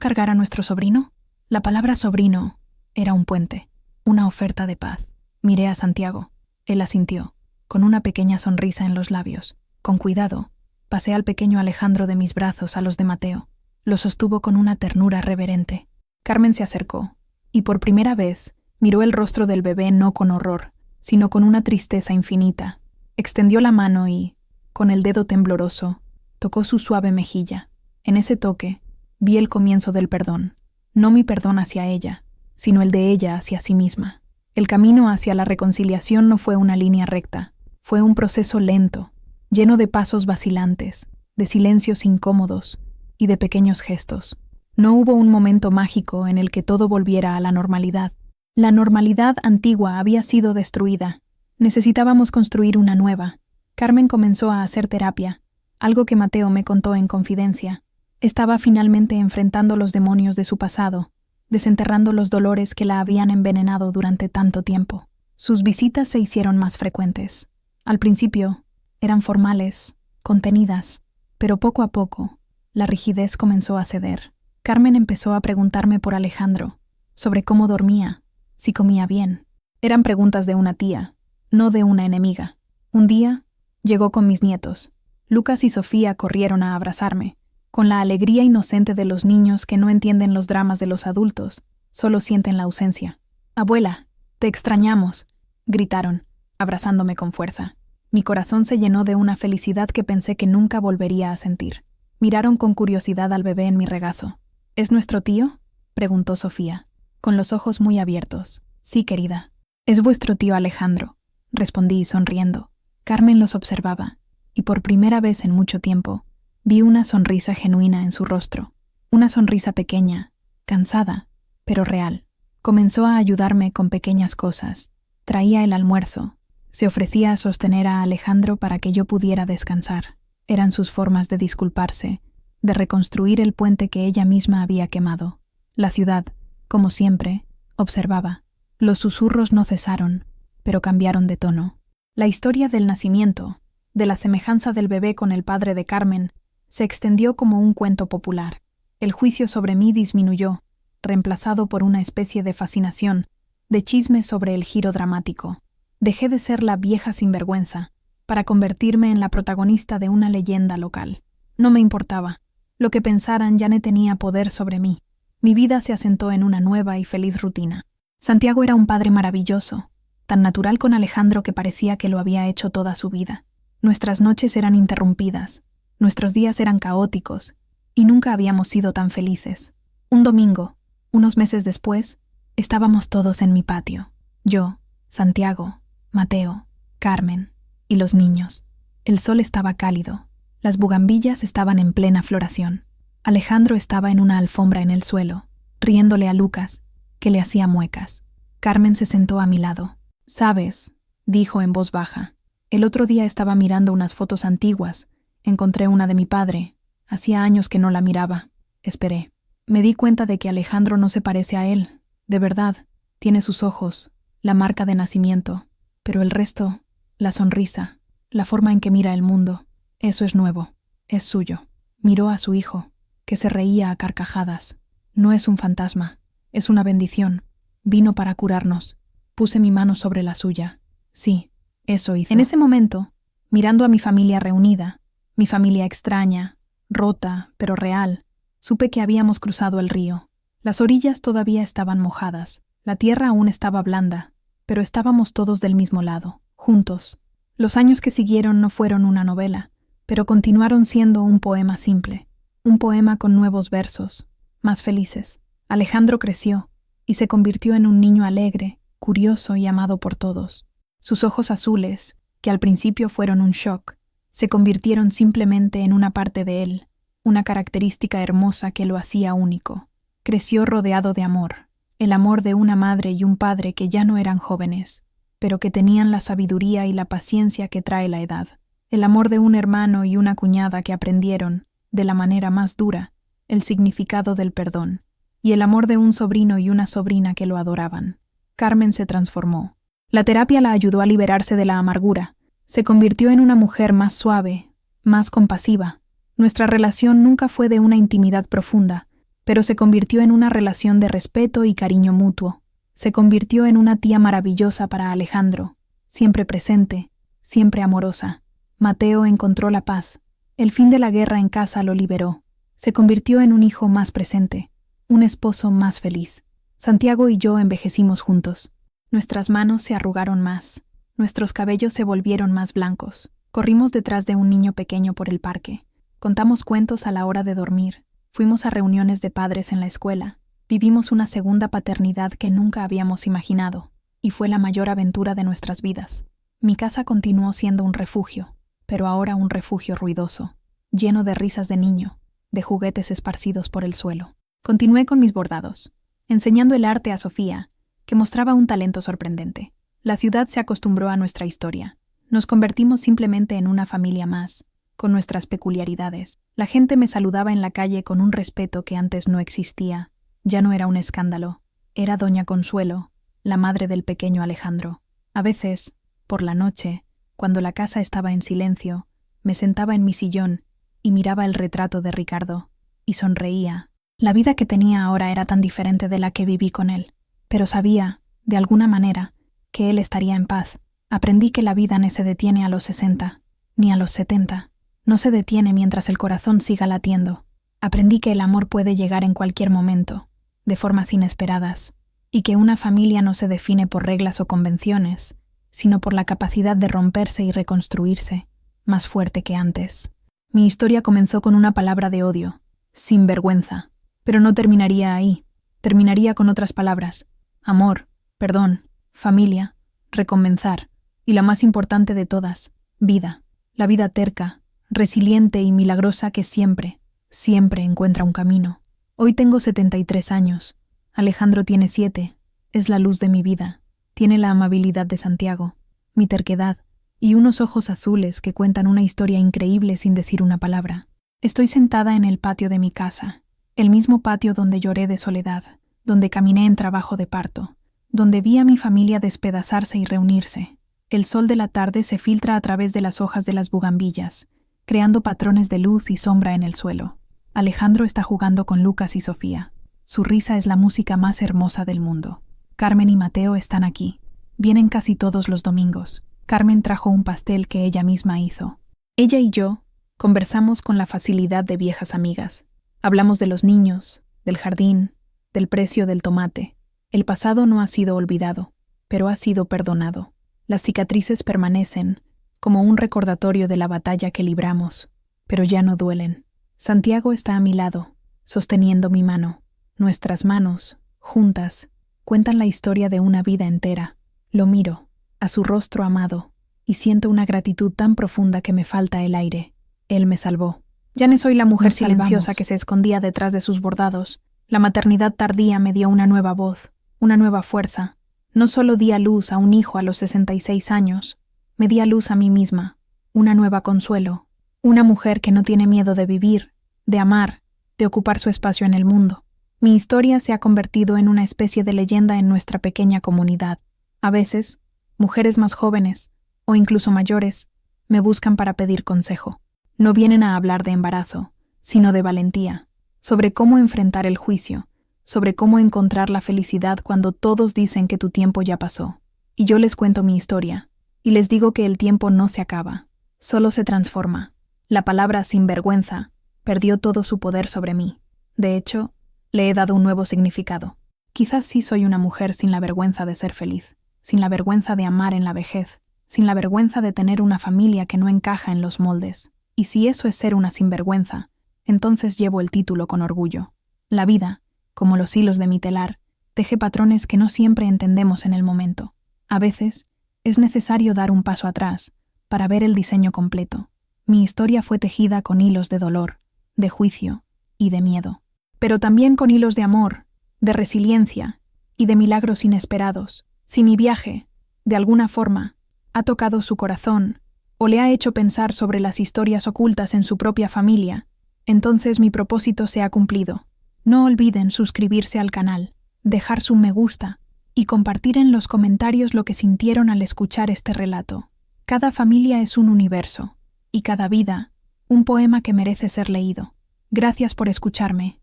cargar a nuestro sobrino?» La palabra sobrino era un puente, una oferta de paz. Miré a Santiago. Él asintió, con una pequeña sonrisa en los labios. Con cuidado, pasé al pequeño Alejandro de mis brazos a los de Mateo. Lo sostuvo con una ternura reverente. Carmen se acercó, y por primera vez miró el rostro del bebé no con horror, sino con una tristeza infinita. Extendió la mano y, con el dedo tembloroso, tocó su suave mejilla. En ese toque, vi el comienzo del perdón. No mi perdón hacia ella, sino el de ella hacia sí misma. El camino hacia la reconciliación no fue una línea recta, fue un proceso lento, lleno de pasos vacilantes, de silencios incómodos, y de pequeños gestos. No hubo un momento mágico en el que todo volviera a la normalidad. La normalidad antigua había sido destruida. Necesitábamos construir una nueva. Carmen comenzó a hacer terapia, algo que Mateo me contó en confidencia. Estaba finalmente enfrentando los demonios de su pasado, desenterrando los dolores que la habían envenenado durante tanto tiempo. Sus visitas se hicieron más frecuentes. Al principio, eran formales, contenidas, pero poco a poco, la rigidez comenzó a ceder. Carmen empezó a preguntarme por Alejandro, sobre cómo dormía, si comía bien. Eran preguntas de una tía, no de una enemiga. Un día, llegó con mis nietos. Lucas y Sofía corrieron a abrazarme, con la alegría inocente de los niños que no entienden los dramas de los adultos, solo sienten la ausencia. «Abuela, te extrañamos», gritaron, abrazándome con fuerza. Mi corazón se llenó de una felicidad que pensé que nunca volvería a sentir. Miraron con curiosidad al bebé en mi regazo. «¿Es nuestro tío?», preguntó Sofía, con los ojos muy abiertos. «Sí, querida. Es vuestro tío Alejandro», respondí sonriendo. Carmen los observaba, y por primera vez en mucho tiempo, vi una sonrisa genuina en su rostro. Una sonrisa pequeña, cansada, pero real. Comenzó a ayudarme con pequeñas cosas. Traía el almuerzo. Se ofrecía a sostener a Alejandro para que yo pudiera descansar. Eran sus formas de disculparse, de reconstruir el puente que ella misma había quemado. La ciudad, como siempre, observaba. Los susurros no cesaron, pero cambiaron de tono. La historia del nacimiento, de la semejanza del bebé con el padre de Carmen, se extendió como un cuento popular. El juicio sobre mí disminuyó, reemplazado por una especie de fascinación, de chisme sobre el giro dramático. Dejé de ser la vieja sinvergüenza, para convertirme en la protagonista de una leyenda local. No me importaba. Lo que pensaran ya no tenía poder sobre mí. Mi vida se asentó en una nueva y feliz rutina. Santiago era un padre maravilloso, tan natural con Alejandro que parecía que lo había hecho toda su vida. Nuestras noches eran interrumpidas, nuestros días eran caóticos, y nunca habíamos sido tan felices. Un domingo, unos meses después, estábamos todos en mi patio. Yo, Santiago, Mateo, Carmen y los niños. El sol estaba cálido. Las bugambillas estaban en plena floración. Alejandro estaba en una alfombra en el suelo, riéndole a Lucas, que le hacía muecas. Carmen se sentó a mi lado. «¿Sabes?», dijo en voz baja. «El otro día estaba mirando unas fotos antiguas. Encontré una de mi padre. Hacía años que no la miraba. Esperé. Me di cuenta de que Alejandro no se parece a él. De verdad. Tiene sus ojos, la marca de nacimiento. Pero el resto, la sonrisa, la forma en que mira el mundo, eso es nuevo. Es suyo». Miró a su hijo, que se reía a carcajadas. «No es un fantasma. Es una bendición. Vino para curarnos». Puse mi mano sobre la suya. Sí, eso hizo. En ese momento, mirando a mi familia reunida, mi familia extraña, rota, pero real, supe que habíamos cruzado el río. Las orillas todavía estaban mojadas, la tierra aún estaba blanda, pero estábamos todos del mismo lado, juntos. Los años que siguieron no fueron una novela, pero continuaron siendo un poema simple, un poema con nuevos versos, más felices. Alejandro creció y se convirtió en un niño alegre, curioso y amado por todos. Sus ojos azules, que al principio fueron un shock, se convirtieron simplemente en una parte de él, una característica hermosa que lo hacía único. Creció rodeado de amor, el amor de una madre y un padre que ya no eran jóvenes, pero que tenían la sabiduría y la paciencia que trae la edad. El amor de un hermano y una cuñada que aprendieron, de la manera más dura, el significado del perdón, y el amor de un sobrino y una sobrina que lo adoraban. Carmen se transformó. La terapia la ayudó a liberarse de la amargura. Se convirtió en una mujer más suave, más compasiva. Nuestra relación nunca fue de una intimidad profunda, pero se convirtió en una relación de respeto y cariño mutuo. Se convirtió en una tía maravillosa para Alejandro, siempre presente, siempre amorosa. Mateo encontró la paz. El fin de la guerra en casa lo liberó. Se convirtió en un hijo más presente, un esposo más feliz. Santiago y yo envejecimos juntos. Nuestras manos se arrugaron más, nuestros cabellos se volvieron más blancos. Corrimos detrás de un niño pequeño por el parque. Contamos cuentos a la hora de dormir. Fuimos a reuniones de padres en la escuela. Vivimos una segunda paternidad que nunca habíamos imaginado, y fue la mayor aventura de nuestras vidas. Mi casa continuó siendo un refugio, pero ahora un refugio ruidoso, lleno de risas de niño, de juguetes esparcidos por el suelo. Continué con mis bordados, enseñando el arte a Sofía, que mostraba un talento sorprendente. La ciudad se acostumbró a nuestra historia. Nos convertimos simplemente en una familia más, con nuestras peculiaridades. La gente me saludaba en la calle con un respeto que antes no existía. Ya no era un escándalo. Era doña Consuelo, la madre del pequeño Alejandro. A veces, por la noche, cuando la casa estaba en silencio, me sentaba en mi sillón y miraba el retrato de Ricardo, y sonreía. La vida que tenía ahora era tan diferente de la que viví con él, pero sabía, de alguna manera, que él estaría en paz. Aprendí que la vida no se detiene a los 60, ni a los 70. No se detiene mientras el corazón siga latiendo. Aprendí que el amor puede llegar en cualquier momento, de formas inesperadas, y que una familia no se define por reglas o convenciones, sino por la capacidad de romperse y reconstruirse, más fuerte que antes. Mi historia comenzó con una palabra de odio, sinvergüenza. Pero no terminaría ahí. Terminaría con otras palabras: amor, perdón, familia, recomenzar, y la más importante de todas, vida. La vida terca, resiliente y milagrosa que siempre, siempre encuentra un camino. Hoy tengo 73 años. Alejandro tiene 7. Es la luz de mi vida. Tiene la amabilidad de Santiago, mi terquedad, y unos ojos azules que cuentan una historia increíble sin decir una palabra. Estoy sentada en el patio de mi casa. El mismo patio donde lloré de soledad, donde caminé en trabajo de parto, donde vi a mi familia despedazarse y reunirse. El sol de la tarde se filtra a través de las hojas de las bugambillas, creando patrones de luz y sombra en el suelo. Alejandro está jugando con Lucas y Sofía. Su risa es la música más hermosa del mundo. Carmen y Mateo están aquí. Vienen casi todos los domingos. Carmen trajo un pastel que ella misma hizo. Ella y yo conversamos con la facilidad de viejas amigas. Hablamos de los niños, del jardín, del precio del tomate. El pasado no ha sido olvidado, pero ha sido perdonado. Las cicatrices permanecen, como un recordatorio de la batalla que libramos, pero ya no duelen. Santiago está a mi lado, sosteniendo mi mano. Nuestras manos, juntas, cuentan la historia de una vida entera. Lo miro, a su rostro amado, y siento una gratitud tan profunda que me falta el aire. Él me salvó. Ya no soy la mujer silenciosa que se escondía detrás de sus bordados. La maternidad tardía me dio una nueva voz, una nueva fuerza. No solo di a luz a un hijo a los 66 años, me di a luz a mí misma, una nueva Consuelo, una mujer que no tiene miedo de vivir, de amar, de ocupar su espacio en el mundo. Mi historia se ha convertido en una especie de leyenda en nuestra pequeña comunidad. A veces, mujeres más jóvenes, o incluso mayores, me buscan para pedir consejo. No vienen a hablar de embarazo, sino de valentía, sobre cómo enfrentar el juicio, sobre cómo encontrar la felicidad cuando todos dicen que tu tiempo ya pasó. Y yo les cuento mi historia, y les digo que el tiempo no se acaba, solo se transforma. La palabra sinvergüenza perdió todo su poder sobre mí. De hecho, le he dado un nuevo significado. Quizás sí soy una mujer sin la vergüenza de ser feliz, sin la vergüenza de amar en la vejez, sin la vergüenza de tener una familia que no encaja en los moldes. Y si eso es ser una sinvergüenza, entonces llevo el título con orgullo. La vida, como los hilos de mi telar, teje patrones que no siempre entendemos en el momento. A veces, es necesario dar un paso atrás para ver el diseño completo. Mi historia fue tejida con hilos de dolor, de juicio y de miedo, pero también con hilos de amor, de resiliencia y de milagros inesperados. Si mi viaje, de alguna forma, ha tocado su corazón o le ha hecho pensar sobre las historias ocultas en su propia familia, entonces mi propósito se ha cumplido. No olviden suscribirse al canal, dejar su me gusta y compartir en los comentarios lo que sintieron al escuchar este relato. Cada familia es un universo, y cada vida, un poema que merece ser leído. Gracias por escucharme.